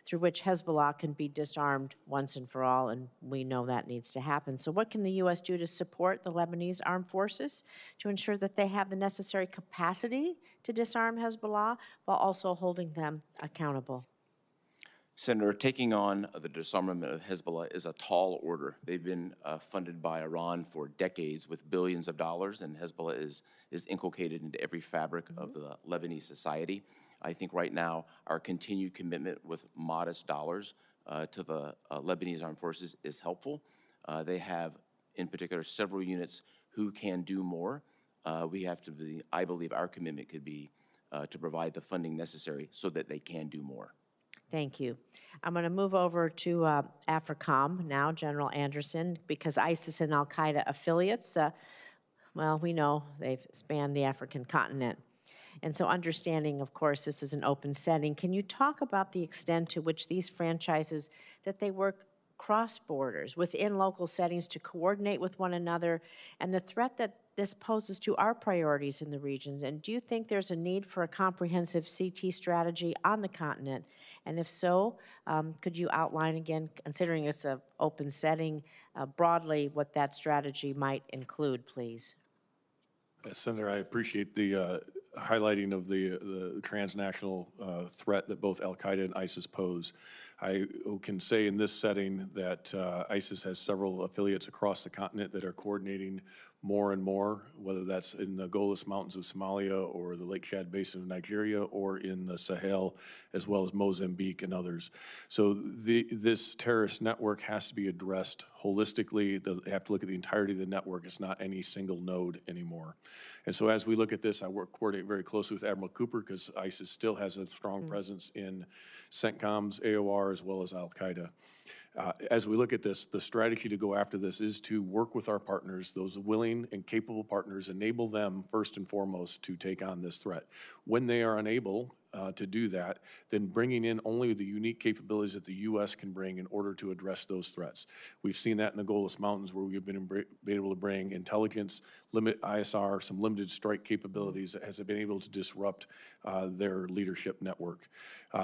through which Hezbollah can be disarmed once and for all, and we know that needs to happen. So what can the U.S. do to support the Lebanese armed forces to ensure that they have the necessary capacity to disarm Hezbollah while also holding them accountable? Senator, taking on the disarmament of Hezbollah is a tall order. They've been funded by Iran for decades with billions of dollars, and Hezbollah is inculcated into every fabric of the Lebanese society. I think right now our continued commitment with modest dollars to the Lebanese armed forces is helpful. They have, in particular, several units who can do more. We have to be, I believe our commitment could be to provide the funding necessary so that they can do more. Thank you. I'm going to move over to AFRICOM now, General Anderson, because ISIS and al-Qaeda affiliates, well, we know they've spanned the African continent. And so understanding, of course, this is an open setting, can you talk about the extent to which these franchises, that they work cross borders within local settings to coordinate with one another, and the threat that this poses to our priorities in the regions? And do you think there's a need for a comprehensive CT strategy on the continent? And if so, could you outline again, considering it's an open setting, broadly what that strategy might include, please? Senator, I appreciate the highlighting of the transnational threat that both al-Qaeda and ISIS pose. I can say in this setting that ISIS has several affiliates across the continent that are coordinating more and more, whether that's in the Golis Mountains of Somalia or the Lake Chad Basin of Nigeria or in the Sahel, as well as Mozambique and others. So this terrorist network has to be addressed holistically. They have to look at the entirety of the network. It's not any single node anymore. And so as we look at this, I coordinate very closely with Admiral Cooper because ISIS still has a strong presence in CENTCOM's AOR as well as al-Qaeda. As we look at this, the strategy to go after this is to work with our partners, those willing and capable partners, enable them first and foremost to take on this threat. When they are unable to do that, then bringing in only the unique capabilities that the U.S. can bring in order to address those threats. We've seen that in the Golis Mountains where we've been able to bring intelligence, ISR, some limited strike capabilities that has been able to disrupt their leadership network.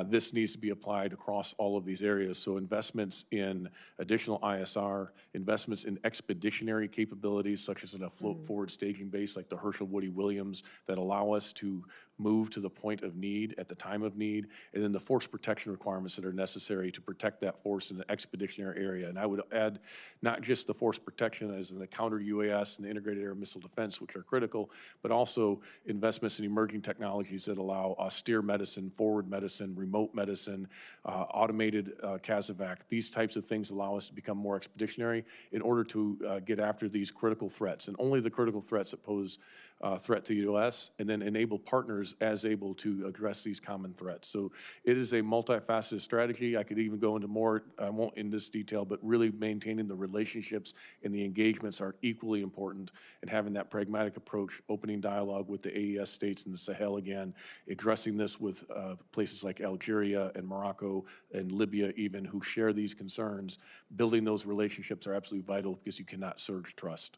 This needs to be applied across all of these areas. So investments in additional ISR, investments in expeditionary capabilities such as in a float forward staging base like the Herschel Woody Williams that allow us to move to the point of need at the time of need, and then the force protection requirements that are necessary to protect that force in the expeditionary area. And I would add not just the force protection as in the counter-UAS and the integrated air missile defense, which are critical, but also investments in emerging technologies that allow austere medicine, forward medicine, remote medicine, automated CASEVAC. These types of things allow us to become more expeditionary in order to get after these critical threats, and only the critical threats that pose threat to the U.S., and then enable partners as able to address these common threats. So it is a multifaceted strategy. I could even go into more, I won't in this detail, but really maintaining the relationships and the engagements are equally important, and having that pragmatic approach, opening dialogue with the AES states and the Sahel again, addressing this with places like Algeria and Morocco and Libya even, who share these concerns. Building those relationships are absolutely vital because you cannot surge trust.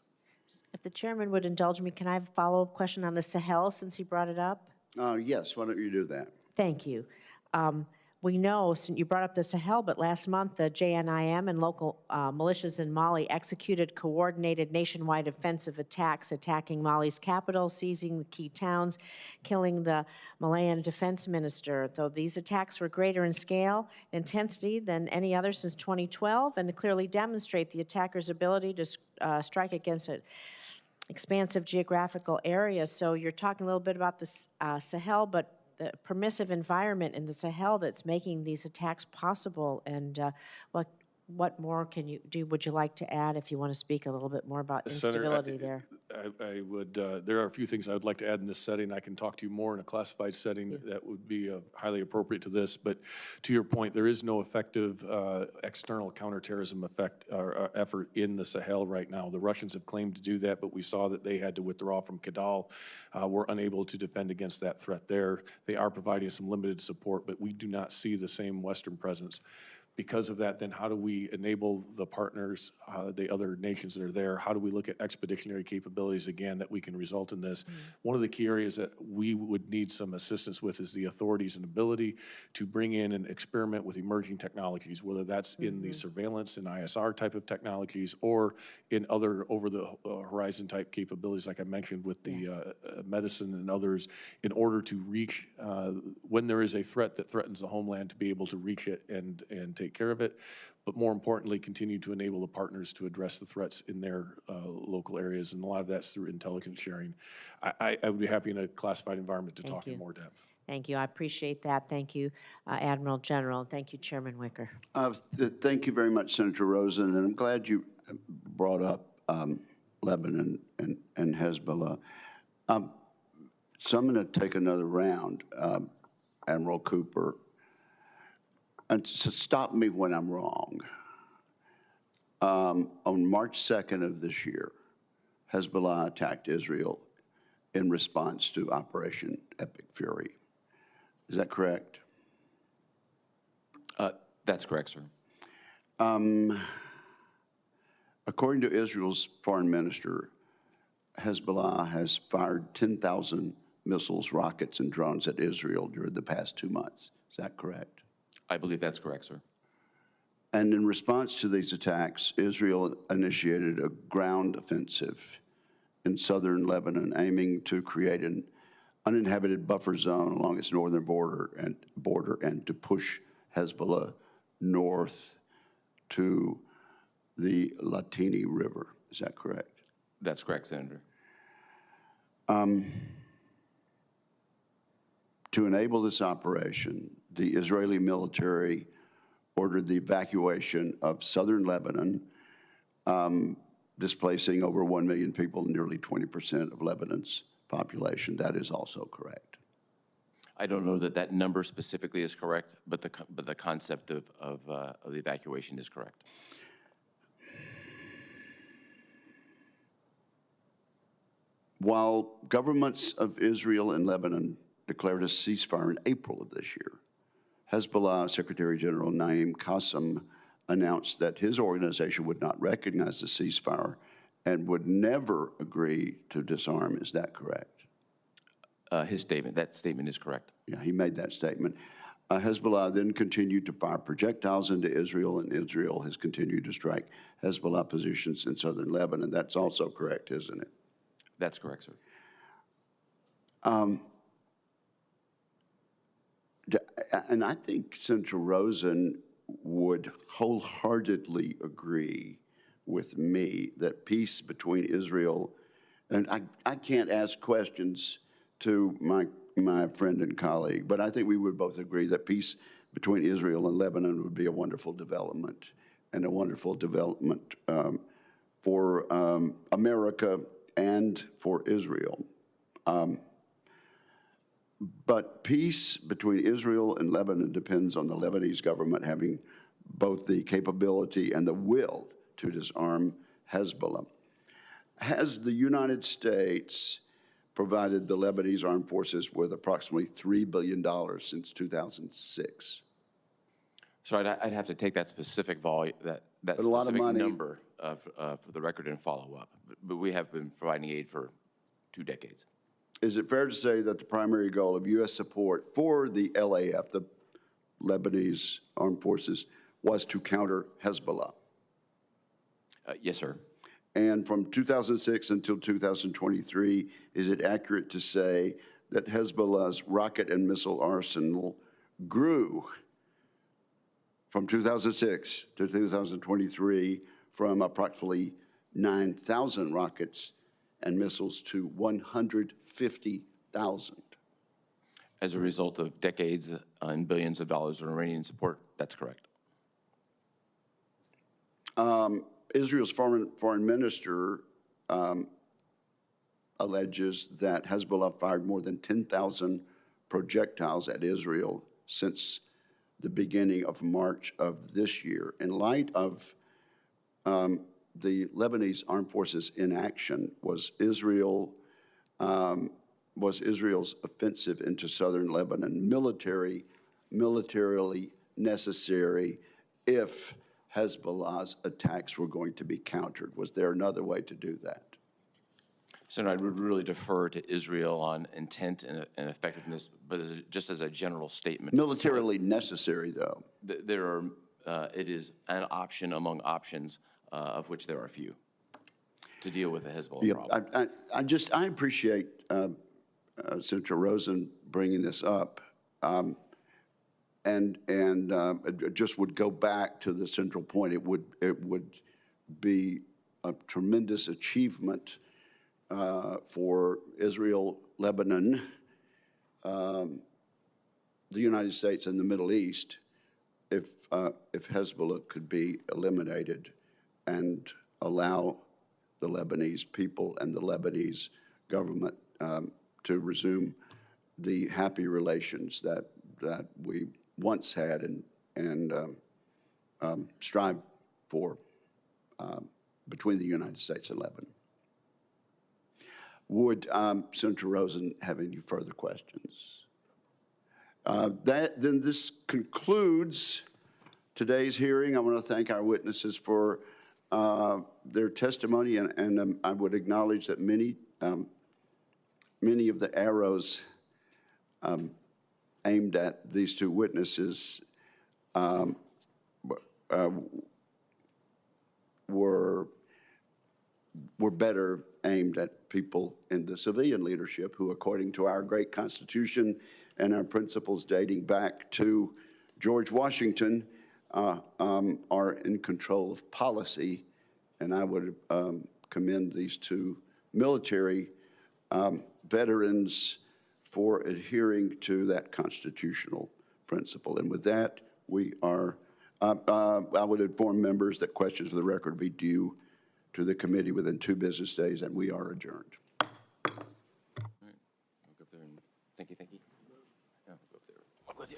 If the chairman would indulge me, can I have a follow-up question on the Sahel since he brought it up? Yes, why don't you do that? Thank you. We know, since you brought up the Sahel, but last month the JNIM and local militias in Mali executed coordinated nationwide offensive attacks, attacking Mali's capital, seizing the key towns, killing the Malian defense minister. Though these attacks were greater in scale and intensity than any other since 2012, and to clearly demonstrate the attackers' ability to strike against an expansive geographical area. So you're talking a little bit about the Sahel, but the permissive environment in the Sahel that's making these attacks possible, and what more can you do? Would you like to add if you want to speak a little bit more about instability there? I would, there are a few things I would like to add in this setting. I can talk to you more in a classified setting that would be highly appropriate to this. But to your point, there is no effective external counterterrorism effort in the Sahel right now. The Russians have claimed to do that, but we saw that they had to withdraw from Kidal. We're unable to defend against that threat there. They are providing some limited support, but we do not see the same Western presence. Because of that, then how do we enable the partners, the other nations that are there? How do we look at expeditionary capabilities again that we can result in this? One of the key areas that we would need some assistance with is the authorities and ability to bring in and experiment with emerging technologies, whether that's in the surveillance and ISR type of technologies or in other over-the-horizon type capabilities, like I mentioned with the medicine and others, in order to reach, when there is a threat that threatens the homeland, to be able to reach it and take care of it, but more importantly, continue to enable the partners to address the threats in their local areas, and a lot of that's through intelligence sharing. I would be happy in a classified environment to talk in more depth. Thank you. I appreciate that. Thank you, Admiral General. Thank you, Chairman Wicker. Thank you very much, Senator Rosen, and I'm glad you brought up Lebanon and Hezbollah. So I'm going to take another round, Admiral Cooper. And so stop me when I'm wrong. On March 2nd of this year, Hezbollah attacked Israel in response to Operation Epic Fury. Is that correct? That's correct, sir. According to Israel's foreign minister, Hezbollah has fired 10,000 missiles, rockets, and drones at Israel during the past 2 months. Is that correct? I believe that's correct, sir. And in response to these attacks, Israel initiated a ground offensive in southern Lebanon, aiming to create an uninhabited buffer zone along its northern border and to push Hezbollah north to the Latini River. Is that correct? That's correct, Senator. To enable this operation, the Israeli military ordered the evacuation of southern Lebanon, displacing over 1 million people, nearly 20% of Lebanon's population. That is also correct. I don't know that that number specifically is correct, but the concept of the evacuation is correct. While governments of Israel and Lebanon declared a ceasefire in April of this year, Hezbollah Secretary General Naim Qassem announced that his organization would not recognize the ceasefire and would never agree to disarm. Is that correct? That statement is correct. Yeah, he made that statement. Hezbollah then continued to fire projectiles into Israel, and Israel has continued to strike Hezbollah positions in southern Lebanon. That's also correct, isn't it? That's correct, sir. And I think Senator Rosen would wholeheartedly agree with me that peace between Israel, and I can't ask questions to my friend and colleague, but I think we would both agree that peace between Israel and Lebanon would be a wonderful development, and a wonderful development for America and for Israel. But peace between Israel and Lebanon depends on the Lebanese government having both the capability and the will to disarm Hezbollah. Has the United States provided the Lebanese armed forces with approximately $3 billion since 2006? So I'd have to take that specific volume, that a lot of specific money. number for the record and follow up. But we have been providing aid for 2 decades. Is it fair to say that the primary goal of U.S. support for the LAF, the Lebanese armed forces, was to counter Hezbollah? Yes, sir. And from 2006 until 2023, is it accurate to say that Hezbollah's rocket and missile arsenal grew from 2006 to 2023 from approximately 9,000 rockets and missiles to 150,000? As a result of decades and billions of dollars of Iranian support, that's correct. Israel's foreign minister alleges that Hezbollah fired more than 10,000 projectiles at Israel since the beginning of March of this year. In light of the Lebanese armed forces inaction, was Israel's offensive into southern Lebanon militarily necessary if Hezbollah's attacks were going to be countered? Was there another way to do that? Senator, I would really defer to Israel on intent and effectiveness, but just as a general statement. Militarily necessary, though. It is an option among options, of which there are few, to deal with the Hezbollah problem. I appreciate Senator Rosen bringing this up, and it just would go back to the central point. It would be a tremendous achievement for Israel, Lebanon, the United States, and the Middle East if Hezbollah could be eliminated and allow the Lebanese people and the Lebanese government to resume the happy relations that we once had and strive for between the United States and Lebanon. Would Senator Rosen have any further questions? Then this concludes today's hearing. I want to thank our witnesses for their testimony, and I would acknowledge that many of the arrows aimed at these two witnesses were were better aimed at people in the civilian leadership who, according to our great Constitution and our principles dating back to George Washington, are in control of policy. And I would commend these two military veterans for adhering to that constitutional principle. And with that, we are, I would inform members that questions for the record be due to the committee within 2 business days, and we are adjourned. All right, I'll go up there and thank you. Yeah, I'll go up there. I'll go with you.